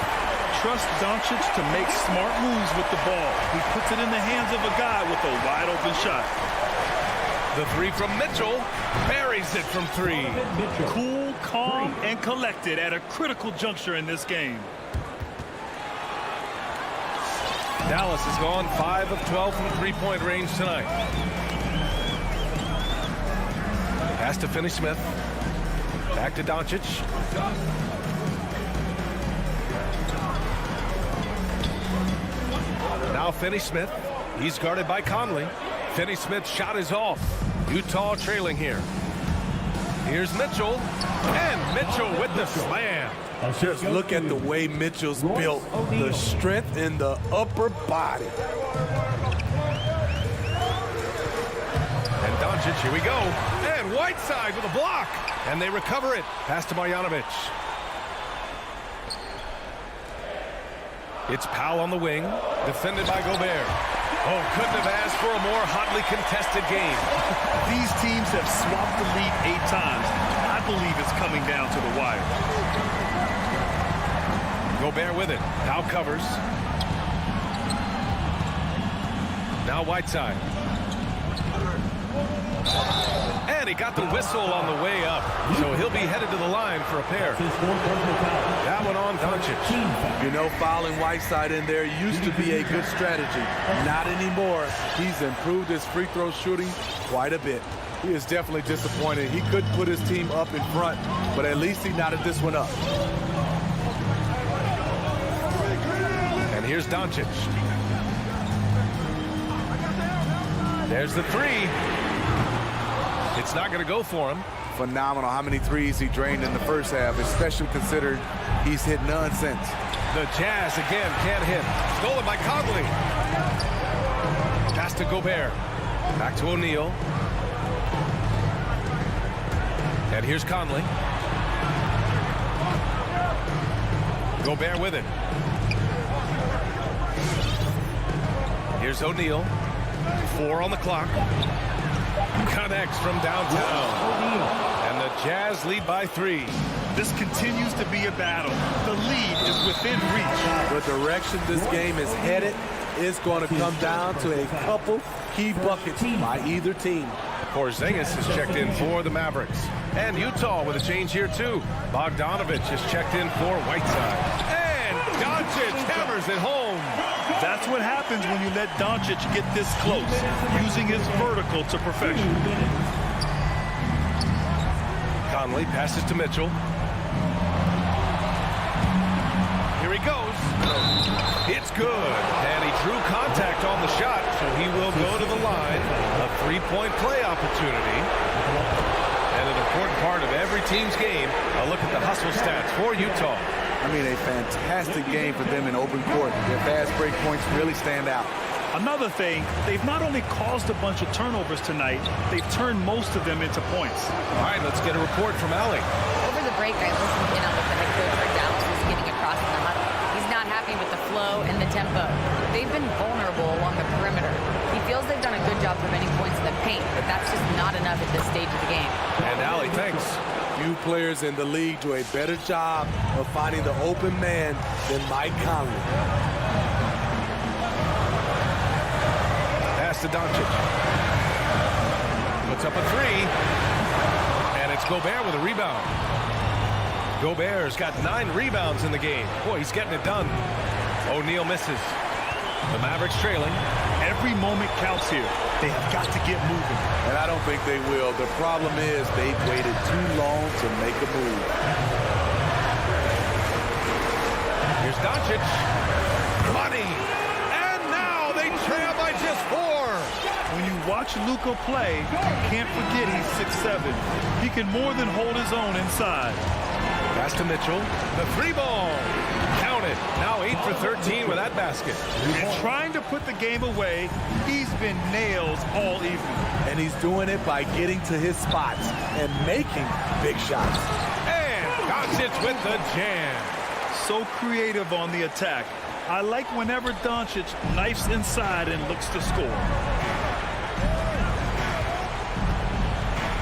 [SPEAKER 8] Trust Doncic to make smart moves with the ball. He puts it in the hands of a guy with a wide-open shot.
[SPEAKER 6] The 3 from Mitchell. Buries it from 3.
[SPEAKER 8] Cool, calm, and collected at a critical juncture in this game.
[SPEAKER 6] Dallas has gone 5 of 12 from three-point range tonight. Pass to Finney-Smith. Back to Doncic. Now Finney-Smith. He's guarded by Conley. Finney-Smith's shot is off. Utah trailing here. Here's Mitchell. And Mitchell with the slam.
[SPEAKER 12] Just look at the way Mitchell's built. The strength in the upper body.
[SPEAKER 6] And Doncic, here we go. And Whiteside with a block. And they recover it. Pass to Marjanovic. It's Powell on the wing. Defended by Gobert. Oh, couldn't have asked for a more hotly contested game.
[SPEAKER 8] These teams have swapped the lead 8 times. I believe it's coming down to the wire.
[SPEAKER 6] Gobert with it. Now covers. Now Whiteside. And he got the whistle on the way up. So he'll be headed to the line for a pair. That one on Doncic.
[SPEAKER 12] You know, fouling Whiteside in there used to be a good strategy. Not anymore. He's improved his free throw shooting quite a bit. He is definitely disappointed. He couldn't put his team up in front, but at least he knotted this one up.
[SPEAKER 6] And here's Doncic. There's the 3. It's not going to go for him.
[SPEAKER 12] Phenomenal how many threes he drained in the first half, especially considered he's hit none since.
[SPEAKER 6] The Jazz again can't hit. Stolen by Conley. Pass to Gobert. Back to O'Neal. And here's Conley. Gobert with it. Here's O'Neal. 4 on the clock. Connects from downtown. And the Jazz lead by 3.
[SPEAKER 8] This continues to be a battle. The lead is within reach.
[SPEAKER 12] The direction this game is headed is going to come down to a couple key buckets by either team.
[SPEAKER 6] Porzingis has checked in for the Mavericks. And Utah with a change here too. Bogdanovic has checked in for Whiteside. And Doncic hammers it home.
[SPEAKER 8] That's what happens when you let Doncic get this close, using his vertical to perfection.
[SPEAKER 6] Conley passes to Mitchell. Here he goes. It's good. And he drew contact on the shot, so he will go to the line. A 3-point play opportunity. And an important part of every team's game. A look at the hustle stats for Utah.
[SPEAKER 12] I mean, a fantastic game for them in open court. Their fast break points really stand out.
[SPEAKER 8] Another thing, they've not only caused a bunch of turnovers tonight, they've turned most of them into points.
[SPEAKER 6] All right, let's get a report from Allie.
[SPEAKER 13] Over the break, I listened in on what the head coach for Dallas was getting across in the huddle. He's not happy with the flow and the tempo. They've been vulnerable along the perimeter. He feels they've done a good job preventing points in the paint, but that's just not enough at this stage of the game.
[SPEAKER 6] And Allie, thanks.
[SPEAKER 12] Few players in the league do a better job of finding the open man than Mike Conley.
[SPEAKER 6] Pass to Doncic. Puts up a three. And it's Gobert with a rebound. Gobert's got 9 rebounds in the game. Boy, he's getting it done. O'Neal misses. The Mavericks trailing.
[SPEAKER 8] Every moment counts here. They have got to get moving.
[SPEAKER 12] And I don't think they will. The problem is they've waited too long to make a move.
[SPEAKER 6] Here's Doncic. Money. And now they trail by just 4.
[SPEAKER 8] When you watch Luka play, you can't forget he's 6'7". He can more than hold his own inside.
[SPEAKER 6] Pass to Mitchell. The 3-ball. Counted. Now 8 for 13 with that basket.
[SPEAKER 8] And trying to put the game away, he's been nails all evening.
[SPEAKER 12] And he's doing it by getting to his spots and making big shots.
[SPEAKER 6] And Doncic with the jam.
[SPEAKER 8] So creative on the attack. I like whenever Doncic knifes inside and looks to score.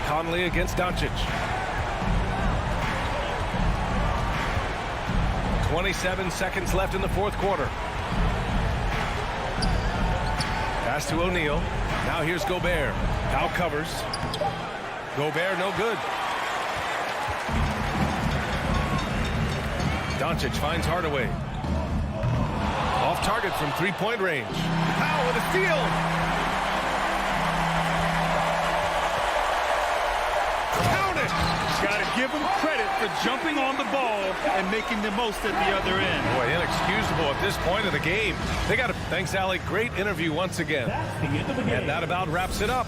[SPEAKER 6] Conley against Doncic. 27 seconds left in the fourth quarter. Pass to O'Neal. Now here's Gobert. Now covers. Gobert no good. Doncic finds Hardaway. Off target from three-point range. Powell with a steal.
[SPEAKER 8] Got to give him credit for jumping on the ball and making the most at the other end.
[SPEAKER 6] Boy, inexcusable at this point of the game. They got to. Thanks, Allie. Great interview once again. And that about wraps it up.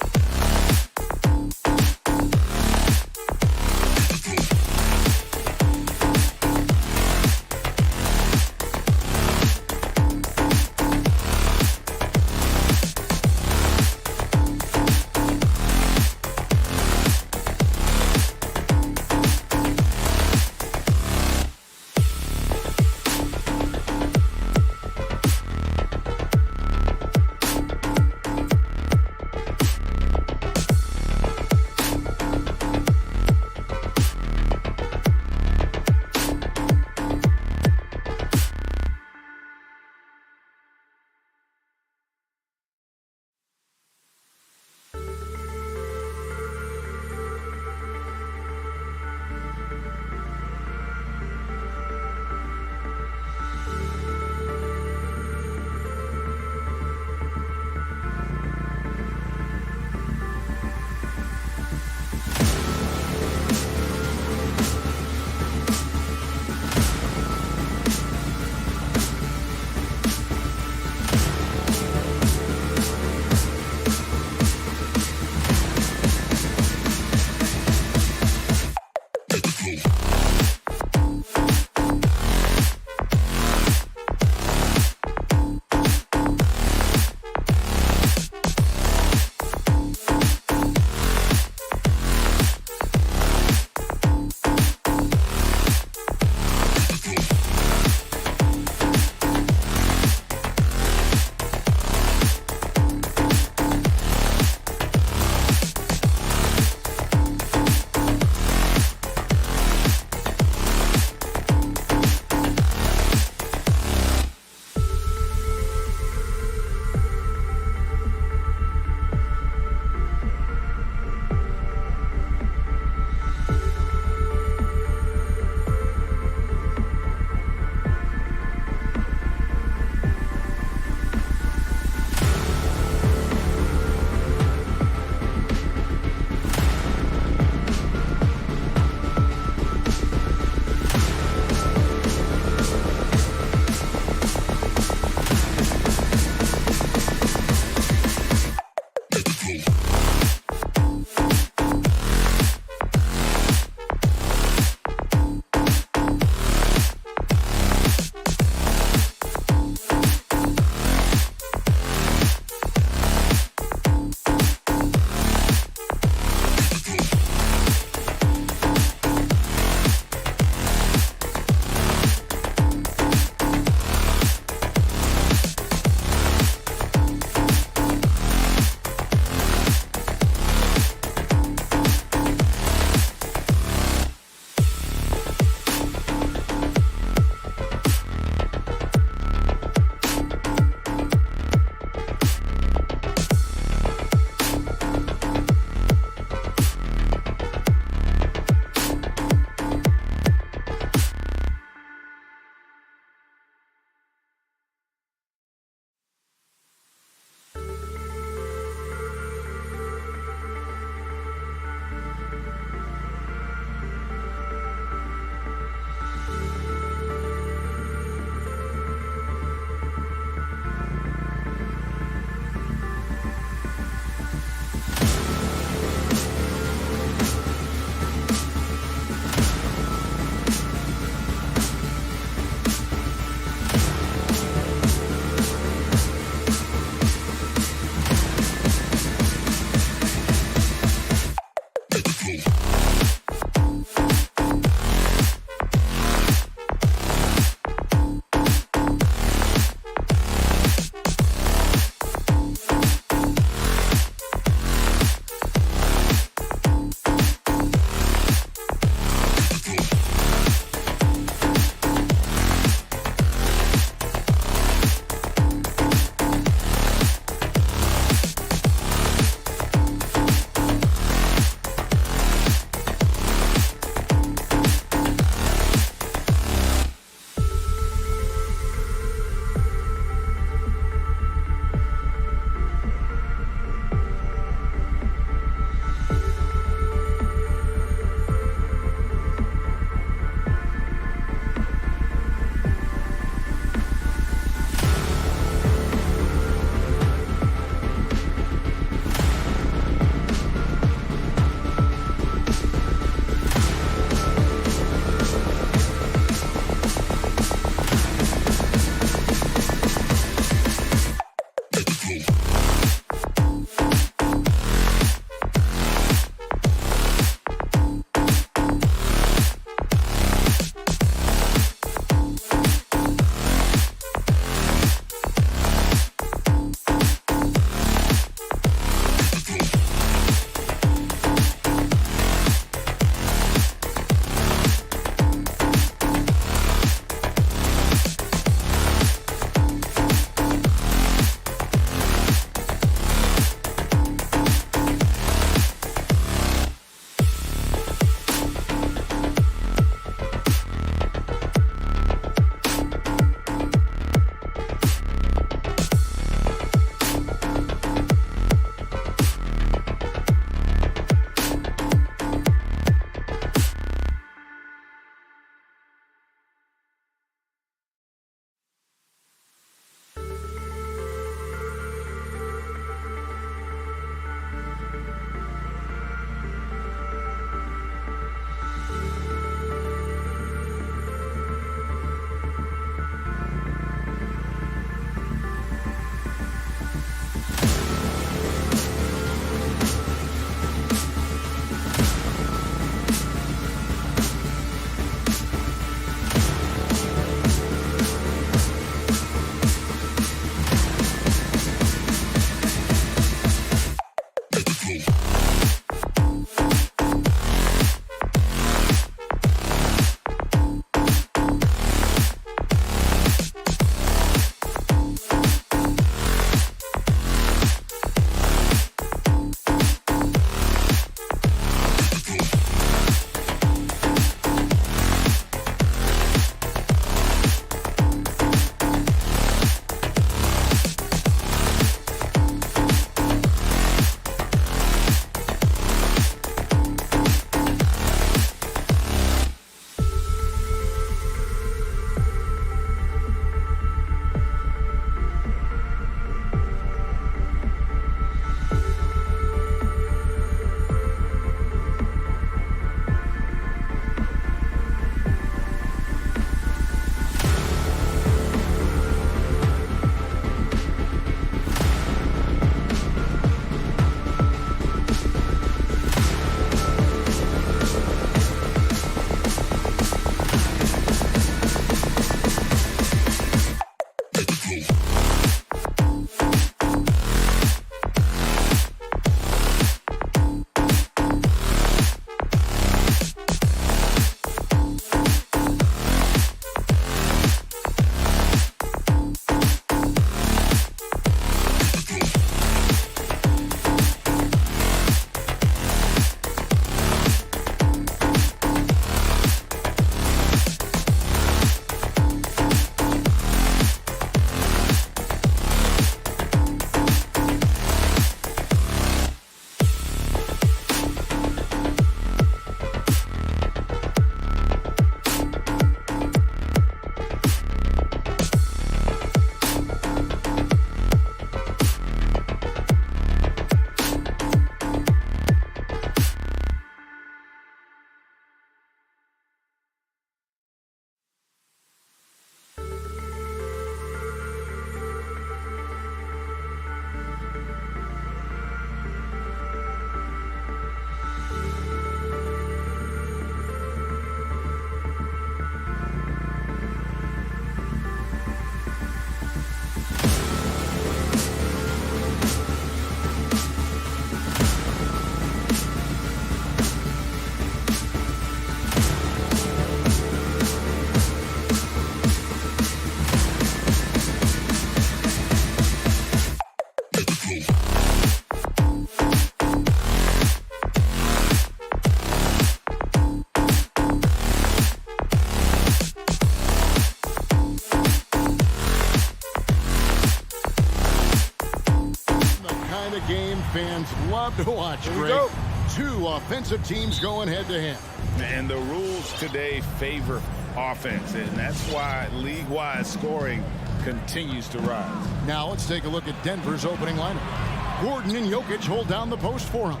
[SPEAKER 1] Game fans love to watch, Greg. Two offensive teams going head-to-head.
[SPEAKER 2] And the rules today favor offense, and that's why league-wide scoring continues to rise.
[SPEAKER 1] Now let's take a look at Denver's opening lineup. Gordon and Jokic hold down the post for him.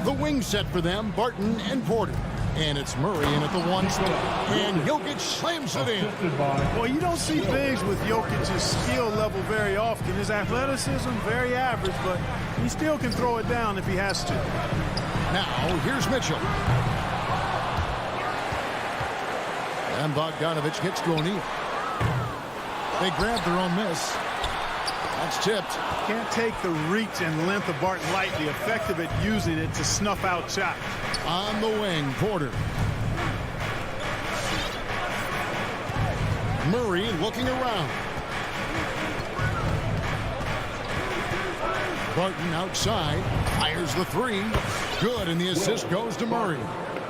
[SPEAKER 1] The wing set for them, Barton and Porter. And it's Murray in at the one spot. And Jokic slams it in.
[SPEAKER 3] Well, you don't see bigs with Jokic's skill level very often. His athleticism, very average, but he still can throw it down if he has to.
[SPEAKER 1] Now, here's Mitchell. And Bogdanovic gets to O'Neal. They grab their own miss. That's tipped.
[SPEAKER 3] Can't take the reach and length of Barton lightly. Effective at using it to snuff out shots.
[SPEAKER 1] On the wing, Porter. Murray looking around. Barton outside. Fires the three. Good, and the assist goes to Murray.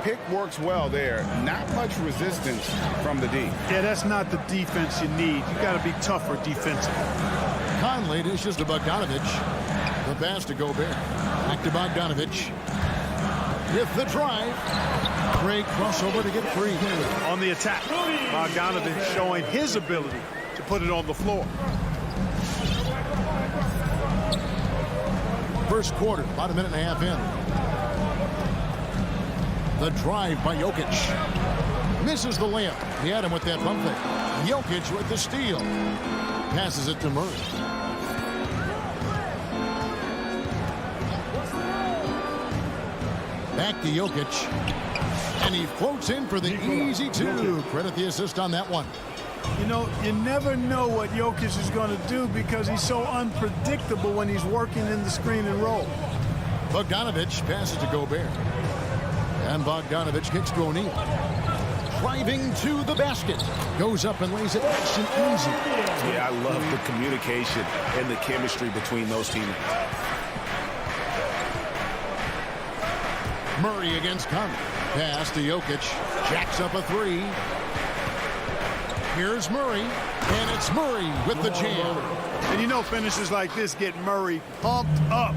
[SPEAKER 2] Pick works well there. Not much resistance from the D.
[SPEAKER 3] Yeah, that's not the defense you need. You got to be tougher defensively.
[SPEAKER 1] Conley dishes to Bogdanovic. The pass to Gobert. Back to Bogdanovic. With the drive. Great crossover to get free here.
[SPEAKER 3] On the attack, Bogdanovic showing his ability to put it on the floor.
[SPEAKER 1] First quarter, about a minute and a half in. The drive by Jokic. Misses the layup. He had him with that pump fake. Jokic with the steal. Passes it to Murray. Back to Jokic. And he floats in for the easy two. Credit the assist on that one.
[SPEAKER 3] You know, you never know what Jokic is going to do because he's so unpredictable when he's working in the screen and roll.
[SPEAKER 1] Bogdanovic passes to Gobert. And Bogdanovic kicks to O'Neal. Driving to the basket. Goes up and lays it nice and easy.
[SPEAKER 2] Yeah, I love the communication and the chemistry between those teammates.
[SPEAKER 1] Murray against Conley. Pass to Jokic. Jacks up a three. Here's Murray. And it's Murray with the jam.
[SPEAKER 3] And you know finishes like this get Murray pumped up.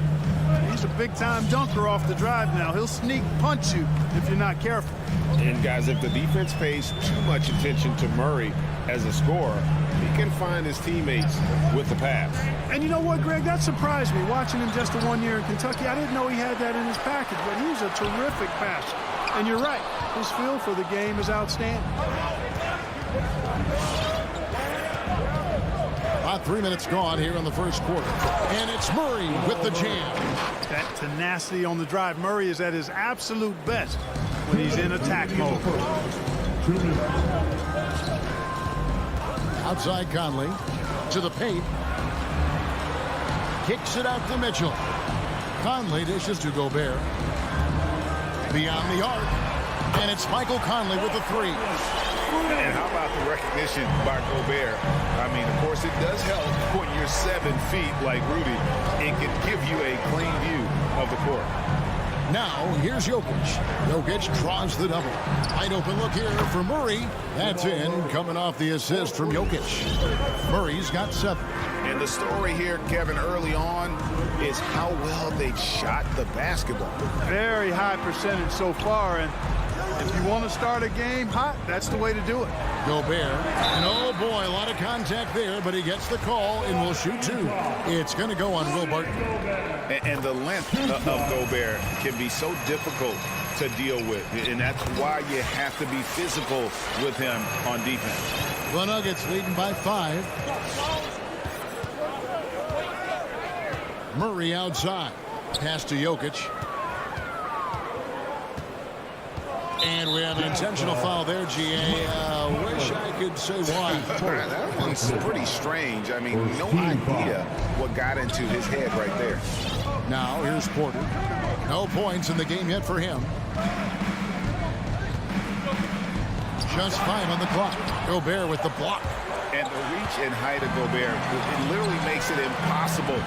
[SPEAKER 3] He's a big-time dunker off the drive now. He'll sneak punch you if you're not careful.
[SPEAKER 2] And, guys, if the defense pays too much attention to Murray as a scorer, he can find his teammates with the pass.
[SPEAKER 3] And you know what, Greg? That surprised me. Watching him just 1 year in Kentucky, I didn't know he had that in his package, but he's a terrific passer. And you're right. His feel for the game is outstanding.
[SPEAKER 1] About 3 minutes gone here in the first quarter. And it's Murray with the jam.
[SPEAKER 3] That tenacity on the drive. Murray is at his absolute best when he's in attack mode.
[SPEAKER 1] Outside Conley. To the paint. Kicks it out to Mitchell. Conley dishes to Gobert. Beyond the arc. And it's Michael Conley with the three.
[SPEAKER 2] And how about the recognition by Gobert? I mean, of course, it does help when you're 7 feet like Rudy. It can give you a clean view of the court.
[SPEAKER 1] Now, here's Jokic. Jokic draws the double. Wide open look here for Murray. That's in, coming off the assist from Jokic. Murray's got 7.
[SPEAKER 2] And the story here, Kevin, early on is how well they've shot the basketball.
[SPEAKER 3] Very high percentage so far, and if you want to start a game hot, that's the way to do it.
[SPEAKER 1] Gobert, and oh boy, a lot of contact there, but he gets the call and will shoot 2. It's going to go on Will Barton.
[SPEAKER 2] And the length of Gobert can be so difficult to deal with, and that's why you have to be physical with him on defense.
[SPEAKER 1] The Nuggets leading by 5. Murray outside. Pass to Jokic. And we have an intentional foul there, GA. Wish I could say why.
[SPEAKER 2] That one's pretty strange. I mean, no idea what got into his head right there.
[SPEAKER 1] Now, here's Porter. No points in the game yet for him. Just 5 on the clock. Gobert with the block.
[SPEAKER 2] And the reach and height of Gobert, it literally makes it impossible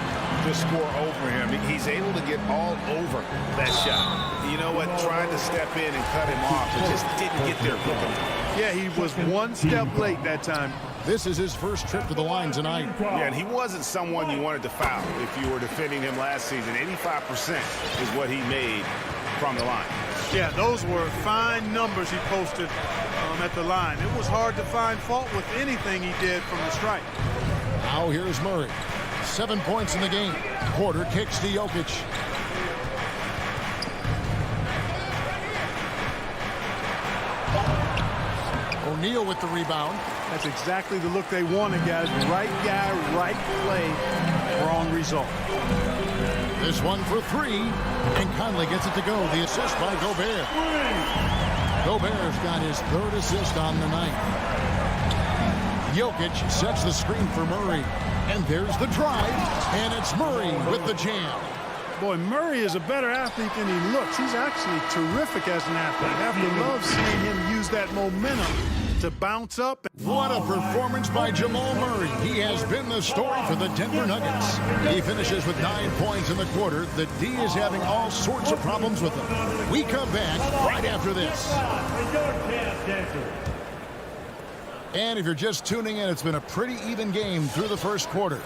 [SPEAKER 2] to score over him. He's able to get all over that shot. You know what? Trying to step in and cut him off, but just didn't get there quick enough.
[SPEAKER 3] Yeah, he was 1 step late that time.
[SPEAKER 1] This is his first trip to the line tonight.
[SPEAKER 2] Yeah, and he wasn't someone you wanted to foul if you were defending him last season. 85% is what he made from the line.
[SPEAKER 3] Yeah, those were fine numbers he posted at the line. It was hard to find fault with anything he did from the stripe.
[SPEAKER 1] Now here's Murray. 7 points in the game. Porter kicks to Jokic. O'Neal with the rebound.
[SPEAKER 3] That's exactly the look they wanted, guys. Right guy, right play, wrong result.
[SPEAKER 1] This one for 3, and Conley gets it to go. The assist by Gobert. Gobert's got his 3rd assist on the night. Jokic sets the screen for Murray. And there's the drive, and it's Murray with the jam.
[SPEAKER 3] Boy, Murray is a better athlete than he looks. He's actually terrific as an athlete. I have to love seeing him use that momentum to bounce up.
[SPEAKER 1] What a performance by Jamal Murray. He has been the story for the Denver Nuggets. He finishes with 9 points in the quarter. The D is having all sorts of problems with him. We come back right after this. And if you're just tuning in, it's been a pretty even game through the first quarter.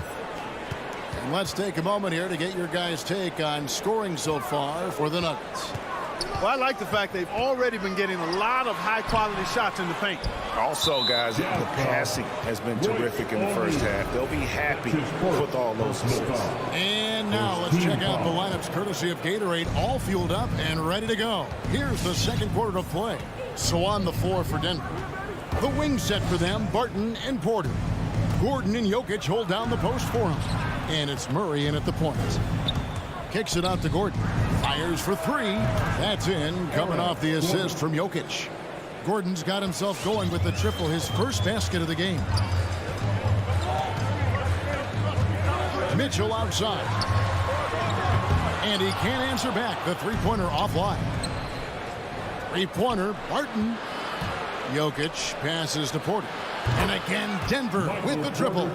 [SPEAKER 1] And let's take a moment here to get your guys' take on scoring so far for the Nuggets.
[SPEAKER 3] Well, I like the fact they've already been getting a lot of high-quality shots in the paint.
[SPEAKER 2] Also, guys, the passing has been terrific in the first half. They'll be happy with all those assists.
[SPEAKER 1] And now let's check out the lineups courtesy of Gatorade, all fueled up and ready to go. Here's the second quarter of play. So on the floor for Denver. The wing set for them, Barton and Porter. Gordon and Jokic hold down the post for him. And it's Murray in at the point. Kicks it out to Gordon. Fires for 3. That's in, coming off the assist from Jokic. Gordon's got himself going with the triple, his first basket of the game. Mitchell outside. And he can't answer back. The three-pointer offline. Three-pointer, Barton. Jokic passes to Porter. And again, Denver with the triple.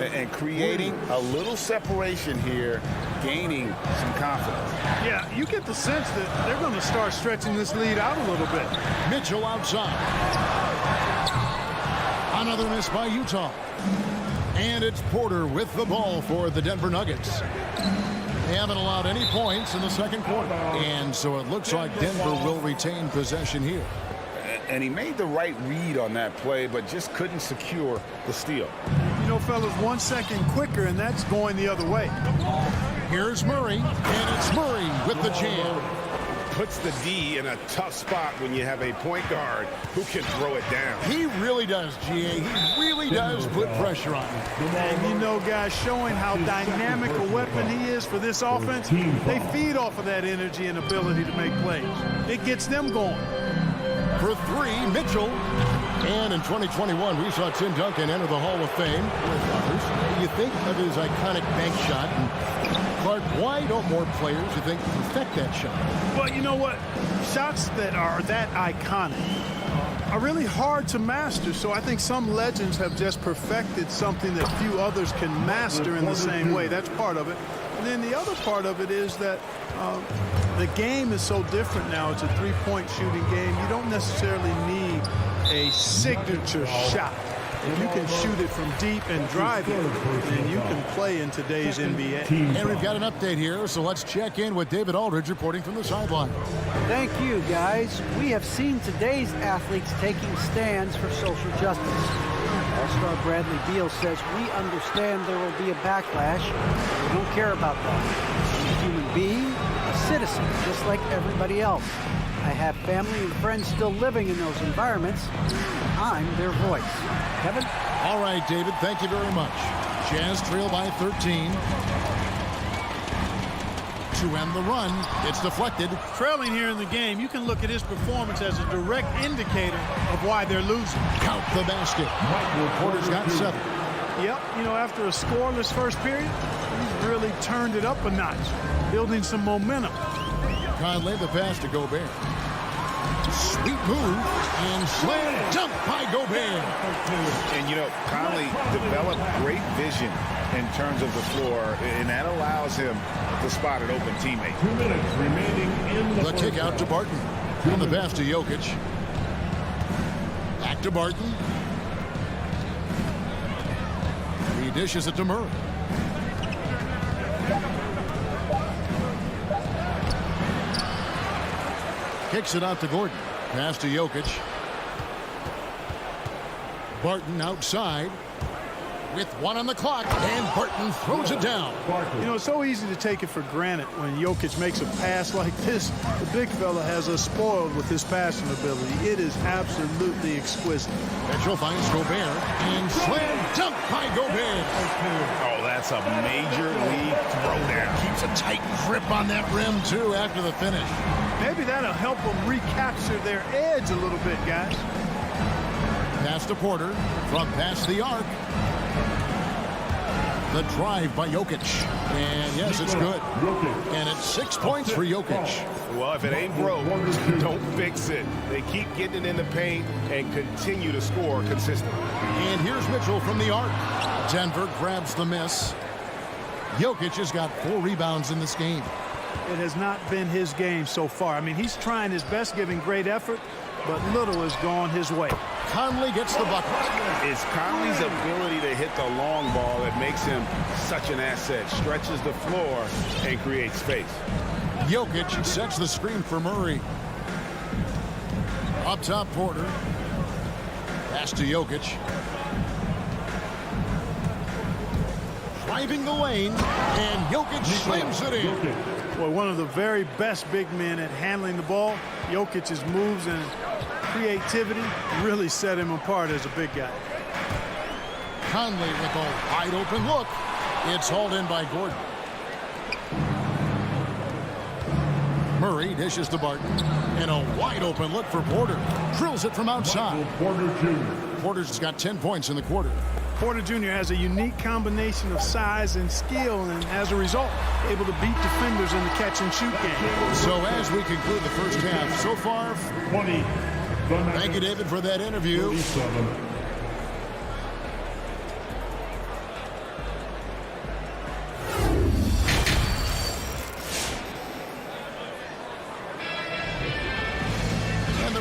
[SPEAKER 2] And creating a little separation here, gaining some confidence.
[SPEAKER 3] Yeah, you get the sense that they're going to start stretching this lead out a little bit.
[SPEAKER 1] Mitchell outside. Another miss by Utah. And it's Porter with the ball for the Denver Nuggets. They haven't allowed any points in the second quarter. And so it looks like Denver will retain possession here.
[SPEAKER 2] And he made the right read on that play, but just couldn't secure the steal.
[SPEAKER 3] You know, fellas, 1 second quicker, and that's going the other way.
[SPEAKER 1] Here's Murray, and it's Murray with the jam.
[SPEAKER 2] Puts the D in a tough spot when you have a point guard who can throw it down.
[SPEAKER 1] He really does, GA. He really does put pressure on him.
[SPEAKER 3] And you know, guys, showing how dynamic a weapon he is for this offense, they feed off of that energy and ability to make plays. It gets them going.
[SPEAKER 1] For 3, Mitchell. And in 2021, we saw Tim Duncan enter the Hall of Fame with others. You think of his iconic bank shot. And Clark, why don't more players, you think, perfect that shot?
[SPEAKER 3] Well, you know what? Shots that are that iconic are really hard to master. So I think some legends have just perfected something that few others can master in the same way. That's part of it. And then the other part of it is that the game is so different now. It's a three-point shooting game. You don't necessarily need a signature shot. If you can shoot it from deep and drive it, then you can play in today's NBA.
[SPEAKER 1] And we've got an update here, so let's check in with David Aldridge reporting from the sideline.
[SPEAKER 14] Thank you, guys. We have seen today's athletes taking stands for social justice. All-Star Bradley Beal says, we understand there will be a backlash. We don't care about that. I'm a human being, a citizen, just like everybody else. I have family and friends still living in those environments. I'm their voice. Kevin?
[SPEAKER 1] All right, David, thank you very much. Jazz trail by 13. To end the run, it's deflected.
[SPEAKER 3] Trailing here in the game, you can look at his performance as a direct indicator of why they're losing.
[SPEAKER 1] Count the basket. Porter's got 7.
[SPEAKER 3] Yep, you know, after a scoreless first period, he's really turned it up a notch, building some momentum.
[SPEAKER 1] Conley, the pass to Gobert. Sweet move and slam dunk by Gobert.
[SPEAKER 2] And, you know, Conley developed great vision in terms of the floor, and that allows him to spot an open teammate.
[SPEAKER 5] 2 minutes remaining in
[SPEAKER 1] the kick out to Barton. On the pass to Jokic. Back to Barton. He dishes it to Murray. Kicks it out to Gordon. Pass to Jokic. Barton outside with 1 on the clock, and Barton throws it down.
[SPEAKER 3] You know, it's so easy to take it for granted when Jokic makes a pass like this. The big fella has us spoiled with his passing ability. It is absolutely exquisite.
[SPEAKER 1] Mitchell finds Gobert, and slam dunk by Gobert.
[SPEAKER 2] Oh, that's a major league throwdown.
[SPEAKER 1] Keeps a tight grip on that rim, too, after the finish.
[SPEAKER 3] Maybe that'll help them recapture their edge a little bit, guys.
[SPEAKER 1] Pass to Porter from past the arc. The drive by Jokic. And yes, it's good. And it's 6 points for Jokic.
[SPEAKER 2] Well, if it ain't broke, don't fix it. They keep getting it in the paint and continue to score consistently.
[SPEAKER 1] And here's Mitchell from the arc. Denver grabs the miss. Jokic has got 4 rebounds in this game.
[SPEAKER 3] It has not been his game so far. I mean, he's trying his best, giving great effort, but little has gone his way.
[SPEAKER 1] Conley gets the bucket.
[SPEAKER 2] It's Conley's ability to hit the long ball that makes him such an asset. Stretches the floor and creates space.
[SPEAKER 1] Jokic sets the screen for Murray. Up top, Porter. Pass to Jokic. Driving the lane, and Jokic slams it in.
[SPEAKER 3] Well, one of the very best big men at handling the ball. Jokic's moves and creativity really set him apart as a big guy.
[SPEAKER 1] Conley with a wide open look. It's hauled in by Gordon. Murray dishes to Barton. And a wide open look for Porter. Drills it from outside. Porter's got 10 points in the quarter.
[SPEAKER 3] Porter Jr. has a unique combination of size and skill, and as a result, able to beat defenders in the catch-and-shoot game.
[SPEAKER 1] So as we conclude the first half, so far,
[SPEAKER 5] 20.
[SPEAKER 1] Thank you, David, for that interview.
[SPEAKER 5] 37.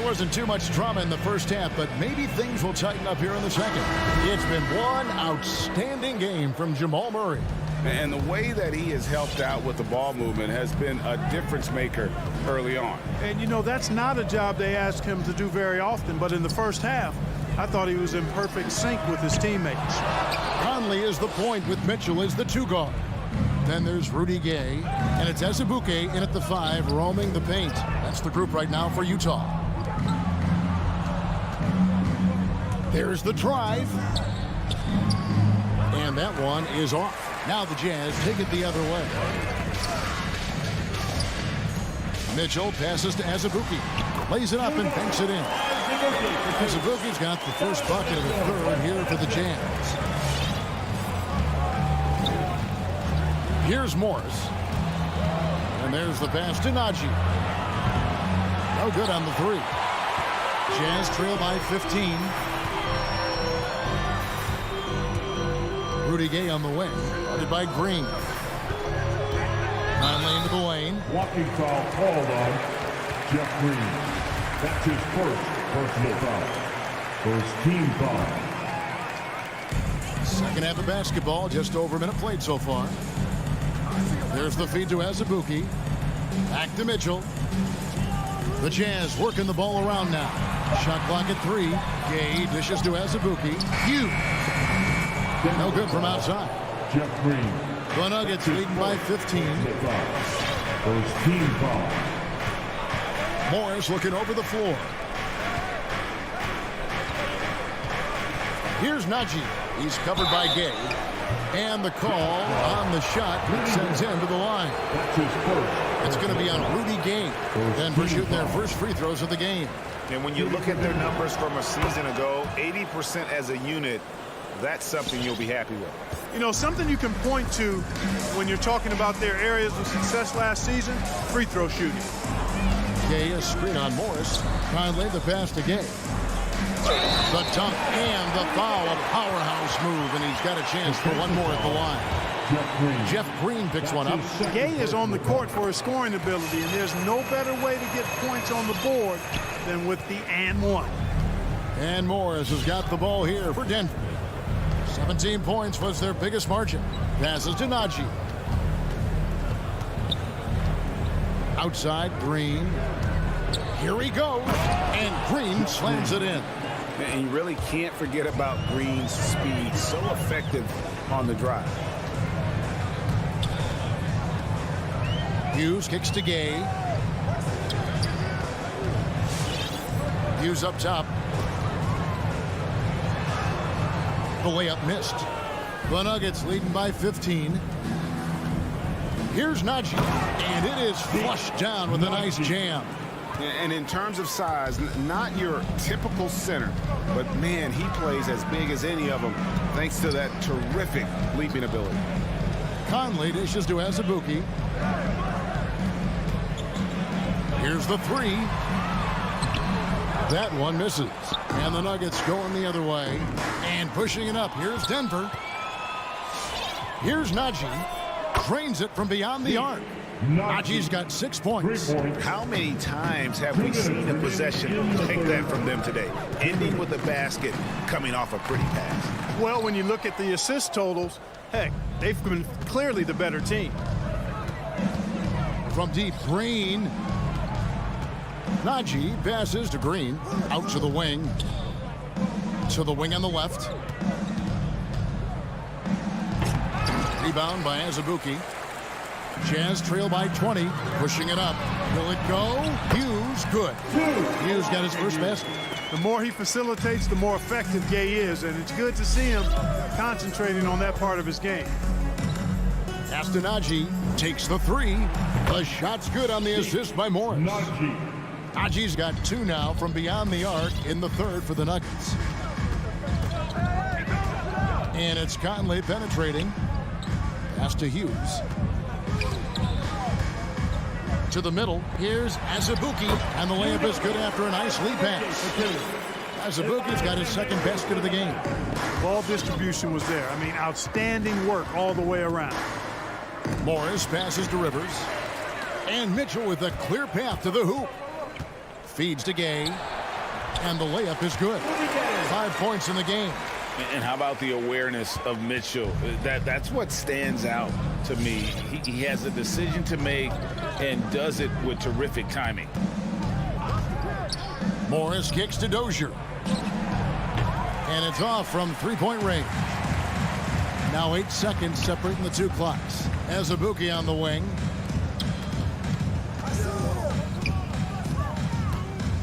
[SPEAKER 1] Wasn't too much drama in the first half, but maybe things will tighten up here in the second. It's been one outstanding game from Jamal Murray.
[SPEAKER 2] And the way that he has helped out with the ball movement has been a difference maker early on.
[SPEAKER 3] And, you know, that's not a job they ask him to do very often, but in the first half, I thought he was in perfect sync with his teammates.
[SPEAKER 1] Conley is the point with Mitchell as the 2 guard. Then there's Rudy Gay, and it's Azubuike in at the 5, roaming the paint. That's the group right now for Utah. There's the drive. And that one is off. Now the Jazz take it the other way. Mitchell passes to Azubuike. Lays it up and banks it in. Azubuike's got the first bucket of the third here for the Jazz. Here's Morris. And there's the pass to Nagy. No good on the three. Jazz trail by 15. Rudy Gay on the wing. Guarded by Green. Conley into the lane.
[SPEAKER 5] Walking foul called on Jeff Green. That's his first personal foul. First team foul.
[SPEAKER 1] Second half of basketball. Just over a minute played so far. There's the feed to Azubuike. Back to Mitchell. The Jazz working the ball around now. Shot clock at 3. Gay dishes to Azubuike. Huge. No good from outside.
[SPEAKER 5] Jeff Green.
[SPEAKER 1] The Nuggets leading by 15.
[SPEAKER 5] First team foul.
[SPEAKER 1] Morris looking over the floor. Here's Nagy. He's covered by Gay. And the call on the shot sends him to the line.
[SPEAKER 5] That's his first.
[SPEAKER 1] It's going to be on Rudy Gay. Denver shooting their first free throws of the game.
[SPEAKER 2] And when you look at their numbers from a season ago, 80% as a unit, that's something you'll be happy with.
[SPEAKER 3] You know, something you can point to when you're talking about their areas of success last season, free throw shooting.
[SPEAKER 1] Gay, a screen on Morris. Conley the pass to Gay. The dunk and the foul, a powerhouse move, and he's got a chance for one more at the line. Jeff Green picks one up.
[SPEAKER 3] Gay is on the court for his scoring ability, and there's no better way to get points on the board than with the and one.
[SPEAKER 1] And Morris has got the ball here for Denver. 17 points was their biggest margin. Passes to Nagy. Outside, Green. Here he goes, and Green slams it in.
[SPEAKER 2] And you really can't forget about Green's speed. So effective on the drive.
[SPEAKER 1] Hughes kicks to Gay. Hughes up top. The layup missed. The Nuggets leading by 15. Here's Nagy, and it is flushed down with a nice jam.
[SPEAKER 2] And in terms of size, not your typical center, but man, he plays as big as any of them thanks to that terrific leaping ability.
[SPEAKER 1] Conley dishes to Azubuike. Here's the three. That one misses. And the Nuggets going the other way and pushing it up. Here's Denver. Here's Nagy. Drains it from beyond the arc. Nagy's got 6 points.
[SPEAKER 2] How many times have we seen a possession like that from them today? Ending with a basket, coming off a pretty pass.
[SPEAKER 3] Well, when you look at the assist totals, heck, they've been clearly the better team.
[SPEAKER 1] From deep, Green. Nagy passes to Green. Out to the wing. To the wing on the left. Rebound by Azubuike. Jazz trail by 20. Pushing it up. Will it go? Hughes, good. Hughes got his first basket.
[SPEAKER 3] The more he facilitates, the more effective Gay is, and it's good to see him concentrating on that part of his game.
[SPEAKER 1] After Nagy takes the three. The shot's good on the assist by Morris. Nagy's got 2 now from beyond the arc in the third for the Nuggets. And it's Conley penetrating. Pass to Hughes. To the middle. Here's Azubuike. And the layup is good after a nice lead pass. Azubuike's got his second basket of the game.
[SPEAKER 3] Ball distribution was there. I mean, outstanding work all the way around.
[SPEAKER 1] Morris passes to Rivers. And Mitchell with a clear path to the hoop. Feeds to Gay. And the layup is good. 5 points in the game.
[SPEAKER 2] And how about the awareness of Mitchell? That's what stands out to me. He has a decision to make and does it with terrific timing.
[SPEAKER 1] Morris kicks to Dozier. And it's off from three-point range. Now 8 seconds separating the two clocks. Azubuike on the wing.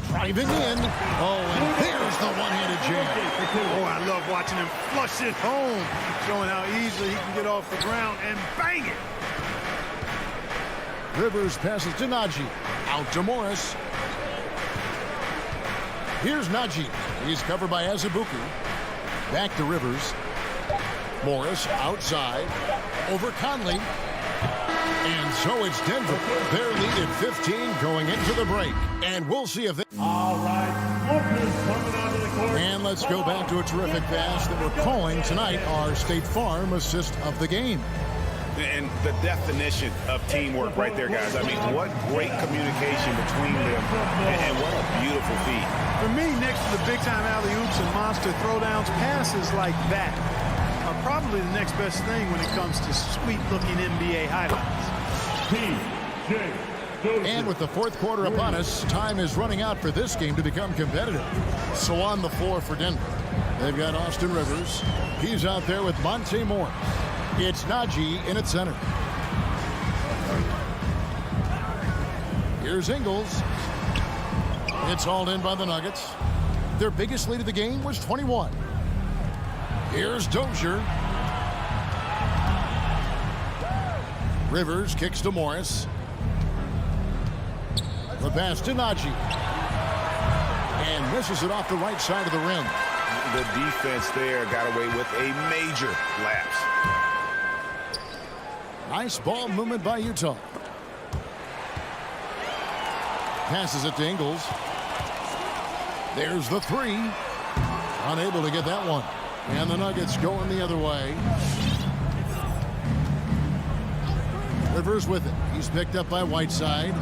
[SPEAKER 1] Driving in. Oh, and there's the one-handed jam.
[SPEAKER 3] Oh, I love watching him flush it home, showing how easily he can get off the ground and bang it.
[SPEAKER 1] Rivers passes to Nagy. Out to Morris. Here's Najee. He's covered by Azubuike. Back to Rivers. Morris outside. Over Conley. And so it's Denver. Their lead at 15 going into the break. And we'll see if they...
[SPEAKER 5] All right, Lucas coming onto the court.
[SPEAKER 1] And let's go back to a terrific pass that we're calling tonight our State Farm assist of the game.
[SPEAKER 2] And the definition of teamwork right there, guys. I mean, what great communication between them, and what a beautiful feat.
[SPEAKER 3] For me, next to the big-time alley-oops and monster throwdowns, passes like that are probably the next best thing when it comes to sweet-looking NBA highlights.
[SPEAKER 1] And with the fourth quarter upon us, time is running out for this game to become competitive. So on the floor for Denver, they've got Austin Rivers. He's out there with Monte Morris. It's Najee in at center. Here's Ingles. It's hauled in by the Nuggets. Their biggest lead of the game was 21. Here's Dozier. Rivers kicks to Morris. The pass to Najee. And misses it off the right side of the rim.
[SPEAKER 2] The defense there got away with a major lapse.
[SPEAKER 1] Nice ball movement by Utah. Passes it to Ingles. There's the three. Unable to get that one. And the Nuggets going the other way. Rivers with it. He's picked up by Whiteside.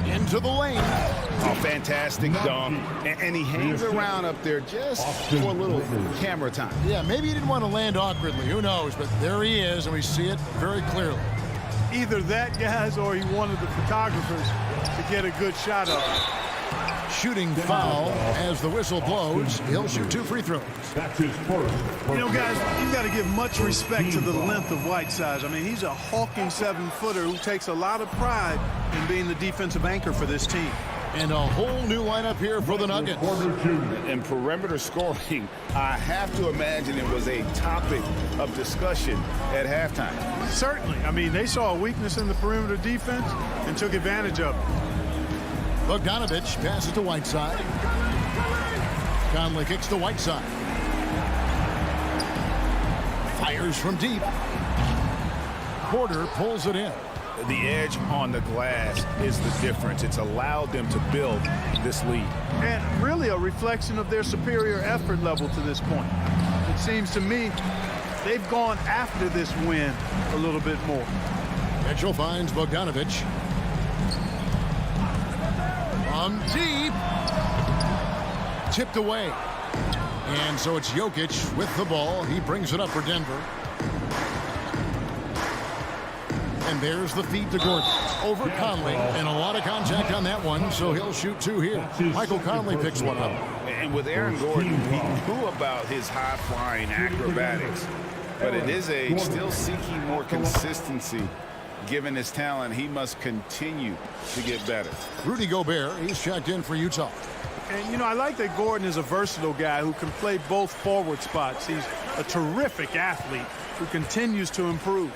[SPEAKER 1] Into the lane.
[SPEAKER 2] Oh, fantastic dunk. And he hangs around up there just for a little camera time.
[SPEAKER 1] Yeah, maybe he didn't want to land awkwardly. Who knows? But there he is, and we see it very clearly.
[SPEAKER 3] Either that, guys, or he wanted the photographers to get a good shot of it.
[SPEAKER 1] Shooting foul as the whistle blows. He'll shoot 2 free throws.
[SPEAKER 5] That's his first.
[SPEAKER 3] You know, guys, you've got to give much respect to the length of Whiteside. I mean, he's a hulking 7-footer who takes a lot of pride in being the defensive anchor for this team.
[SPEAKER 1] And a whole new lineup here for the Nuggets.
[SPEAKER 2] And perimeter scoring, I have to imagine it was a topic of discussion at halftime.
[SPEAKER 3] Certainly. I mean, they saw a weakness in the perimeter defense and took advantage of it.
[SPEAKER 1] Bogdanovic passes to Whiteside. Conley kicks to Whiteside. Fires from deep. Porter pulls it in.
[SPEAKER 2] The edge on the glass is the difference. It's allowed them to build this lead.
[SPEAKER 3] And really a reflection of their superior effort level to this point. It seems to me they've gone after this win a little bit more.
[SPEAKER 1] Mitchell finds Bogdanovic. From deep. Tipped away. And so it's Jokic with the ball. He brings it up for Denver. And there's the feed to Gordon. Over Conley. And a lot of contact on that one, so he'll shoot 2 here. Michael Conley picks one up.
[SPEAKER 2] And with Aaron Gordon, we knew about his high-flying acrobatics. But at his age, still seeking more consistency. Given his talent, he must continue to get better.
[SPEAKER 1] Rudy Gobert, he's checked in for Utah.
[SPEAKER 3] And, you know, I like that Gordon is a versatile guy who can play both forward spots. He's a terrific athlete who continues to improve.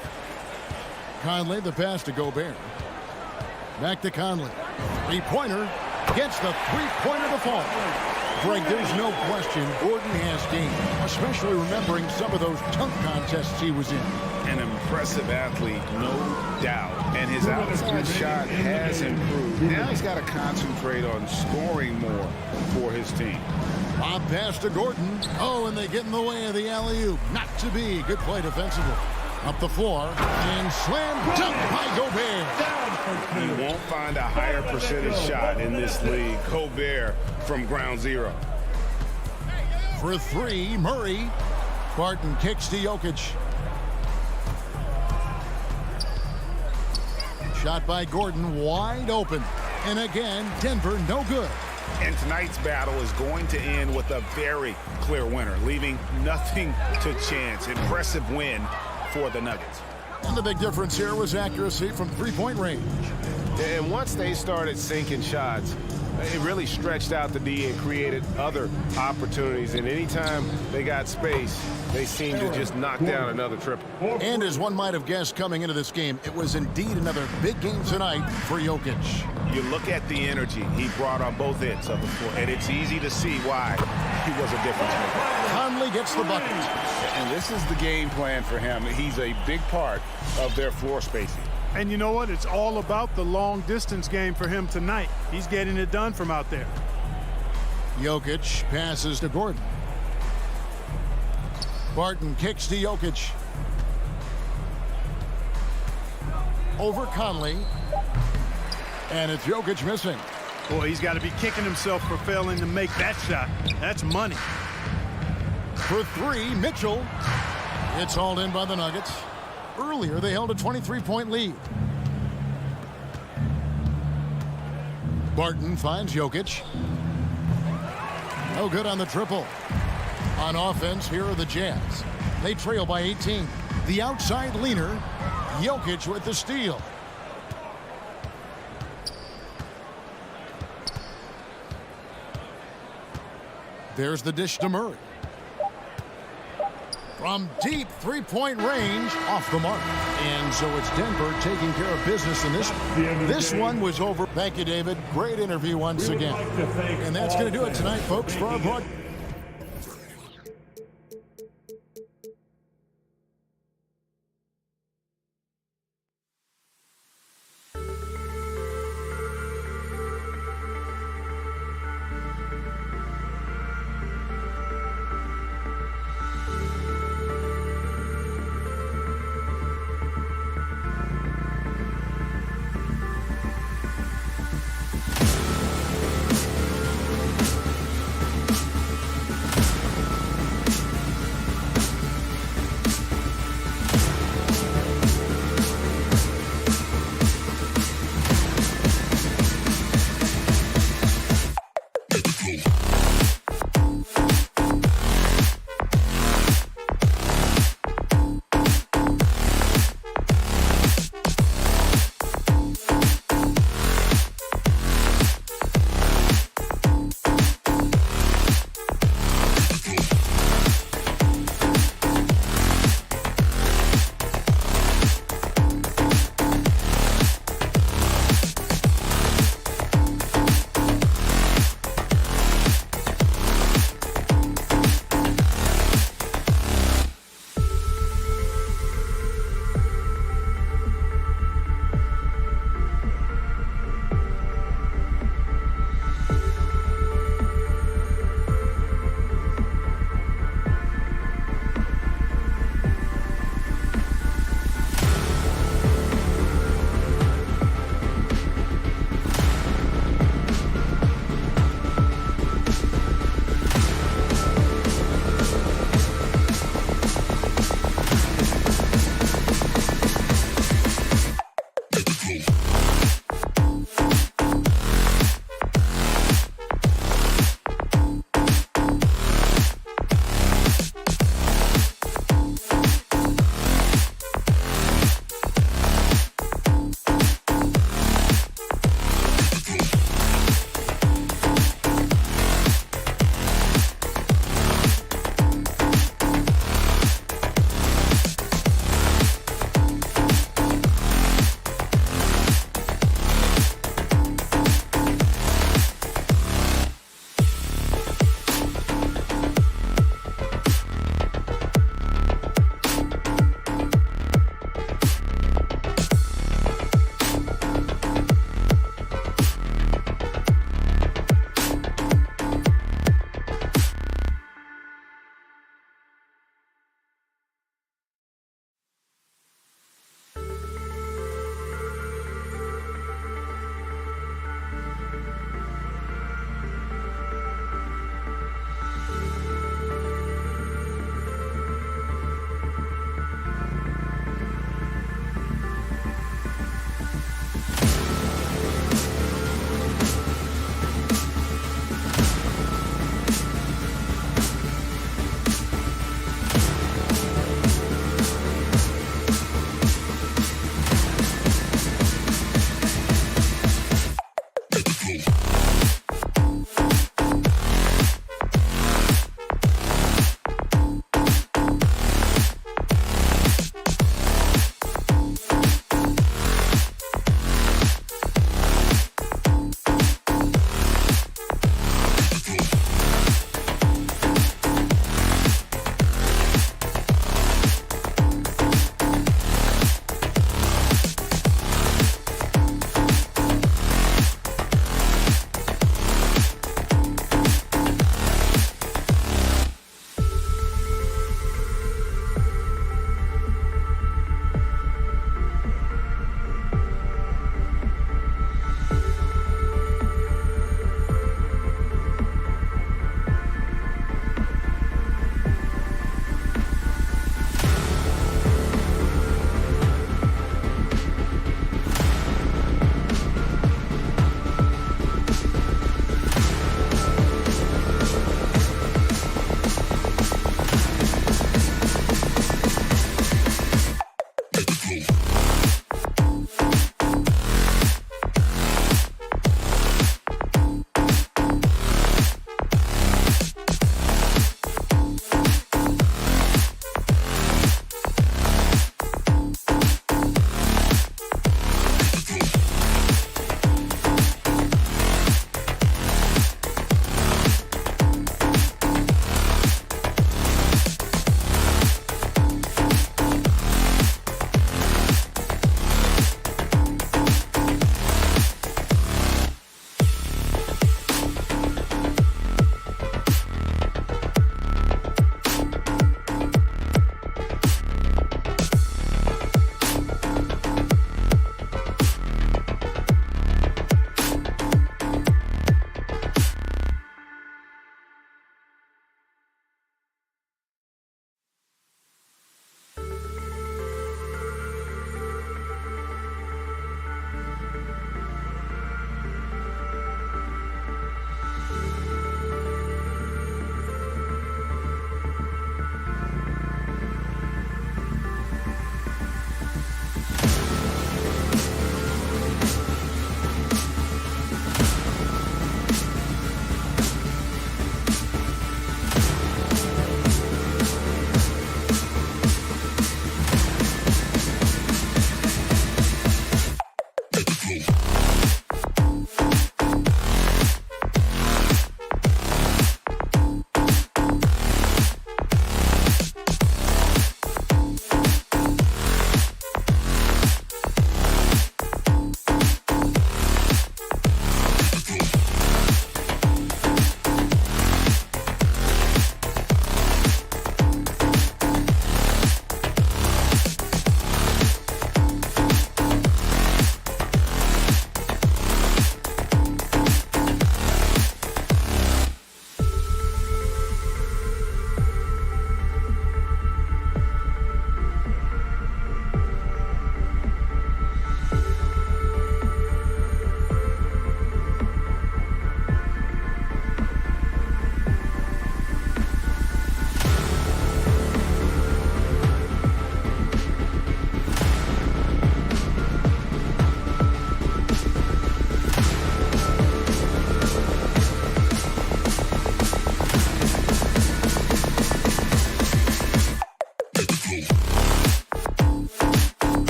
[SPEAKER 1] Conley, the pass to Gobert. Back to Conley. Three-pointer. Gets the three-pointer to fall. Greg, there's no question Gordon has game, especially remembering some of those dunk contests he was in.
[SPEAKER 2] An impressive athlete, no doubt. And his outside shot has improved. Now he's got to concentrate on scoring more for his team.
[SPEAKER 1] Bob pass to Gordon. Oh, and they get in the way of the alley-oop. Not to be. Good play defensively. Up the floor. And slam dunk by Gobert.
[SPEAKER 2] You won't find a higher percentage shot in this league. Gobert from ground zero.
[SPEAKER 1] For 3, Murray. Barton kicks to Jokic. Shot by Gordon, wide open. And again, Denver no good.
[SPEAKER 2] And tonight's battle is going to end with a very clear winner, leaving nothing to chance. Impressive win for the Nuggets.
[SPEAKER 1] And the big difference here was accuracy from three-point range.
[SPEAKER 2] And once they started sinking shots,
[SPEAKER 4] It really stretched out the D and created other opportunities. And anytime they got space, they seemed to just knock down another triple.
[SPEAKER 1] And as one might have guessed coming into this game, it was indeed another big game tonight for Jokic.
[SPEAKER 2] You look at the energy he brought on both ends of the floor, and it's easy to see why he was a difference maker.
[SPEAKER 1] Conley gets the bucket.
[SPEAKER 2] And this is the game plan for him. He's a big part of their floor spacing.
[SPEAKER 3] And you know what? It's all about the long distance game for him tonight. He's getting it done from out there.
[SPEAKER 1] Jokic passes to Gordon. Barton kicks to Jokic. Over Conley. And it's Jokic missing.
[SPEAKER 3] Boy, he's got to be kicking himself for failing to make that shot. That's money.
[SPEAKER 1] For three, Mitchell. It's hauled in by the Nuggets. Earlier, they held a 23-point lead. Barton finds Jokic. No good on the triple. On offense, here are the Jazz. They trail by 18. The outside leaner, Jokic with the steal. There's the dish to Murray. From deep three-point range, off the mark. And so it's Denver taking care of business in this. This one was over. Thank you, David. Great interview once again. And that's going to do it tonight, folks, for our broadcast.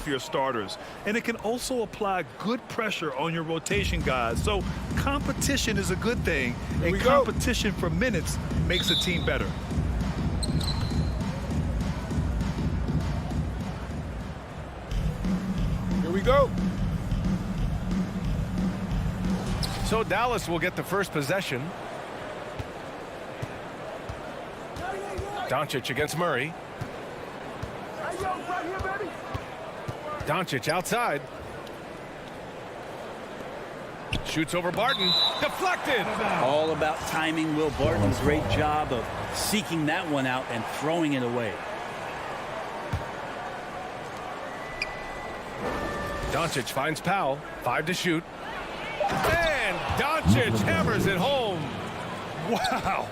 [SPEAKER 8] for your starters. And it can also apply good pressure on your rotation guys. So competition is a good thing, and competition for minutes makes a team better.
[SPEAKER 4] Here we go.
[SPEAKER 6] So Dallas will get the first possession. Doncic against Murray. Doncic outside. Shoots over Barton. Deflected.
[SPEAKER 7] All about timing. Will Barton, great job of seeking that one out and throwing it away.
[SPEAKER 6] Doncic finds Powell. 5 to shoot. And Doncic hammers it home.
[SPEAKER 8] Wow.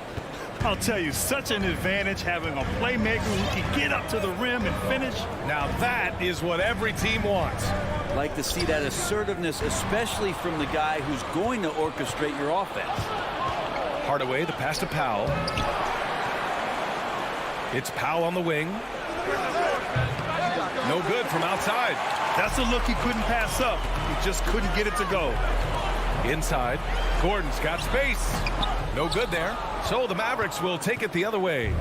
[SPEAKER 8] I'll tell you, such an advantage having a playmaker who can get up to the rim and finish.
[SPEAKER 6] Now that is what every team wants.
[SPEAKER 7] Like to see that assertiveness, especially from the guy who's going to orchestrate your offense.
[SPEAKER 6] Hardaway, the pass to Powell. It's Powell on the wing. No good from outside.
[SPEAKER 8] That's a look he couldn't pass up. He just couldn't get it to go.
[SPEAKER 6] Inside. Gordon's got space. No good there. So the Mavericks will take it the other way.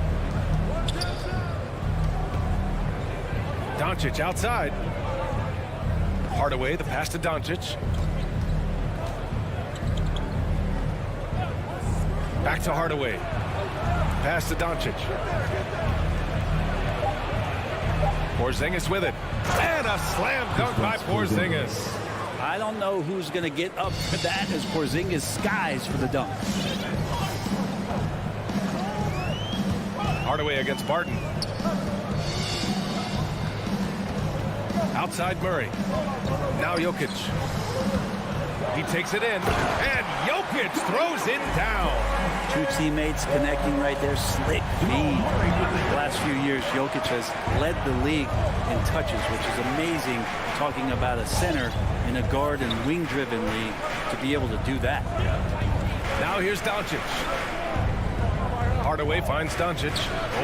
[SPEAKER 6] Doncic outside. Hardaway, the pass to Doncic. Back to Hardaway. Pass to Doncic. Porzingis with it. And a slam dunk by Porzingis.
[SPEAKER 7] I don't know who's going to get up for that as Porzingis skies for the dunk.
[SPEAKER 6] Hardaway against Barton. Outside Murray. Now Jokic. He takes it in. And Jokic throws it down.
[SPEAKER 7] Two teammates connecting right there. Slick feed. The last few years, Jokic has led the league in touches, which is amazing. Talking about a center in a guard and wing-driven league to be able to do that.
[SPEAKER 6] Now here's Doncic. Hardaway finds Doncic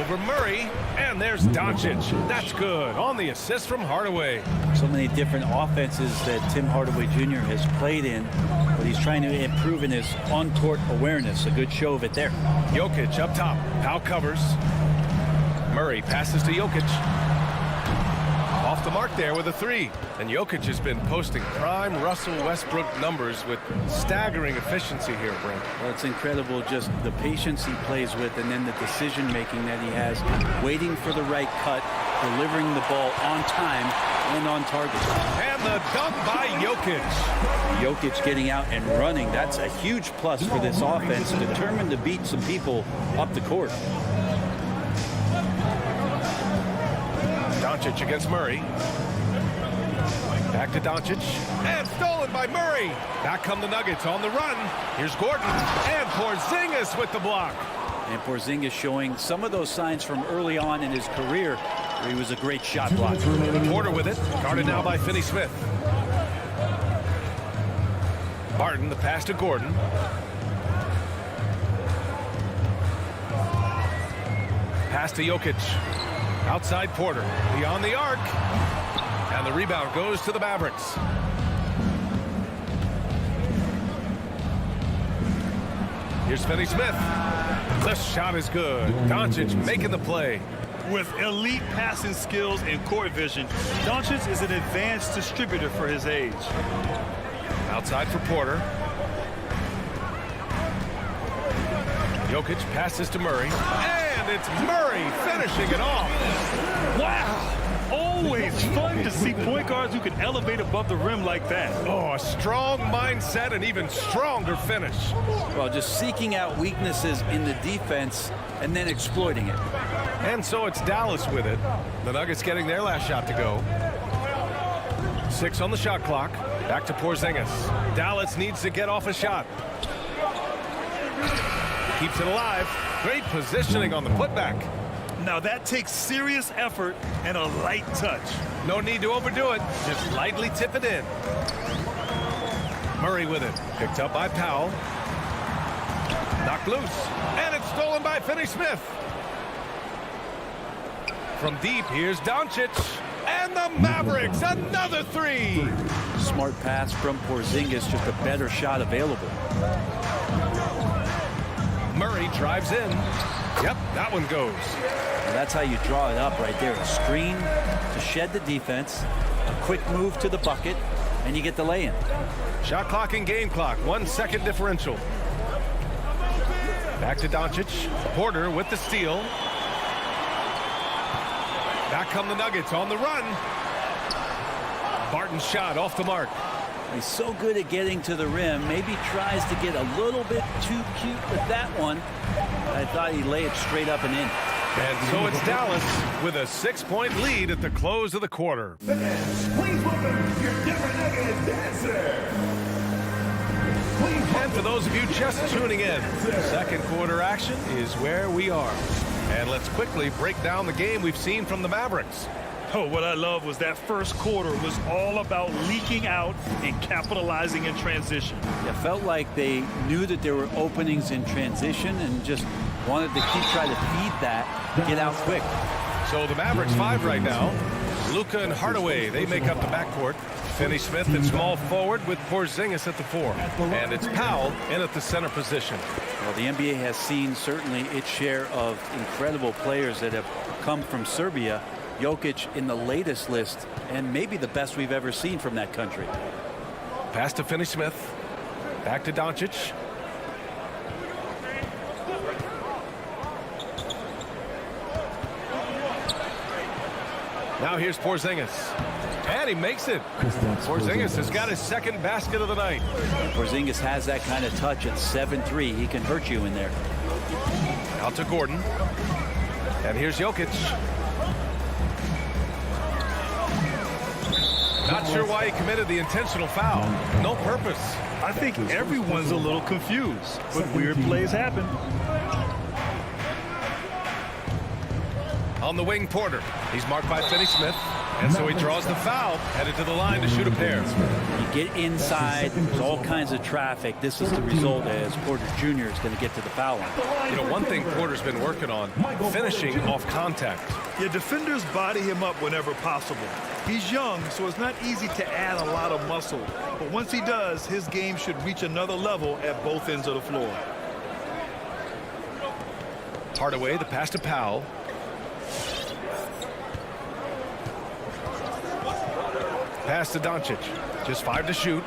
[SPEAKER 6] over Murray, and there's Doncic. That's good on the assist from Hardaway.
[SPEAKER 7] So many different offenses that Tim Hardaway Jr. has played in, but he's trying to improve in his on-court awareness. A good show of it there.
[SPEAKER 6] Jokic up top. Powell covers. Murray passes to Jokic. Off the mark there with a 3. And Jokic has been posting prime Russell Westbrook numbers with staggering efficiency here, Brent.
[SPEAKER 7] Well, it's incredible just the patience he plays with and then the decision-making that he has, waiting for the right cut, delivering the ball on time and on target.
[SPEAKER 6] And the dunk by Jokic.
[SPEAKER 7] Jokic getting out and running. That's a huge plus for this offense, determined to beat some people up the court.
[SPEAKER 6] Doncic against Murray. Back to Doncic. And stolen by Murray. Back come the Nuggets on the run. Here's Gordon. And Porzingis with the block.
[SPEAKER 7] And Porzingis showing some of those signs from early on in his career where he was a great shot blocker.
[SPEAKER 6] Porter with it. Guarded now by Finney Smith. Barton, the pass to Gordon. Pass to Jokic. Outside Porter. Beyond the arc. And the rebound goes to the Mavericks. Here's Finney Smith. The shot is good. Doncic making the play.
[SPEAKER 8] With elite passing skills and court vision, Doncic is an advanced distributor for his age.
[SPEAKER 6] Outside for Porter. Jokic passes to Murray. And it's Murray finishing it off.
[SPEAKER 8] Wow. Always fun to see point guards who can elevate above the rim like that.
[SPEAKER 6] Oh, a strong mindset and even stronger finish.
[SPEAKER 7] Well, just seeking out weaknesses in the defense and then exploiting it.
[SPEAKER 6] And so it's Dallas with it. The Nuggets getting their last shot to go. 6 on the shot clock. Back to Porzingis. Dallas needs to get off a shot. Keeps it alive. Great positioning on the putback.
[SPEAKER 8] Now that takes serious effort and a light touch.
[SPEAKER 6] No need to overdo it. Just lightly tip it in. Murray with it. Picked up by Powell. Knocked loose. And it's stolen by Finney Smith. From deep, here's Doncic. And And the Mavericks, another three.
[SPEAKER 7] Smart pass from Porzingis, just a better shot available.
[SPEAKER 6] Murray drives in. Yep, that one goes.
[SPEAKER 7] And that's how you draw it up right there. A screen to shed the defense, a quick move to the bucket, and you get the lay-in.
[SPEAKER 6] Shot clock and game clock, 1 second differential. Back to Doncic. Porter with the steal. Back come the Nuggets on the run. Barton's shot off the mark.
[SPEAKER 7] He's so good at getting to the rim. Maybe tries to get a little bit too cute with that one. I thought he'd lay it straight up and in.
[SPEAKER 6] And so it's Dallas with a 6-point lead at the close of the quarter.
[SPEAKER 5] Please welcome your Denver Nuggets dancer.
[SPEAKER 6] And for those of you just tuning in, second quarter action is where we are. And let's quickly break down the game we've seen from the Mavericks.
[SPEAKER 8] Oh, what I love was that first quarter was all about leaking out and capitalizing in transition.
[SPEAKER 7] It felt like they knew that there were openings in transition and just wanted to keep trying to feed that, get out quick.
[SPEAKER 6] So the Mavericks 5 right now. Luka and Hardaway, they make up the backcourt. Finney Smith at small forward with Porzingis at the 4. And it's Powell in at the center position.
[SPEAKER 7] Well, the NBA has seen certainly its share of incredible players that have come from Serbia. Jokic in the latest list, and maybe the best we've ever seen from that country.
[SPEAKER 6] Pass to Finney Smith. Back to Doncic. Now here's Porzingis. And he makes it. Porzingis has got his second basket of the night.
[SPEAKER 7] Porzingis has that kind of touch at 7'3". He can hurt you in there.
[SPEAKER 6] Out to Gordon. And here's Jokic. Not sure why he committed the intentional foul. No purpose.
[SPEAKER 8] I think everyone's a little confused, but weird plays happen.
[SPEAKER 6] On the wing, Porter. He's marked by Finney Smith. And so he draws the foul, headed to the line to shoot a pair.
[SPEAKER 7] You get inside, there's all kinds of traffic. This is the result as Porter Jr. is going to get to the foul line.
[SPEAKER 6] You know, one thing Porter's been working on, finishing off contact.
[SPEAKER 8] Yeah, defenders body him up whenever possible. He's young, so it's not easy to add a lot of muscle. But once he does, his game should reach another level at both ends of the floor.
[SPEAKER 6] Hardaway, the pass to Powell. Pass to Doncic. Just 5 to shoot.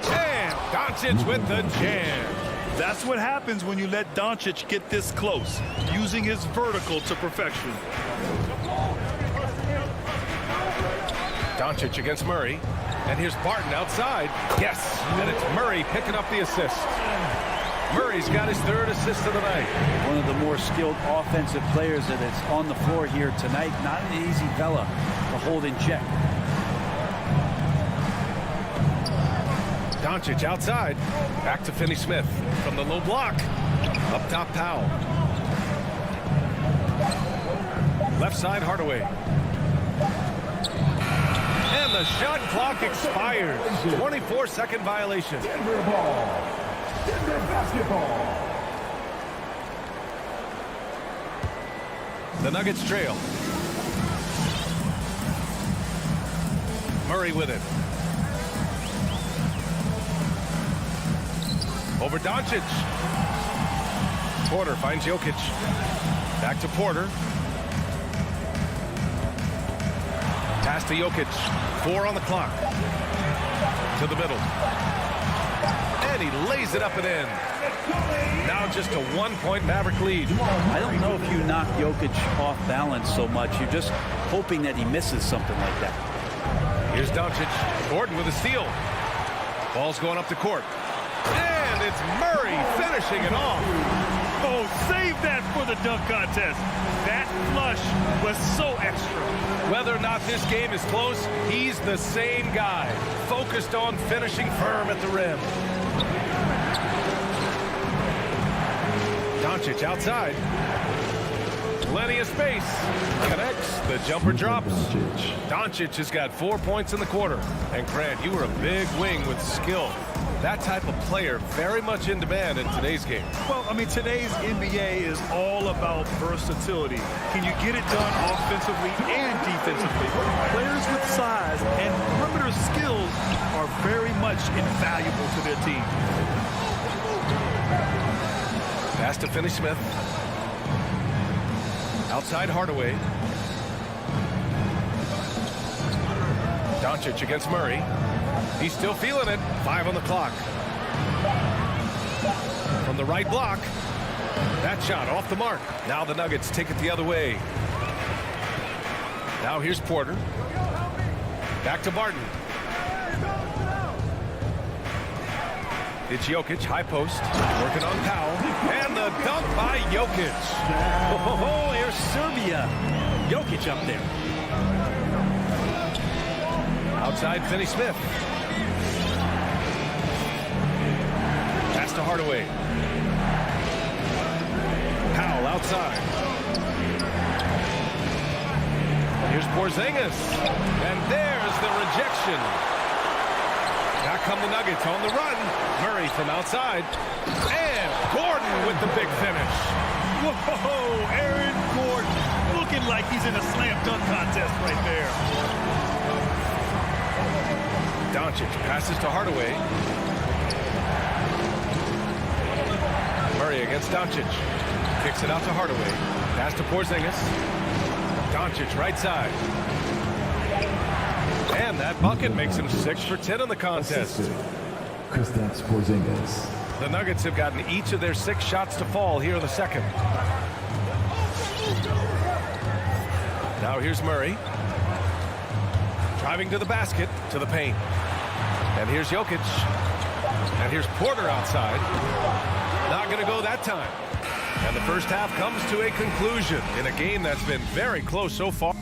[SPEAKER 6] And Doncic with the jam.
[SPEAKER 8] That's what happens when you let Doncic get this close, using his vertical to perfection.
[SPEAKER 6] Doncic against Murray. And here's Barton outside. Yes. And it's Murray picking up the assist. Murray's got his 3rd assist of the night.
[SPEAKER 7] One of the more skilled offensive players that is on the floor here tonight. Not an easy fella to hold in check.
[SPEAKER 6] Doncic outside. Back to Finney Smith from the low block. Up top, Powell. Left side, Hardaway. And the shot clock expires. 24-second violation.
[SPEAKER 5] Denver ball. Denver basketball.
[SPEAKER 6] The Nuggets trail. Murray with it. Over Doncic. Porter finds Jokic. Back to Porter. Pass to Jokic. 4 on the clock. To the middle. And he lays it up and in. Now just a 1-point Maverick lead.
[SPEAKER 7] I don't know if you knock Jokic off balance so much. You're just hoping that he misses something like that.
[SPEAKER 6] Here's Doncic. Gordon with a steal. Ball's going up the court. And it's Murray finishing it off.
[SPEAKER 8] Oh, save that for the dunk contest. That flush was so extra.
[SPEAKER 6] Whether or not this game is close, he's the same guy, focused on finishing firm at the rim. Doncic outside. Plenty of space. Connects. The jumper drops. Doncic has got 4 points in the quarter. And Grant, you were a big wing with skill. That type of player very much in demand in today's game.
[SPEAKER 8] Well, I mean, today's NBA is all about versatility. Can you get it done offensively and defensively? Players with size and perimeter skills are very much invaluable to their team.
[SPEAKER 6] Pass to Finney Smith. Outside Hardaway. Doncic against Murray. He's still feeling it. 5 on the clock. From the right block. That shot off the mark. Now the Nuggets take it the other way. Now here's Porter. Back to Barton. It's Jokic, high post. Working on Powell. And the dunk by Jokic.
[SPEAKER 7] Oh, here's Serbia. Jokic up there.
[SPEAKER 6] Outside Finney Smith. Pass to Hardaway. Powell outside. Here's Porzingis. And there's the rejection. Now come the Nuggets on the run. Murray from outside. And Gordon with the big finish.
[SPEAKER 8] Whoa, Aaron Gordon looking like he's in a slam dunk contest right there.
[SPEAKER 6] Doncic passes to Hardaway. Murray against Doncic. Kicks it out to Hardaway. Pass to Porzingis. Doncic right side. And that bucket makes him 6 for 10 in the contest.
[SPEAKER 5] Kristaps Porzingis.
[SPEAKER 6] The Nuggets have gotten each of their 6 shots to fall here in the second. Now here's Murray. Driving to the basket, to the paint. And here's Jokic. And here's Porter outside. Not going to go that time. And the first half comes to a conclusion in a game that's been very close so far.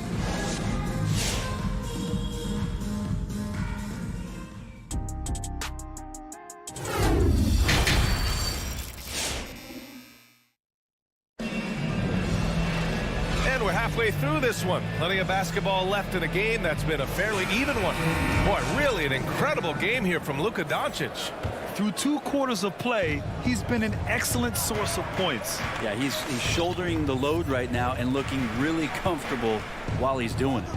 [SPEAKER 6] Halfway through this one. Plenty of basketball left in a game that's been a fairly even one. Boy, really an incredible game here from Luka Doncic.
[SPEAKER 8] Through 2 quarters of play, he's been an excellent source of points.
[SPEAKER 7] Yeah, he's shouldering the load right now and looking really comfortable while he's doing it.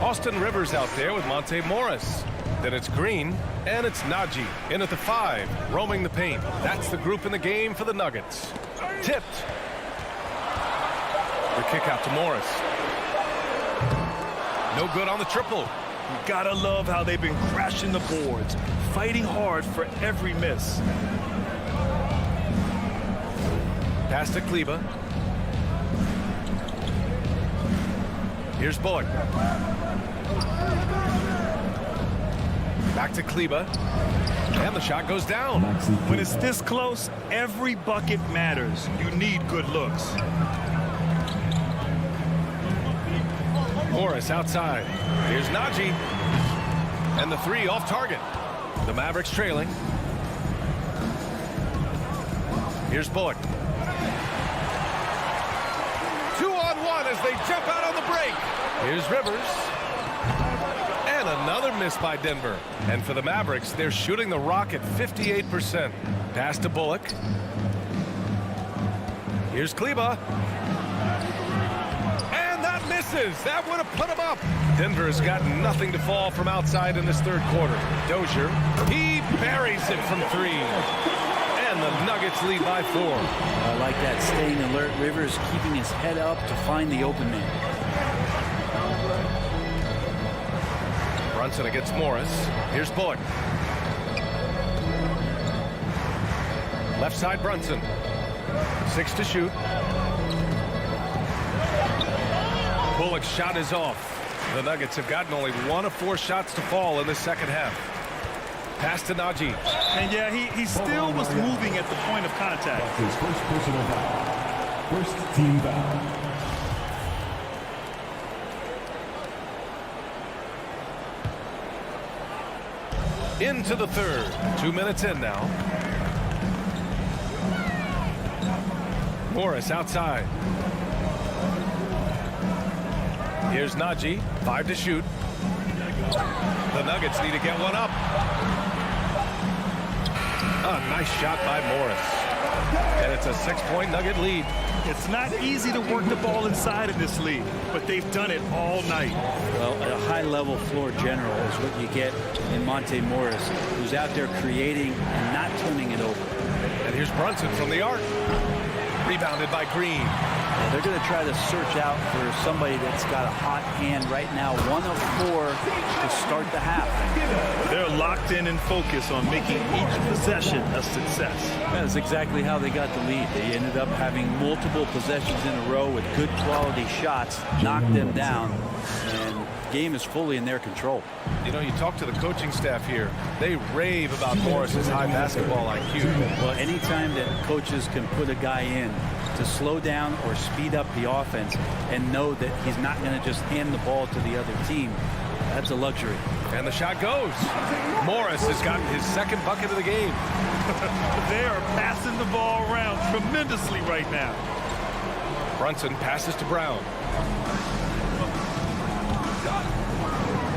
[SPEAKER 6] Austin Rivers out there with Monte Morris. Then it's Green, and it's Najee in at the 5, roaming the paint. That's the group in the game for the Nuggets. Tipped. The kick out to Morris. No good on the triple.
[SPEAKER 8] You gotta love how they've been crashing the boards, fighting hard for every miss.
[SPEAKER 6] Pass to Kleba. Here's Bullock. Back to Kleba. And the shot goes down.
[SPEAKER 8] When it's this close, every bucket matters. You need good looks.
[SPEAKER 6] Morris outside. Here's Najee. And the 3 off target. The Mavericks trailing. Here's Bullock. 2-on-1 as they jump out on the break. Here's Rivers. And another miss by Denver. And for the Mavericks, they're shooting the rock at 58%. Pass to Bullock. Here's Kleba. That would have put him up. Denver has got nothing to fall from outside in this third quarter. Dozier, he buries it from 3. And the Nuggets lead by 4.
[SPEAKER 7] I like that, staying alert. Rivers keeping his head up to find the open man.
[SPEAKER 6] Brunson against Morris. Here's Bullock. Left side Brunson. 6 to shoot. Bullock's shot is off. The Nuggets have gotten only 1 of 4 shots to fall in the second half. Pass to Najee.
[SPEAKER 8] And yeah, he still was moving at the point of contact.
[SPEAKER 5] That's his first personal foul. First team foul.
[SPEAKER 6] Into the third. 2 minutes in now. Morris outside. Here's Najee. 5 to shoot. The Nuggets need to get one up. A nice shot by Morris. And it's a 6-point Nugget lead.
[SPEAKER 8] It's not easy to work the ball inside in this league, but they've done it all night.
[SPEAKER 7] Well, a high-level floor general is what you get in Monte Morris, who's out there creating and not turning it over.
[SPEAKER 6] And here's Brunson from the arc. Rebounded by Green.
[SPEAKER 7] They're going to try to search out for somebody that's got a hot hand right now. 1 of 4 to start the half.
[SPEAKER 8] They're locked in and focused on making each possession a success.
[SPEAKER 7] That's exactly how they got the lead. They ended up having multiple possessions in a row with good quality shots, knocked them down, and the game is fully in their control.
[SPEAKER 6] You know, you talk to the coaching staff here, they rave about Morris's high basketball IQ.
[SPEAKER 7] Well, anytime that coaches can put a guy in to slow down or speed up the offense and know that he's not going to just hand the ball to the other team, that's a luxury.
[SPEAKER 6] And the shot goes. Morris has gotten his second bucket of the game.
[SPEAKER 8] They are passing the ball around tremendously right now.
[SPEAKER 6] Brunson passes to Brown.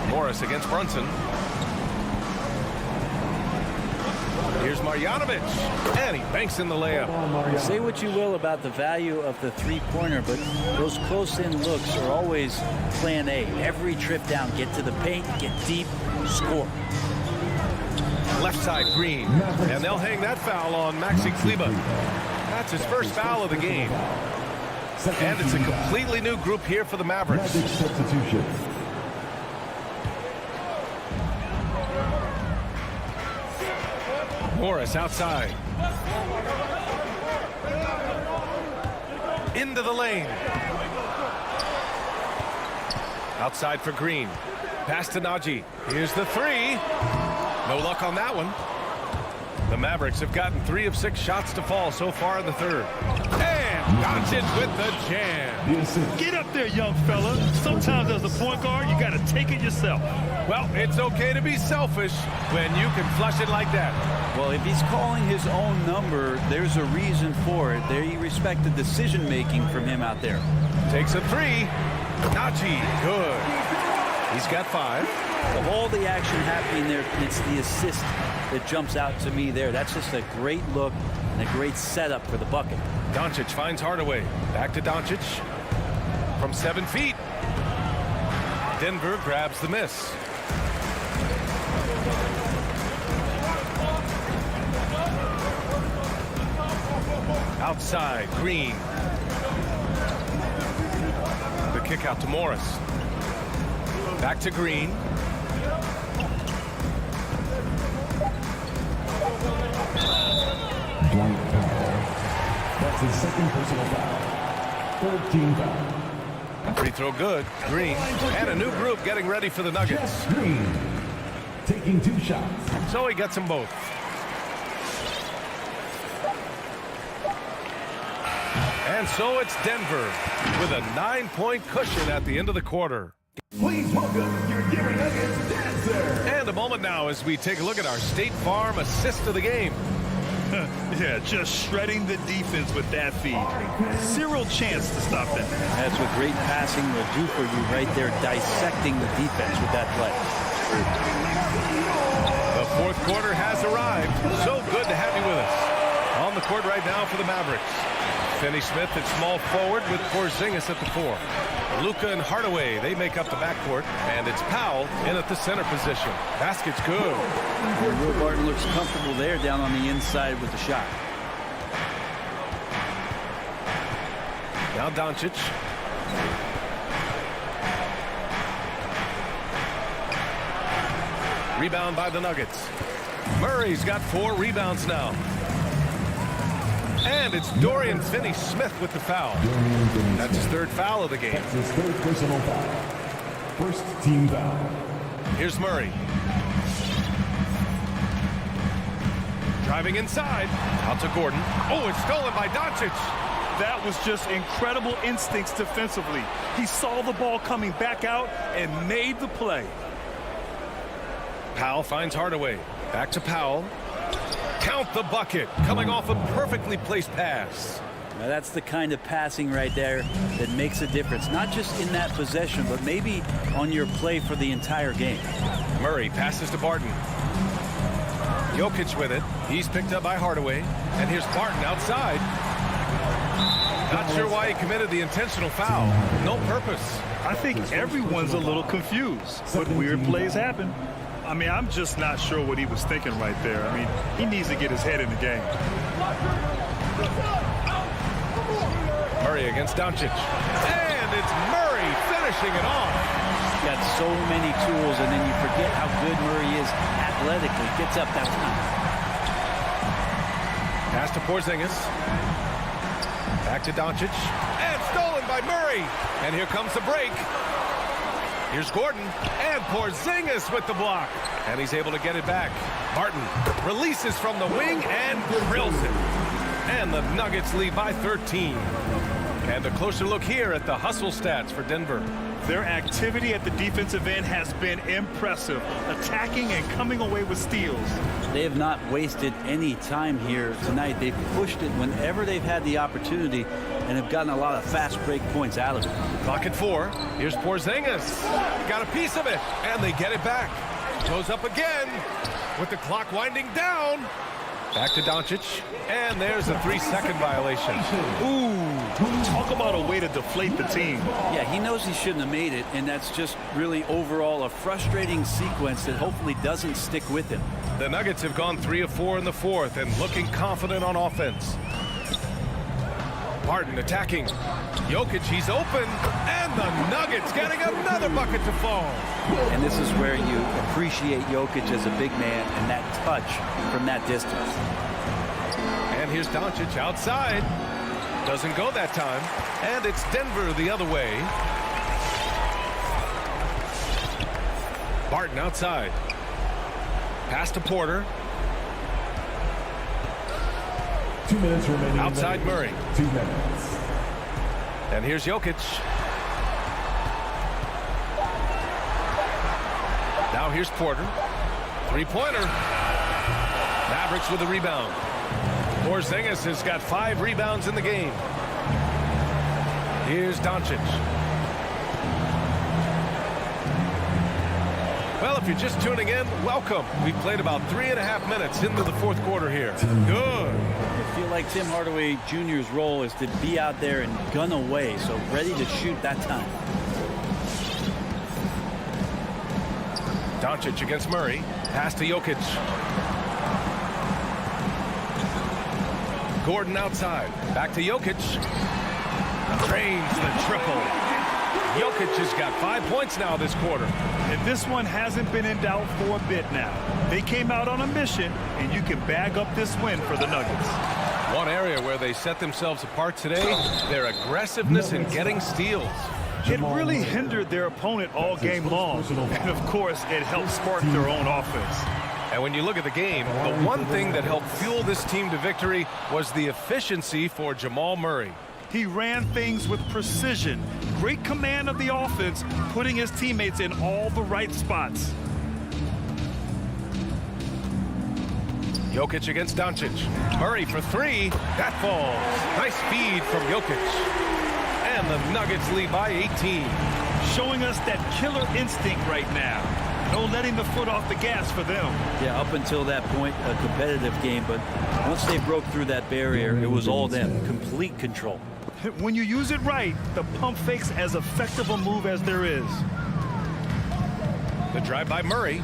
[SPEAKER 6] Morris against Brunson. Here's Marjanovic, and he banks in the layup.
[SPEAKER 7] Say what you will about the value of the three-pointer, but those close-in looks are always plan A. Every trip down, get to the paint, get deep, score.
[SPEAKER 6] Left side, Green, and they'll hang that foul on Maxi Kleber. That's his first foul of the game. And it's a completely new group here for the Mavericks.
[SPEAKER 5] Substitution.
[SPEAKER 6] Morris outside. Into the lane. Outside for Green. Pass to Najee. Here's the 3. No luck on that one. The Mavericks have gotten 3 of 6 shots to fall so far in the third. And Doncic with the jam.
[SPEAKER 8] Get up there, young fella. Sometimes as a point guard, you got to take it yourself.
[SPEAKER 6] Well, it's okay to be selfish when you can flush it like that.
[SPEAKER 7] Well, if he's calling his own number, there's a reason for it. There you respect the decision-making from him out there.
[SPEAKER 6] Takes a 3. Najee, good. He's got 5.
[SPEAKER 7] Of all the action happening there, it's the assist that jumps out to me there. That's just a great look and a great setup for the bucket.
[SPEAKER 6] Doncic finds Hardaway. Back to Doncic. From 7 feet. Denver grabs the miss. Outside, Green. The kick out to Morris. Back to Green.
[SPEAKER 5] Dwight Powell. That's his second personal foul. 13 foul.
[SPEAKER 6] Free throw good. Green. And a new group getting ready for the Nuggets.
[SPEAKER 5] Jeff Green taking 2 shots.
[SPEAKER 6] So he gets them both. And so it's Denver with a 9-point cushion at the end of the quarter.
[SPEAKER 5] Please welcome your Denver Nuggets dancer.
[SPEAKER 6] And a moment now as we take a look at our State Farm assist of the game.
[SPEAKER 8] Yeah, just shredding the defense with that feed. Zero chance to stop that.
[SPEAKER 7] That's what great passing will do for you right there, dissecting the defense with that play.
[SPEAKER 6] The fourth quarter has arrived. So good to have you with us. On the court right now for the Mavericks. Finney Smith at small forward with Porzingis at the 4. Luka and Hardaway, they make up the backcourt. And it's Powell in at the center position. Basket's good.
[SPEAKER 7] Will Barton looks comfortable there down on the inside with the shot.
[SPEAKER 6] Now Doncic. Rebound by the Nuggets. Murray's got 4 rebounds now. And it's Dorian Finney-Smith with the foul. That's his 3rd foul of the game.
[SPEAKER 5] That's his 3rd personal foul. First team foul.
[SPEAKER 6] Here's Murray. Driving inside. Out to Gordon. Oh, it's stolen by Doncic.
[SPEAKER 8] That was just incredible instincts defensively. He saw the ball coming back out and made the play.
[SPEAKER 6] Powell finds Hardaway. Back to Powell. Count the bucket, coming off a perfectly placed pass.
[SPEAKER 7] Now that's the kind of passing right there that makes a difference, not just in that possession, but maybe on your play for the entire game.
[SPEAKER 6] Murray passes to Barton. Jokic with it. He's picked up by Hardaway. And here's Barton outside. Not sure why he committed the intentional foul. No purpose.
[SPEAKER 8] I think everyone's a little confused. But weird plays happen. I mean, I'm just not sure what he was thinking right there. I mean, he needs to get his head in the game.
[SPEAKER 6] Murray against Doncic. And it's Murray finishing it off.
[SPEAKER 7] He's got so many tools, and then you forget how good Murray is athletically. Gets up that time.
[SPEAKER 6] Pass to Porzingis. Back to Doncic. And stolen by Murray. And here comes the break. Here's Gordon. And Porzingis with the block. And he's able to get it back. Barton releases from the wing and drills it. And the Nuggets lead by 13. And a closer look here at the hustle stats for Denver.
[SPEAKER 8] Their activity at the defensive end has been impressive, attacking and coming away with steals.
[SPEAKER 7] They have not wasted any time here tonight. They've pushed it whenever they've had the opportunity and have gotten a lot of fast break points out of it.
[SPEAKER 6] Clock at 4. Here's Porzingis. Got a piece of it, and they get it back. Goes up again with the clock winding down. Back to Doncic, and there's a 3-second violation.
[SPEAKER 8] Ooh, talk about a way to deflate the team.
[SPEAKER 7] Yeah, he knows he shouldn't have made it, and that's just really overall a frustrating sequence that hopefully doesn't stick with him.
[SPEAKER 6] The Nuggets have gone 3 of 4 in the fourth and looking confident on offense. Barton attacking. Jokic, he's open, and the Nuggets getting another bucket to fall.
[SPEAKER 7] And this is where you appreciate Jokic as a big man and that touch from that distance.
[SPEAKER 6] And here's Doncic outside. Doesn't go that time. And it's Denver the other way. Barton outside. Pass to Porter.
[SPEAKER 5] 2 minutes remaining.
[SPEAKER 6] Outside Murray.
[SPEAKER 5] 2 minutes.
[SPEAKER 6] And here's Jokic. Now here's Porter. Three-pointer. Mavericks with a rebound. Porzingis has got 5 rebounds in the game. Here's Doncic. Well, if you're just tuning in, welcome. We've played about 3.5 minutes into the fourth quarter here. Good.
[SPEAKER 7] I feel like Tim Hardaway Jr.'s role is to be out there and gun away, so ready to shoot that time.
[SPEAKER 6] Doncic against Murray. Pass to Jokic. Gordon outside. Back to Jokic. Drains the triple. Jokic has got 5 points now this quarter.
[SPEAKER 8] And this one hasn't been in doubt for a bit now. They came out on a mission, and you can bag up this win for the Nuggets.
[SPEAKER 6] One area where they set themselves apart today, their aggressiveness in getting steals.
[SPEAKER 8] It really hindered their opponent all game long. And, of course, it helped spark their own offense.
[SPEAKER 6] And when you look at the game, the one thing that helped fuel this team to victory was the efficiency for Jamal Murray.
[SPEAKER 8] He ran things with precision, great command of the offense, putting his teammates in all the right spots.
[SPEAKER 6] Jokic against Doncic. Murray for 3. That falls. Nice feed from Jokic. And the Nuggets lead by 18.
[SPEAKER 8] Showing us that killer instinct right now. No letting the foot off the gas for them.
[SPEAKER 7] Yeah, up until that point, a competitive game, but once they broke through that barrier, it was all them. Complete control.
[SPEAKER 8] When you use it right, the pump fake's as effective a move as there is.
[SPEAKER 6] The drive by Murray.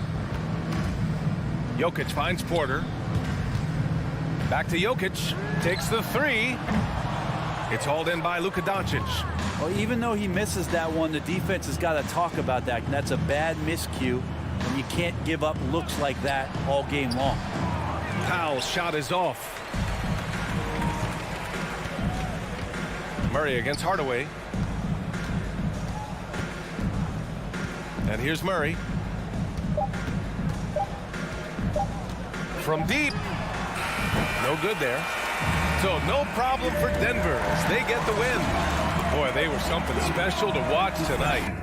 [SPEAKER 6] Jokic finds Porter. Back to Jokic. Takes the 3. It's hauled in by Luka Doncic.
[SPEAKER 7] Well, even though he misses that one, the defense has got to talk about that. And that's a bad miscue, and you can't give up looks like that all game long.
[SPEAKER 6] Powell's shot is off. Murray against Hardaway. And here's Murray. From deep. No good there. So no problem for Denver as they get the win. Boy, they were something special to watch tonight.